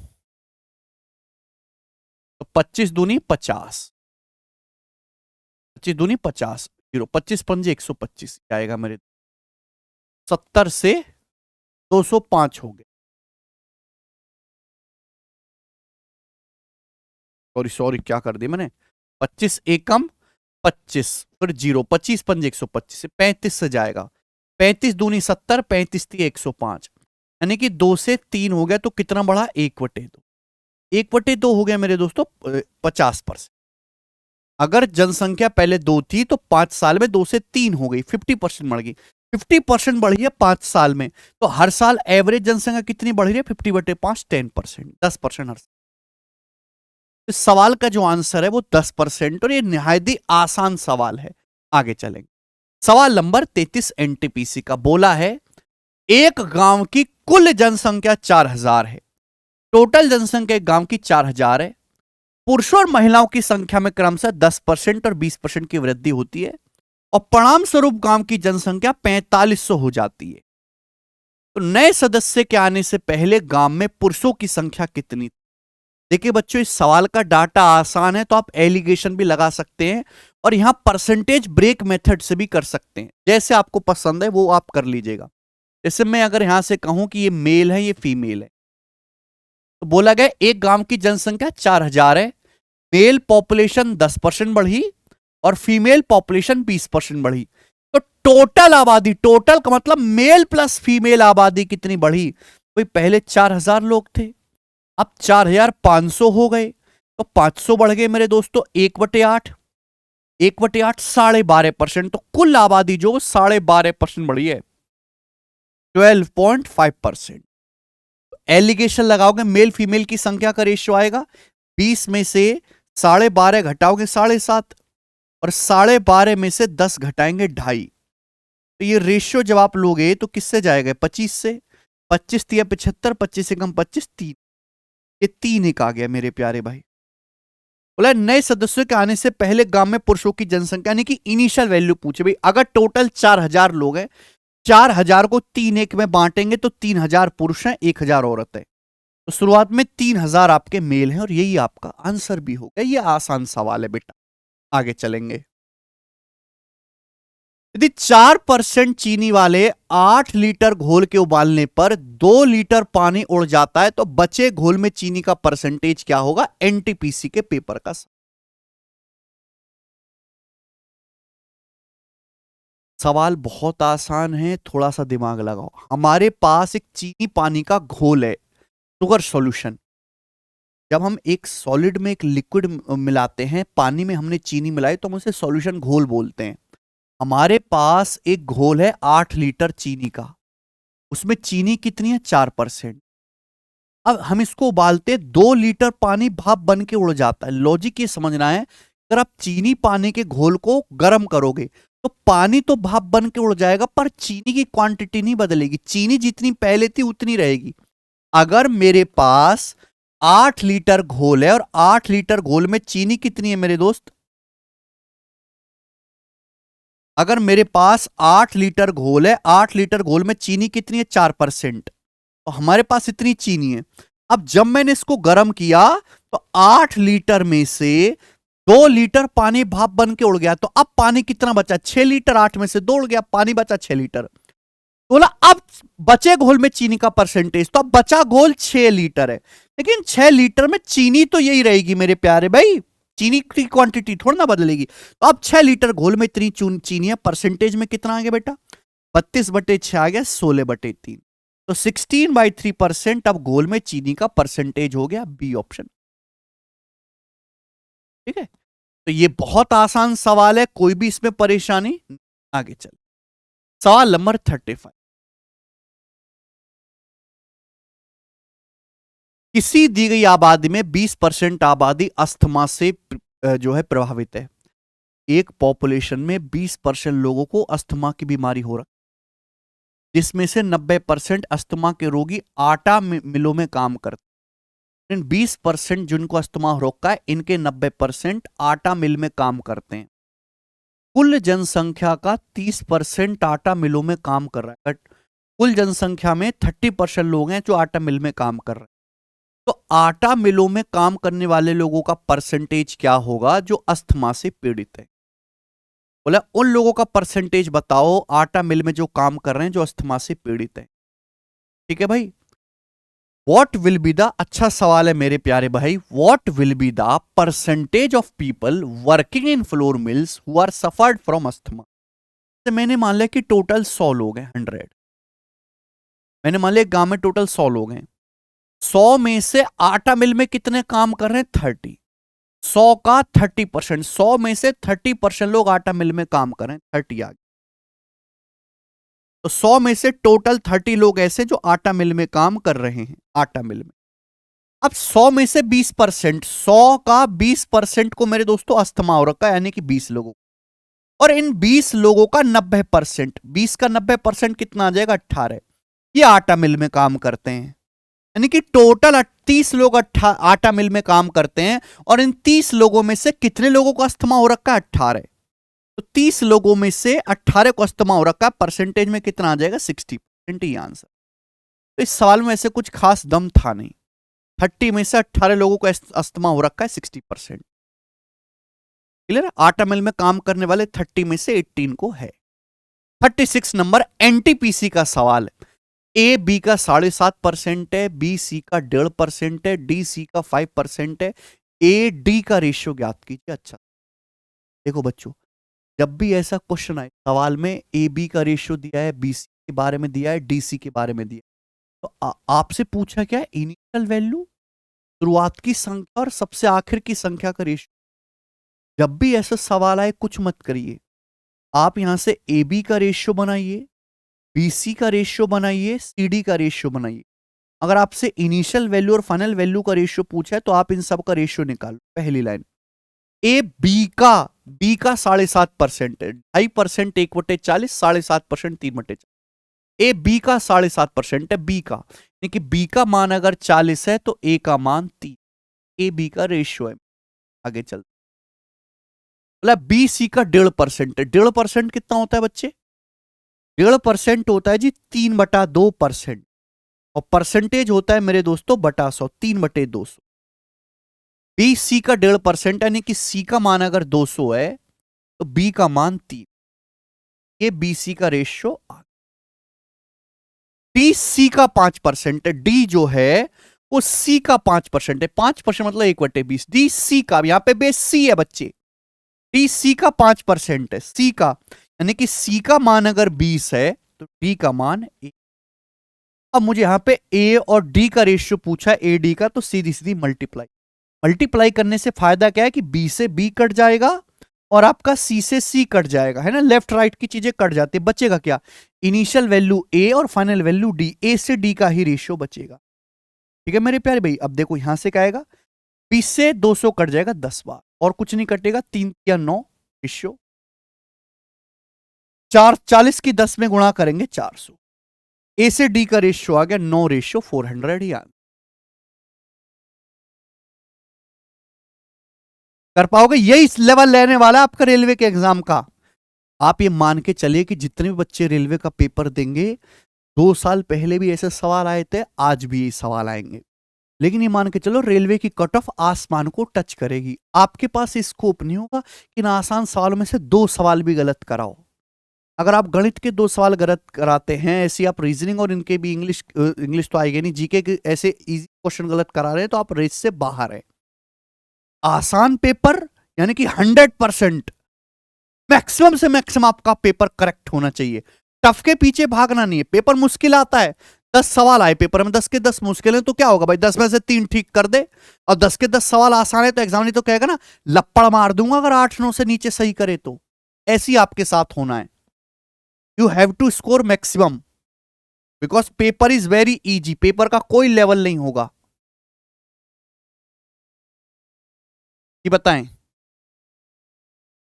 तो 25 दूनी 50, 25 दूनी 50, 25 पंजे 125 आएगा मेरे। 70 से 205 हो गए। सॉरी सॉरी क्या कर दिया मैंने? 25 एकम 25 फिर 0, 25 पंजे 125 से 35 से जाएगा। 35 दूनी 70, 35 थी 105, यानी कि 2 से 3 हो गया। तो कितना बढ़ा? 1/2। 1/2 हो गया मेरे दोस्तों 50%। अगर जनसंख्या पहले 2 थी तो 5 साल में 2 से 3 हो गई, 50% बढ़ गई। 50% बढ़ी है 5 साल में, तो हर साल एवरेज जनसंख्या कितनी बढ़ रही है? 50/5, 10%, 10% हर साल। इस सवाल का जो आंसर है वो 10%, और ये निहायत ही आसान सवाल है। आगे चलेंगे। सवाल नंबर 33 एनटीपीसी का बोला है एक गांव की कुल जनसंख्या 4000 है। टोटल जनसंख्या एक गांव की 4000 है। पुरुषों और महिलाओं की संख्या में क्रमशः 10% और 20% की वृद्धि होती है और परिणाम स्वरूप गांव की जनसंख्या 4500 हो जाती है। तो नए सदस्य के आने से पहले गांव में पुरुषों की संख्या कितनी थी? देखिए बच्चों, इस सवाल का डाटा आसान है तो आप एलिगेशन भी लगा सकते हैं और यहां परसेंटेज ब्रेक मेथड से भी कर सकते हैं, जैसे आपको पसंद है वो आप कर लीजिएगा। जैसे मैं अगर यहां से कहूं कि ये मेल है ये फीमेल है, तो बोला गया एक गांव की जनसंख्या 4000 है, मेल पॉपुलेशन 10% बढ़ी और फीमेल पॉपुलेशन 20% बढ़ी। तो टोटल आबादी, टोटल का मतलब मेल प्लस फीमेल आबादी कितनी बढ़ी? भाई पहले 4000 लोग थे, अब 4500 हो गए, तो 500 बढ़ गए मेरे दोस्तों। 1/8, 1/8 12.5%। तो कुल आबादी जो 12.5% बढ़ी है, 12.5%। एलिगेशन लगाओगे, मेल फीमेल की संख्या का रेशियो आएगा, 20 में से 12.5 घटाओगे 7.5 और 12.5 में से 10 घटाएंगे 2.5। तो ये रेशियो जब आप लोगे तो किससे जाएगा? 25 से। 25 तिया 75, 25 से कम 25, 3। ये 3 एक आ गया मेरे प्यारे भाई। बोला नए सदस्यों के आने से पहले गांव में पुरुषों की जनसंख्या यानी कि इनिशियल वैल्यू पूछे। भाई अगर टोटल 4000 लोग हैं, 4000 को 3 एक में बांटेंगे तो 3000 पुरुष हैं, 1000 औरत है। तो शुरुआत में 3000 आपके मेल हैं और यही आपका आंसर भी होगा। ये आसान सवाल है बेटा, आगे चलेंगे। यदि 4% चीनी वाले 8 लीटर घोल के उबालने पर 2 लीटर पानी उड़ जाता है तो बचे घोल में चीनी का परसेंटेज क्या होगा? एनटीपीसी के पेपर का सवाल बहुत आसान है, थोड़ा सा दिमाग लगाओ। हमारे पास एक चीनी पानी का घोल है, शुगर सॉल्यूशन। जब हम एक सॉलिड में एक लिक्विड मिलाते हैं, पानी में हमने चीनी मिलाई तो हम उसे सॉल्यूशन घोल बोलते हैं। हमारे पास एक घोल है 8 लीटर चीनी का, उसमें चीनी कितनी है? 4%। अब हम इसको उबालते, 2 लीटर पानी भाप बन के उड़ जाता है। लॉजिक ये समझना है, अगर आप चीनी पानी के घोल को गर्म करोगे तो पानी तो भाप बन के उड़ जाएगा पर चीनी की क्वांटिटी नहीं बदलेगी, चीनी जितनी पहले थी उतनी रहेगी। अगर मेरे पास 8 लीटर घोल है और 8 लीटर घोल में चीनी कितनी है मेरे दोस्त? अगर मेरे पास 8 लीटर घोल है, 8 लीटर घोल में चीनी कितनी है? 4%। तो हमारे पास इतनी चीनी है। अब जब मैंने इसको गर्म किया तो 8 लीटर में से 2 लीटर पानी भाप बन के उड़ गया, तो अब पानी कितना बचा? 6 लीटर। 8 में से 2 उड़ गया, पानी बचा 6 लीटर। बोला अब बचे घोल में चीनी का परसेंटेज, तो अब बचा घोल 6 लीटर है, लेकिन 6 लीटर में चीनी तो यही रहेगी मेरे प्यारे भाई, चीनी की क्वांटिटी थोड़ा ना बदलेगी। तो अब 6 लीटर घोल में इतनी चीनी है, परसेंटेज में कितना आ गया बेटा? 32/6 आ गया, 16/3। तो 16/3% अब घोल में चीनी का परसेंटेज हो गया, बी ऑप्शन। ठीक है, तो ये बहुत आसान सवाल है, कोई भी इसमें परेशानी। आगे चल, सवाल नंबर 35। किसी दी गई आबादी में 20% आबादी अस्थमा से जो है प्रभावित है। एक पॉपुलेशन में 20% लोगों को अस्थमा की बीमारी हो रहा है, जिसमें से 90% अस्थमा के रोगी आटा मिलों में काम करते हैं। इन 20% जिनको अस्थमा हो रखा है, इनके 90% आटा मिल में काम करते हैं। कुल जनसंख्या का 30% आटा मिलों में काम कर रहा है। कुल जनसंख्या में 30% लोग हैं जो आटा मिल में काम कर रहे हैं। तो आटा मिलों में काम करने वाले लोगों का परसेंटेज क्या होगा जो अस्थमा से पीड़ित है? बोला उन लोगों का परसेंटेज बताओ आटा मिल में जो काम कर रहे हैं जो अस्थमा से पीड़ित है। ठीक है भाई, वॉट विल बी द, अच्छा सवाल है मेरे प्यारे भाई, what will be the percentage of people working in flour mills who are suffered from asthma? मैंने मान लिया कि टोटल 100 लोग हैं, 100। मैंने मान लिया गांव में टोटल 100 लोग हैं, 100 में से आटा मिल में कितने काम कर रहे हैं? 30। 100 का 30%, 100 में से 30% लोग आटा मिल में काम कर रहे हैं, 30 आ गए। तो 100 में से टोटल 30 लोग ऐसे जो आटा मिल में काम कर रहे हैं, आटा मिल में। अब 100 में से 20%, 100 का 20% को मेरे दोस्तों अस्थमा हो रखा है, यानी कि 20 लोगों, और इन 20 लोगों का 90%, 20 का 90% कितना आ जाएगा? 18। ये आटा मिल में काम करते हैं। यानी कि टोटल 30 लोग आटा मिल में काम करते हैं, और इन 30 लोगों में से कितने लोगों को अस्थमा हो रखा है? 18। तो 30 लोगों में से 18 को अस्थमा हो रखा है, परसेंटेज में कितना आ जाएगा? 60% ही आंसर। तो इस सवाल में ऐसे कुछ खास दम था नहीं। 30 में से 18 लोगों को अस्थमा हो रखा है, 60%। क्लियर है? आटा मिल में काम करने वाले 30 में से 18 को है। 36 नंबर एनटीपीसी का सवाल है। ए बी का 7.5% है, बी सी का 1.5% है, डी सी का 5% है। ए डी का रेशियो ज्ञात कीजिए। अच्छा देखो बच्चों, जब भी ऐसा क्वेश्चन आए सवाल में ए बी का रेशियो दिया है, बी सी के बारे में दिया है, डी सी के बारे में दिया है, तो आपसे पूछा क्या है? इनिशियल वैल्यू, शुरुआत की संख्या और सबसे आखिर की संख्या का रेशियो। जब भी ऐसा सवाल आए कुछ मत करिए, आप यहां से ए बी का रेशियो बनाइए, बीसी का रेशियो बनाइए, सीडी का रेशियो बनाइए। अगर आपसे इनिशियल वैल्यू और फाइनल वैल्यू का रेशियो पूछा है तो आप इन सब का रेशियो निकालो। पहली लाइन, ए बी का 7.5% है, 2.5% 1/40, 7.5% 3/40। ए बी का 7.5% है, बी का, यानी कि बी का मान अगर 40 है तो ए का मान 3। ए बी का रेशियो है। आगे चल, मतलब बी सी का 1.5% है। 1.5% कितना होता है बच्चे? 1.5% होता है जी 3/2%, और परसेंटेज होता है मेरे दोस्तों बटा 100, 3/200। बी सी का 1.5% यानी कि सी का मान अगर 200 है तो बी का मान 3। ये बी सी का रेशियो। डी सी का 5% है, डी जो है वो सी का 5% है। 5% मतलब 1/20। डी सी का, यहां पे बेस सी है बच्चे, डी सी का 5% है, सी का, यानी कि सी का मान अगर 20 है तो डी का मान 1। अब मुझे यहां पे ए और डी का रेशियो पूछा है, ए डी का, तो सीधी सीधी मल्टीप्लाई करने से फायदा क्या है कि बी से बी कट जाएगा और आपका सी से सी कट जाएगा, है ना? लेफ्ट राइट की चीजें कट जाती है, बचेगा क्या? इनिशियल वैल्यू ए और फाइनल वैल्यू डी, ए से डी का ही रेशियो बचेगा। ठीक है मेरे प्यारे भाई। अब देखो यहां से क्या आएगा, 20 से 200 कट जाएगा 10 बार, और कुछ नहीं कटेगा, 3 या 9 रेशियो। 40 की 10 में गुणा करेंगे 400। ए से डी का रेशियो आ गया 9:400 ही आंसर। कर पाओगे? यही लेवल लेने वाला आपका रेलवे के एग्जाम का। आप ये मान के चलिए कि जितने भी बच्चे रेलवे का पेपर देंगे, 2 साल पहले भी ऐसे सवाल आए थे, आज भी ये सवाल आएंगे, लेकिन ये मान के चलो रेलवे की कट ऑफ आसमान को टच करेगी। आपके पास स्कोप नहीं होगा कि इन आसान सवालों में से 2 सवाल भी गलत कराओ। अगर आप गणित के 2 सवाल गलत कराते हैं, ऐसी आप रीजनिंग और इनके भी इंग्लिश तो आएगी नहीं, जीके के ऐसे इजी क्वेश्चन गलत करा रहे हैं तो आप रेस से बाहर है। आसान पेपर यानी कि 100% मैक्सिमम से मैक्सिमम आपका पेपर करेक्ट होना चाहिए। टफ के पीछे भागना नहीं है। पेपर मुश्किल आता है, 10 सवाल आए पेपर में, 10 के 10 मुश्किल है, तो क्या होगा भाई? 10 में से 3 ठीक कर दे, और 10 के 10 सवाल आसान है तो एग्जाम नहीं तो कहेगा ना लप्पड़ मार दूंगा अगर 8-9 से नीचे सही करे तो। ऐसी आपके साथ होना है। You have to score maximum, because paper is very easy. Paper का कोई लेवल नहीं होगा। ये बताएं,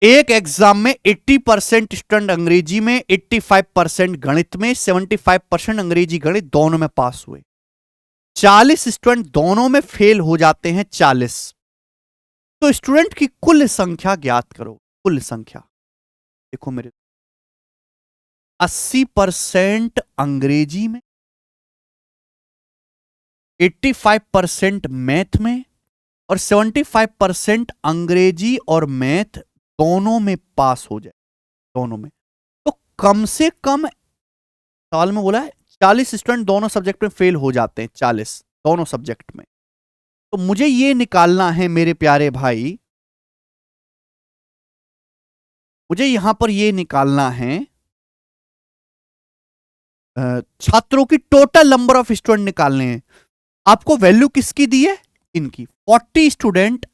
एक एग्जाम में 80% स्टूडेंट अंग्रेजी में, 85% गणित में, 75% अंग्रेजी गणित दोनों में पास हुए। 40 स्टूडेंट दोनों में फेल हो जाते हैं। 40 तो स्टूडेंट की कुल संख्या ज्ञात करो। कुल संख्या देखो मेरे, 80% अंग्रेजी में, 85% मैथ में, और 75% अंग्रेजी और मैथ दोनों में पास हो जाए, दोनों में। तो कम से कम सवाल में बोला है 40 स्टूडेंट दोनों सब्जेक्ट में फेल हो जाते हैं, 40 दोनों सब्जेक्ट में। तो मुझे ये निकालना है मेरे प्यारे भाई, मुझे यहां पर ये निकालना है छात्रों की टोटल नंबर ऑफ स्टूडेंट निकालने हैं। आपको वैल्यू किसकी दी है? इनकी। 40 स्टूडेंट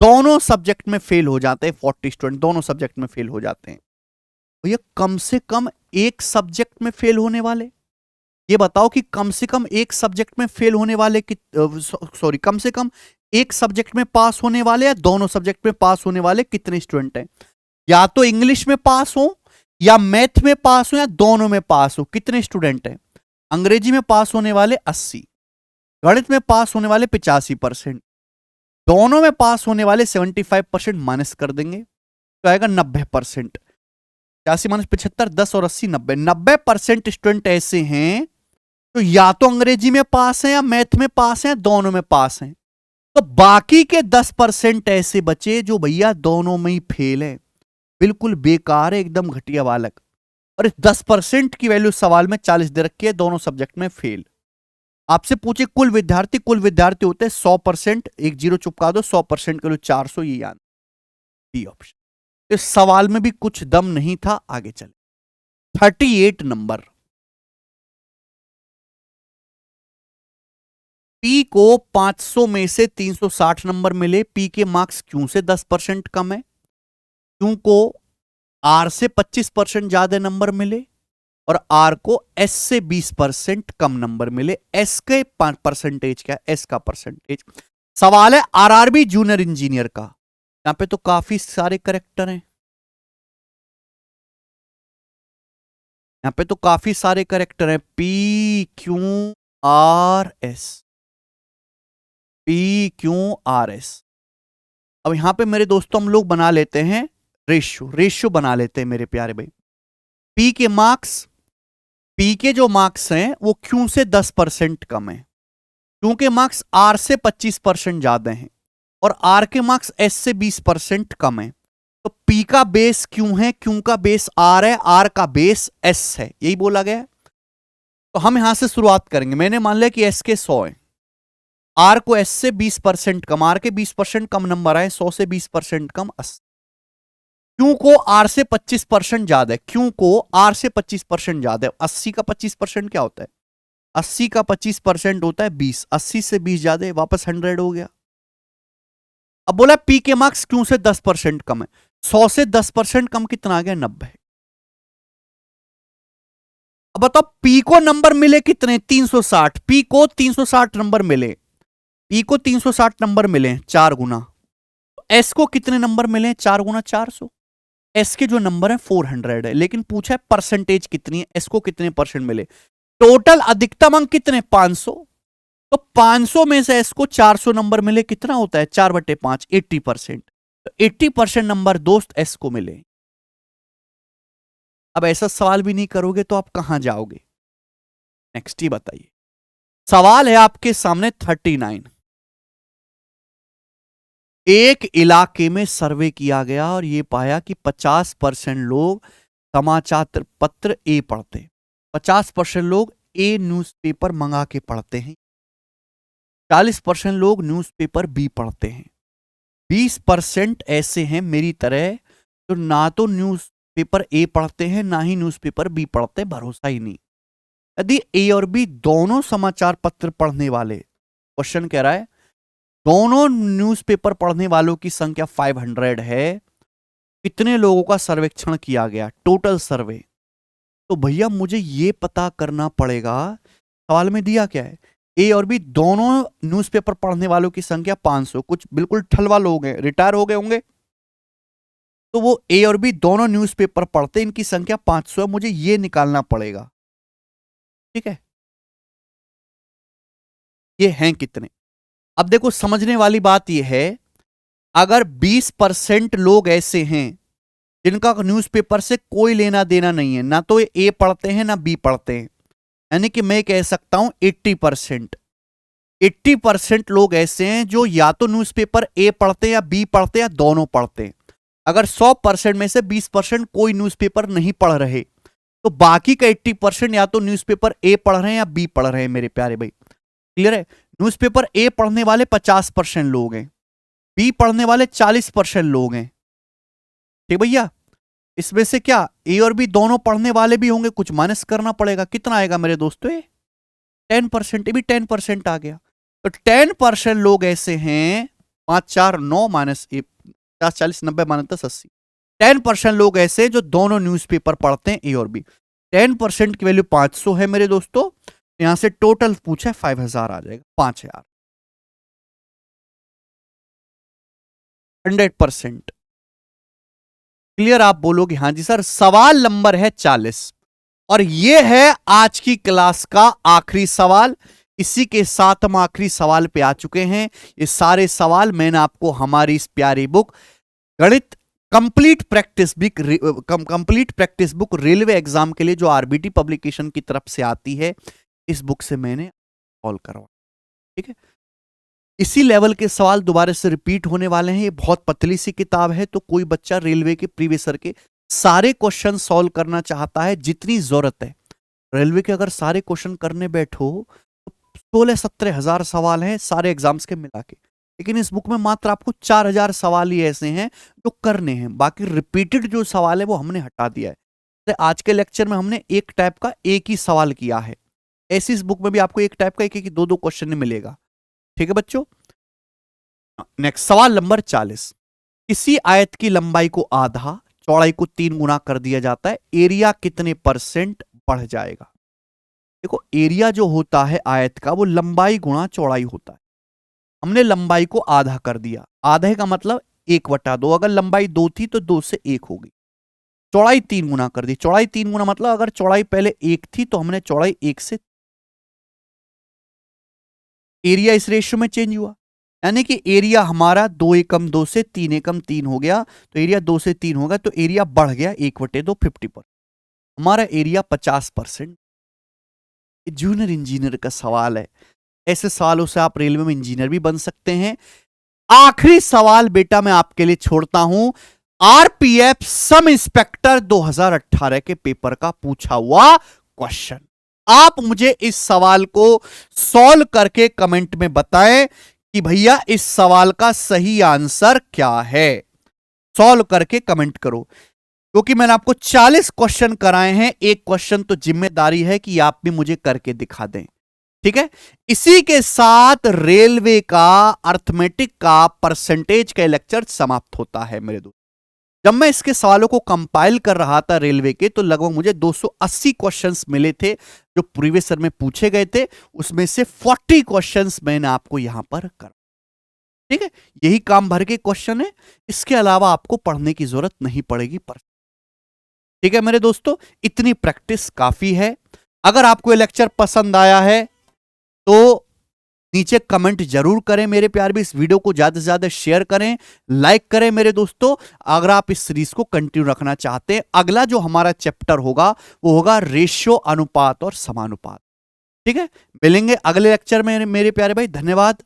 दोनों सब्जेक्ट में फेल हो जाते हैं, 40 स्टूडेंट दोनों सब्जेक्ट में फेल हो जाते हैं। तो ये कम से कम एक सब्जेक्ट में फेल होने वाले, ये बताओ कि कम से कम एक सब्जेक्ट में फेल होने वाले कम से कम एक सब्जेक्ट में पास होने वाले या दोनों सब्जेक्ट में पास होने वाले कितने स्टूडेंट हैं? या तो इंग्लिश में पास हो, या मैथ में पास हो, या दोनों में पास हो, कितने स्टूडेंट हैं? अंग्रेजी में पास होने वाले 80, गणित में पास होने वाले 85%, दोनों में पास होने वाले 75% माइनस कर देंगे तो आएगा 90%। 85 माइनस 75, 10 और 80 90, 90% स्टूडेंट ऐसे हैं तो या तो अंग्रेजी में पास हैं या मैथ में पास हैं, दोनों में पास हैं। तो बाकी के 10% ऐसे बचे जो भैया दोनों में ही फेल है, बिल्कुल बेकार है, एकदम घटिया बालक। और इस 10% की वैल्यू सवाल में 40 दे रखी है, दोनों सब्जेक्ट में फेल। आपसे पूछे कुल विद्यार्थी होते हैं 100%, एक जीरो चुपका दो, 100% के लिए 400, ये याद, डी ऑप्शन। इस सवाल में भी कुछ दम नहीं था, आगे चले। 38 नंबर, पी को 500 में से 360 नंबर मिले, पी के मार्क्स क्यू से 10% कम है, क्यू को आर से 25% ज्यादा नंबर मिले और आर को एस से 20% कम नंबर मिले। एस के परसेंटेज क्या है, एस का परसेंटेज। सवाल है आरआरबी जूनियर इंजीनियर का। यहां पे तो काफी सारे करेक्टर हैं, यहां पे तो काफी सारे करेक्टर हैं, P Q R S, P Q R S. अब यहां पे मेरे दोस्तों हम लोग बना लेते हैं रेशियो बना लेते हैं मेरे प्यारे भाई। पी के मार्क्स, पी के जो मार्क्स हैं वो क्यू से 10% कम है, क्यू के मार्क्स आर से 25% ज्यादा हैं और आर के मार्क्स एस से 20% कम है। तो पी का बेस क्यू है, क्यू का बेस आर है, आर का बेस एस है, यही बोला गया है। तो हम यहां से शुरुआत करेंगे। मैंने मान लिया कि एस के 100 है, आर को एस से 20% कम, आर के 20% कम नंबर आए, 100 से 20% कम 80। क्यू को आर से 25% ज्यादा है, क्यू को आर से 25% ज्यादा है। 80 का 25% क्या होता है, 80 का 25% होता है 20, 80 से 20 ज्यादा है, वापस 100 हो गया। अब बोला पी के मार्क्स क्यू से 10% कम है, 100 से 10% कम कितना आ गया, 90। अब बताओ पी को नंबर मिले कितने, 360, पी को 360 नंबर मिले, पी को 360 नंबर मिले 4 गुना, एस को कितने नंबर मिले, 4 गुना 400। एस के जो नंबर है 400 है, लेकिन पूछा है परसेंटेज कितनी है, एस को कितने परसेंट मिले। टोटल अधिकतम अंक कितने, 500। तो 500 में से एस को 400 नंबर मिले, कितना होता है 4/5, 80%। तो 80% नंबर दोस्त एस को मिले। अब ऐसा सवाल भी नहीं करोगे तो आप कहां जाओगे, नेक्स्ट ही बताइए। सवाल है आपके सामने 39। एक इलाके में सर्वे किया गया और यह पाया कि 50% लोग समाचार पत्र ए पढ़ते, 50% लोग ए न्यूज़पेपर मंगा के पढ़ते हैं, 40% लोग न्यूज़पेपर बी पढ़ते हैं, 20% ऐसे हैं मेरी तरह जो ना तो न्यूज़पेपर ए पढ़ते हैं ना ही न्यूज़पेपर बी पढ़ते, भरोसा ही नहीं। यदि ए और बी दोनों समाचार पत्र पढ़ने वाले, क्वेश्चन कह रहा है दोनों न्यूज़पेपर पढ़ने वालों की संख्या 500 है, कितने लोगों का सर्वेक्षण किया गया, टोटल सर्वे। तो भैया मुझे यह पता करना पड़ेगा, सवाल में दिया क्या है, ए और बी दोनों न्यूज़पेपर पढ़ने वालों की संख्या 500, कुछ बिल्कुल ठलवा लोग हैं, रिटायर हो गए होंगे, तो वो ए और बी दोनों न्यूज़पेपर पढ़ते, इनकी संख्या 500 है, मुझे ये निकालना पड़ेगा। ठीक है, ये हैं कितने। अब देखो समझने वाली बात यह है, अगर 20% लोग ऐसे हैं जिनका न्यूज़पेपर से कोई लेना देना नहीं है, ना तो ए पढ़ते हैं ना बी पढ़ते हैं, यानी कि मैं कह सकता हूं 80%, 80% लोग ऐसे हैं जो या तो न्यूज़पेपर ए पढ़ते हैं या बी पढ़ते हैं या दोनों पढ़ते हैं। अगर 100% में से 20% कोई न्यूज़पेपर नहीं पढ़ रहे तो बाकी का 80% या तो न्यूज़पेपर ए पढ़ रहे हैं या बी पढ़ रहे हैं मेरे प्यारे भाई। क्लियर है, न्यूज़पेपर ए पढ़ने वाले 50% लोग हैं, बी पढ़ने वाले 40% लोग हैं। ठीक भैया, इसमें से क्या ए और बी दोनों पढ़ने वाले भी होंगे, कुछ माइनस करना पड़ेगा, कितना आएगा मेरे दोस्तों, 10%, ये भी 10% आ गया। तो 10% लोग ऐसे हैं, 5 4 9 माइनस 50 40 90 माइनस 10 80, 10% लोग ऐसे जो दोनों न्यूज़पेपर पढ़ते हैं ए और बी। 10% की वैल्यू 500 है मेरे दोस्तों, यहां से टोटल पूछा है 5000 आ जाएगा, 5000, 100%। क्लियर, आप बोलोगे हाँ जी सर। सवाल नंबर है 40, और यह है आज की क्लास का आखिरी सवाल। इसी के साथ हम आखिरी सवाल पे आ चुके हैं। ये सारे सवाल मैंने आपको हमारी इस प्यारी बुक गणित complete practice book railway exam के लिए जो आरबीटी पब्लिकेशन की तरफ से आती है, इस बुक से मैंने सॉल्व करवा। ठीक है, इसी लेवल के सवाल दोबारा से रिपीट होने वाले हैं। ये बहुत पतली सी किताब है, तो कोई बच्चा रेलवे के प्रीवियस ईयर के सारे क्वेश्चन सॉल्व करना चाहता है, जितनी जरूरत है रेलवे के, अगर सारे क्वेश्चन करने बैठो तो 16-17 हजार सवाल हैं सारे एग्जाम्स के मिला के। लेकिन इस बुक में मात्र आपको 4000 सवाल ही ऐसे हैं जो करने हैं। बाकी रिपीटेड जो सवाल है वो हमने हटा दिया है। तो आज के लेक्चर में हमने एक टाइप का एक ही सवाल किया है। ऐसी इस बुक में भी आपको एक टाइप का एक दो क्वेश्चन मिलेगा। ठीक है बच्चों, नेक्स्ट सवाल नंबर 40। किसी आयत की लंबाई को आधा, चौड़ाई को 3 गुना कर दिया जाता है, एरिया कितने % बढ़ जाएगा? देखो, एरिया जो होता है आयत का वो लंबाई गुणा चौड़ाई होता है। हमने लंबाई को आधा कर दिया, आधे का मतलब 1/2। अगर लंबाई 2 थी तो 2 से 1 होगी। चौड़ाई 3 गुना कर दी, चौड़ाई 3 गुना मतलब अगर चौड़ाई पहले 1 थी तो हमने चौड़ाई 1 से, एरिया इस रेशियो में चेंज हुआ। यानी कि एरिया हमारा 2 एकम 2 से 3 एकम 3 हो गया, तो एरिया 2 से 3 होगा, तो एरिया बढ़ गया 1/2 50%। हमारा एरिया 50%। जूनियर इंजीनियर का सवाल है। ऐसे सवालों से आप रेलवे में इंजीनियर भी बन सकते हैं। आखिरी सवाल बेटा मैं आपके लिए छोड़ता हूं, आरपीएफ सब इंस्पेक्टर 2018 के पेपर का पूछा हुआ क्वेश्चन। आप मुझे इस सवाल को सॉल्व करके कमेंट में बताएं कि भैया इस सवाल का सही आंसर क्या है। सॉल्व करके कमेंट करो, क्योंकि मैंने आपको 40 क्वेश्चन कराए हैं। एक क्वेश्चन तो जिम्मेदारी है कि आप भी मुझे करके दिखा दें। ठीक है, इसी के साथ रेलवे का अर्थमेटिक का परसेंटेज का लेक्चर समाप्त होता है मेरे दोस्त। जब मैं इसके सवालों को कंपाइल कर रहा था रेलवे के, तो लगभग मुझे 280 क्वेश्चंस मिले थे जो प्रीवियस ईयर में पूछे गए थे। उसमें से 40 क्वेश्चंस मैंने आपको यहां पर कर, ठीक है, यही काम भर के क्वेश्चन है। इसके अलावा आपको पढ़ने की जरूरत नहीं पड़ेगी। ठीक है मेरे दोस्तों, इतनी प्रैक्टिस काफी है। अगर आपको ये लेक्चर पसंद आया है तो नीचे कमेंट जरूर करें मेरे प्यार भी। इस वीडियो को ज्यादा से ज्यादा शेयर करें, लाइक करें मेरे दोस्तों। अगर आप इस सीरीज को कंटिन्यू रखना चाहते हैं, अगला जो हमारा चैप्टर होगा वो होगा रेशियो, अनुपात और समानुपात। ठीक है, मिलेंगे अगले लेक्चर में मेरे प्यारे भाई। धन्यवाद।